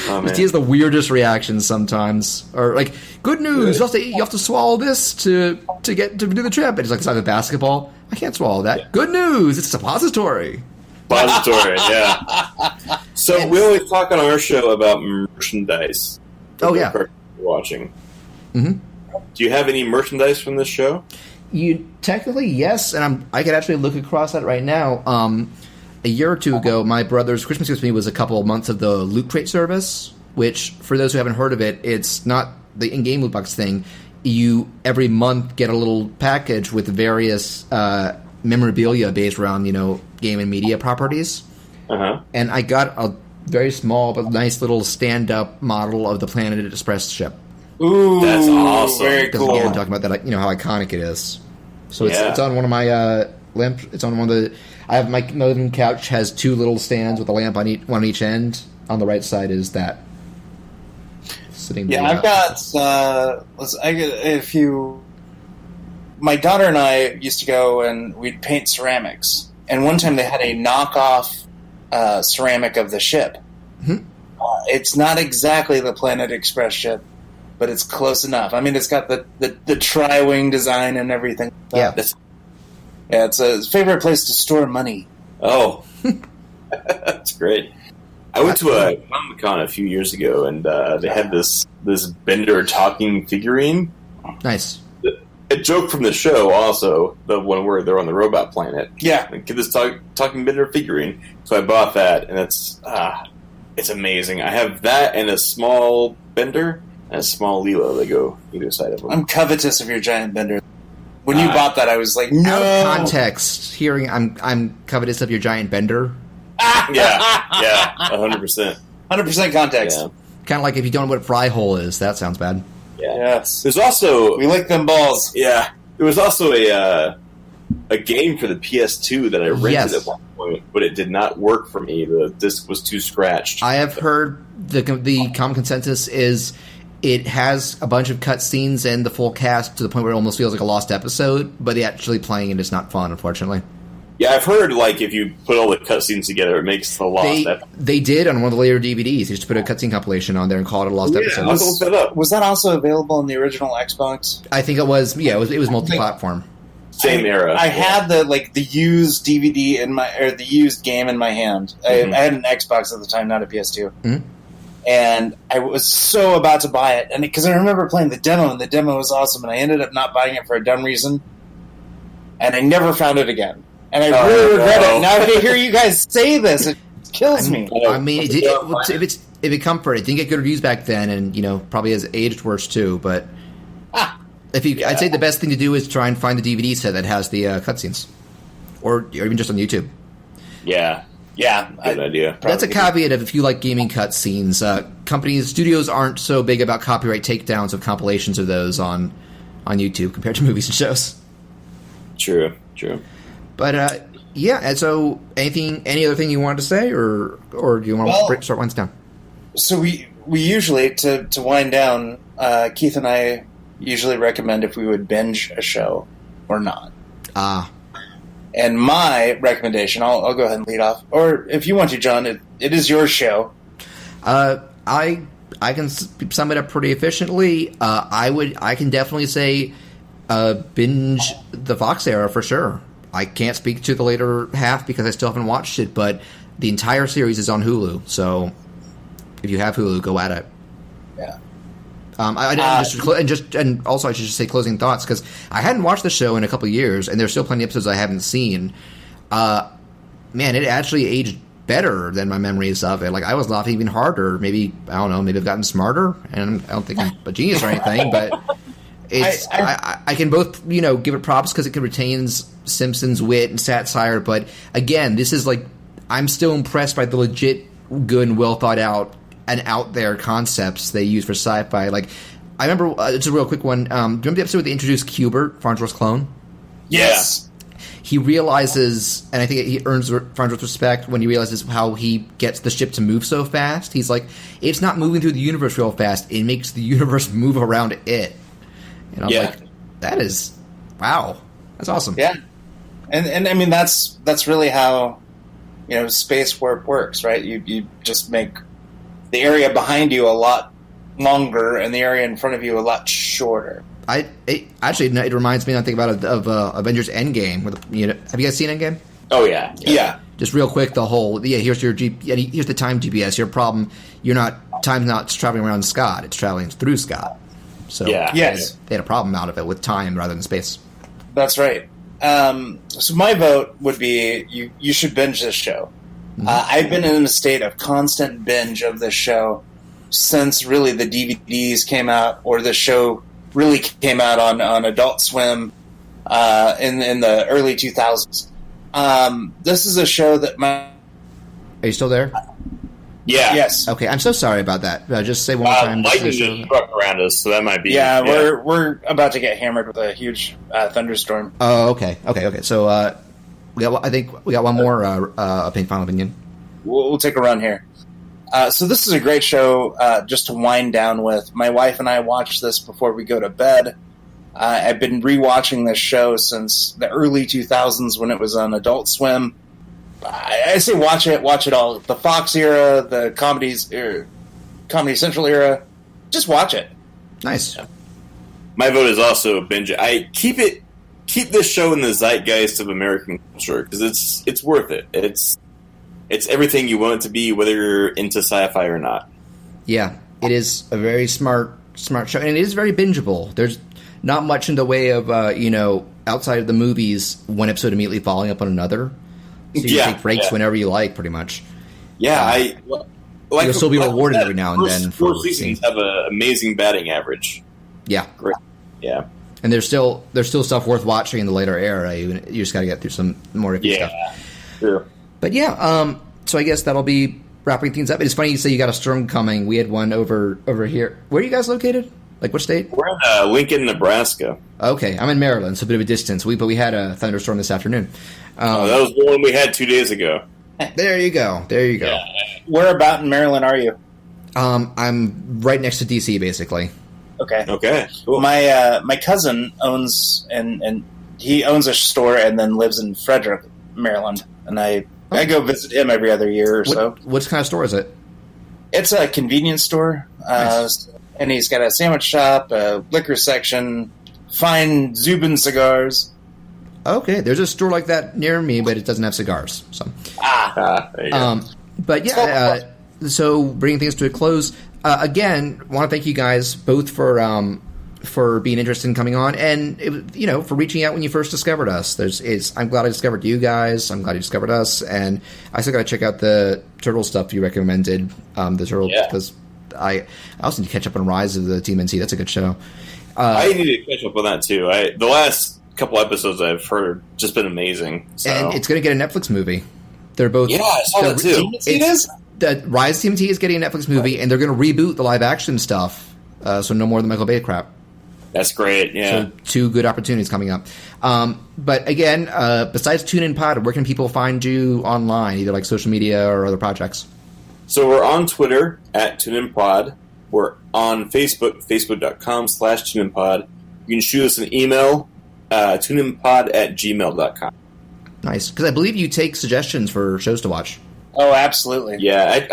Oh, he has the weirdest reactions sometimes, or like, "Good news! You have to swallow this to get to do the trip." And he's like, "It's like a basketball. I can't swallow that." Yeah. "Good news! It's a suppository." Yeah. So we always talk on our show about merchandise. Oh yeah, watching. Mm-hmm. Do you have any merchandise from this show? Technically yes, and I could actually look across that right now. A year or two ago, my brother's Christmas gift to me was a couple of months of the Loot Crate service, which, for those who haven't heard of it, it's not the in-game loot box thing. You, every month, get a little package with various memorabilia based around, game and media properties. Uh-huh. And I got a very small but nice little stand-up model of the Planet Express ship. Ooh, that's awesome. Very cool. Again, talking about that, how iconic it is. So it's on one of my lamps. It's on one of the... I have my living couch has two little stands with a lamp on one each end. On the right side is that sitting. Yeah, I've got. My daughter and I used to go and we'd paint ceramics, and one time they had a knockoff ceramic of the ship. Mm-hmm. It's not exactly the Planet Express ship, but it's close enough. I mean, it's got the tri-wing design and everything. Yeah. Yeah, it's a favorite place to store money. Oh, that's great. I went to a Comic-Con a few years ago, and they had this Bender talking figurine. Nice. A joke from the show, also, the one where they're on the robot planet. Yeah. Get this talking Bender figurine. So I bought that, and it's amazing. I have that and a small Bender and a small Leela that go either side of them. I'm covetous of your giant Bender. When you bought that, I was like, no. Out of context, hearing I'm covetous of your giant Bender. Yeah, 100%. 100% context. Yeah. Kind of like if you don't know what fry hole is, that sounds bad. Yeah. Yes. There's also... We like them balls. Yeah. There was also a game for the PS2 that I rented at one point, but it did not work for me. The disc was too scratched. I have heard the common consensus is... It has a bunch of cutscenes and the full cast to the point where it almost feels like a lost episode, but actually playing it is not fun, unfortunately. Yeah, I've heard, if you put all the cutscenes together, it makes the lost episode. They did on one of the later DVDs. They just put a cutscene compilation on there and called it a lost episode. I'll look that up. Was that also available in the original Xbox? I think it was. Yeah, it was multi-platform. Same era. I had the used DVD the used game in my hand. Mm-hmm. I had an Xbox at the time, not a PS2. Mm-hmm. And I was so about to buy it, and because I remember playing the demo, and the demo was awesome, and I ended up not buying it for a dumb reason, and I never found it again. And I really regret it. Now that I hear you guys say this, it kills me. I mean, if it comfort, it didn't get good reviews back then, and probably has aged worse too. But I'd say the best thing to do is try and find the DVD set that has the cutscenes, or even just on YouTube. Yeah. Yeah, good idea. That's a caveat of if you like gaming cutscenes. Studios aren't so big about copyright takedowns of compilations of those on YouTube compared to movies and shows. True. But and so any other thing you wanted to say, or do you want to start winds down? So we usually to wind down. Keith and I usually recommend if we would binge a show or not. And my recommendation, I'll go ahead and lead off. Or if you want to, John, it is your show. I can sum it up pretty efficiently. I can definitely say binge the Fox era for sure. I can't speak to the later half because I still haven't watched it, but the entire series is on Hulu. So if you have Hulu, go at it. Yeah. And also I should just say closing thoughts, because I hadn't watched the show in a couple of years, and there's still plenty of episodes I haven't seen. Man, it actually aged better than my memories of it. I was laughing even harder. Maybe I've gotten smarter, and I don't think I'm a genius or anything, but It's I can both give it props because it retains Simpsons wit and satire, but again, this is like I'm still impressed by the legit good and well thought out and out there concepts they use for sci-fi. Like I remember, it's a real quick one. Do you remember the episode where they introduced Q*bert, Farnsworth's clone? Yes. He realizes, and I think he earns Farnsworth's respect when he realizes how he gets the ship to move so fast. He's like, it's not moving through the universe real fast. It makes the universe move around it. And I'm like, that is, wow. That's awesome. Yeah. And I mean, that's really how, space warp works, right? You just make the area behind you a lot longer and the area in front of you a lot shorter. It reminds me, I think about of Avengers Endgame. Have you guys seen Endgame? Oh yeah. Just real quick, the whole here's your here's the time GPS. Your problem, time's not traveling around Scott; it's traveling through Scott. So they had a problem out of it with time rather than space. That's right. So my vote would be you should binge this show. Mm-hmm. I've been in a state of constant binge of this show since really the DVDs came out, or the show really came out on Adult Swim in the early 2000s. This is a show that Are you still there? Yeah. Yes. Okay, I'm so sorry about that. Just say one more time. Lightning just struck around us, so that might be... Yeah, we're about to get hammered with a huge thunderstorm. Oh, okay. So I think we got one more final opinion. We'll take a run here. So this is a great show just to wind down with. My wife and I watch this before we go to bed. I've been rewatching this show since the early 2000s when it was on Adult Swim. I say watch it all. The Fox era, the Comedy Central era. Just watch it. Nice. My vote is also binge. I keep this show in the zeitgeist of American culture because it's worth it. It's everything you want it to be, whether you're into sci-fi or not. Yeah, it is a very smart show, and it is very bingeable. There's not much in the way of outside of the movies, one episode immediately following up on another. So you take breaks whenever you like, pretty much. Yeah, you'll still be rewarded every now and then. Four seasons have an amazing batting average. Yeah, great. Yeah, and there's still stuff worth watching in the later era. You just got to get through some more iffy stuff. Sure. But so I guess that'll be wrapping things up. It's funny you say you got a storm coming. We had one over here. Where are you guys located? Like what state? We're in Lincoln, Nebraska. Okay, I'm in Maryland, so a bit of a distance. But we had a thunderstorm this afternoon. That was the one we had 2 days ago. There you go. Yeah. Where about in Maryland are you? I'm right next to DC, basically. Okay. Cool. My cousin owns and he owns a store and then lives in Frederick, Maryland, and I go visit him every other year or so. What kind of store is it? It's a convenience store, nice. And he's got a sandwich shop, a liquor section, fine Zubin cigars. Okay, there's a store like that near me, but it doesn't have cigars. So, there you go. But yeah, so bringing things to a close. Again, want to thank you guys both for being interested in coming on, and for reaching out when you first discovered us. I'm glad I discovered you guys. I'm glad you discovered us, and I still got to check out the turtle stuff you recommended. The turtle because I also need to catch up on Rise of the TMNT. That's a good show. I need to catch up on that too. The last couple episodes I've heard just been amazing. So. And it's going to get a Netflix movie. They're both. Yeah, I saw that too. The Rise TMT is getting a Netflix movie, and they're going to reboot the live action stuff. So no more of the Michael Bay crap. That's great. Yeah. So 2 good opportunities coming up. But again, besides Toon and Pod, where can people find you online, either like social media or other projects? So we're on Twitter at Toon and Pod. We're on Facebook, facebook.com/ToonandPod. You can shoot us an email, tunandpod@gmail.com. Nice. Because I believe you take suggestions for shows to watch. Oh, absolutely. Yeah.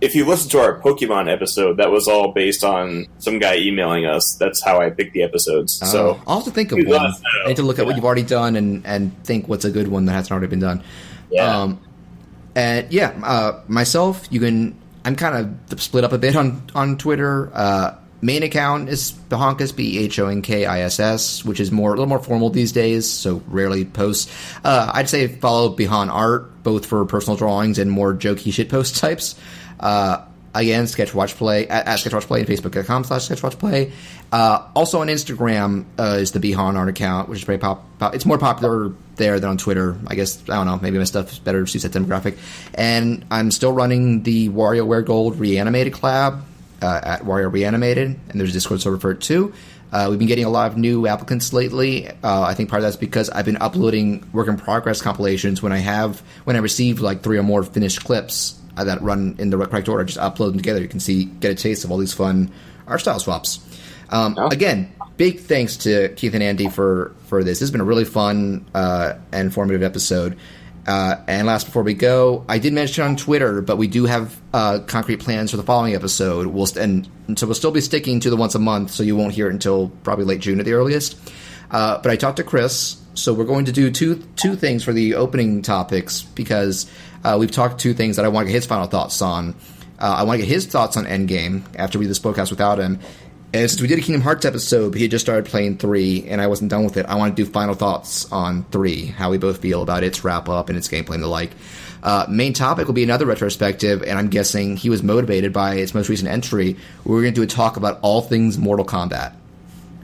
If you listen to our Pokemon episode, that was all based on some guy emailing us. That's how I picked the episodes. So I'll have to think of one. I need to look at what you've already done and think what's a good one that hasn't already been done. Yeah. Myself, I'm kind of split up a bit on Twitter. Main account is Behonkiss, BHONKISS, which is a little more formal these days, so rarely posts. I'd say follow Behon Art, both for personal drawings and more jokey shitpost types. Again, Sketch Watch Play at Sketch Watch Play and Facebook.com/Sketch Watch Play. Also on Instagram is the Behan Art account, which is very it's more popular there than on Twitter. I guess, I don't know, maybe my stuff is better suits that demographic. And I'm still running the WarioWare Gold Reanimated collab at Wario Reanimated, and there's a Discord server for it too. We've been getting a lot of new applicants lately. I think part of that's because I've been uploading work in progress compilations when I receive like 3 or more finished clips that run in the correct order. Just upload them together. You can get a taste of all these fun art style swaps. Again, big thanks to Keith and Andy for this. This has been a really fun and informative episode. And last, before we go, I did mention on Twitter, but we do have concrete plans for the following episode. So we'll still be sticking to the once a month, so you won't hear it until probably late June at the earliest. But I talked to Chris, so we're going to do two things for the opening topics, because we've talked 2 things that I want to get his final thoughts on. I want to get his thoughts on Endgame after we did this podcast without him. And since we did a Kingdom Hearts episode, he had just started playing 3, and I wasn't done with it. I want to do final thoughts on 3, how we both feel about its wrap-up and its gameplay and the like. Main topic will be another retrospective, and I'm guessing he was motivated by its most recent entry. We're going to do a talk about all things Mortal Kombat.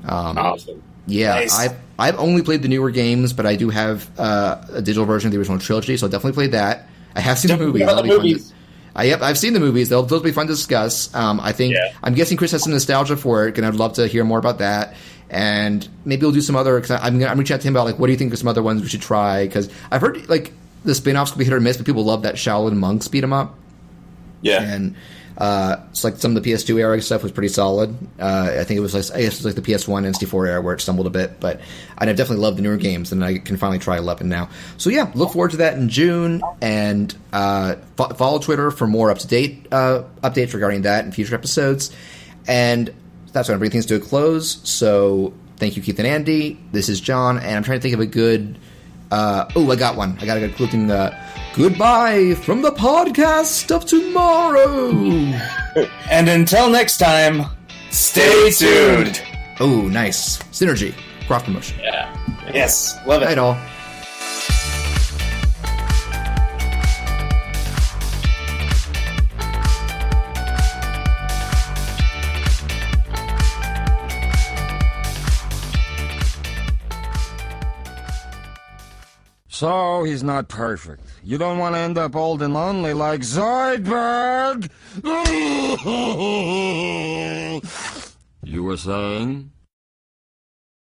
Awesome. Yeah, Nice. I've only played the newer games, but I do have a digital version of the original trilogy, so I'll definitely play that. I have seen the movies. I've seen the movies. Those will be fun to discuss. I'm guessing Chris has some nostalgia for it, and I'd love to hear more about that. And maybe we'll do some other. Cause I'm reaching out to him about like, what do you think of some other ones we should try? Because I've heard like the spin-offs could be hit or miss, but people love that Shaolin Monks beat 'em up. Yeah, and it's like some of the PS2 era stuff was pretty solid. I think it was like the PS1 and N64 era where it stumbled a bit, but I definitely love the newer games, and I can finally try 11 now. So yeah, look forward to that in June, and follow Twitter for more up-to-date updates regarding that in future episodes. And that's going to bring things to a close. So thank you, Keith and Andy. This is John, and I'm trying to think of a good. I got one. I got a good cool thing. Goodbye from the podcast of tomorrow. And until next time, stay tuned. Oh, nice. Synergy. Cross promotion. Yeah. Yes. Love it. Night all. So he's not perfect. You don't want to end up old and lonely like Zoidberg. You were saying?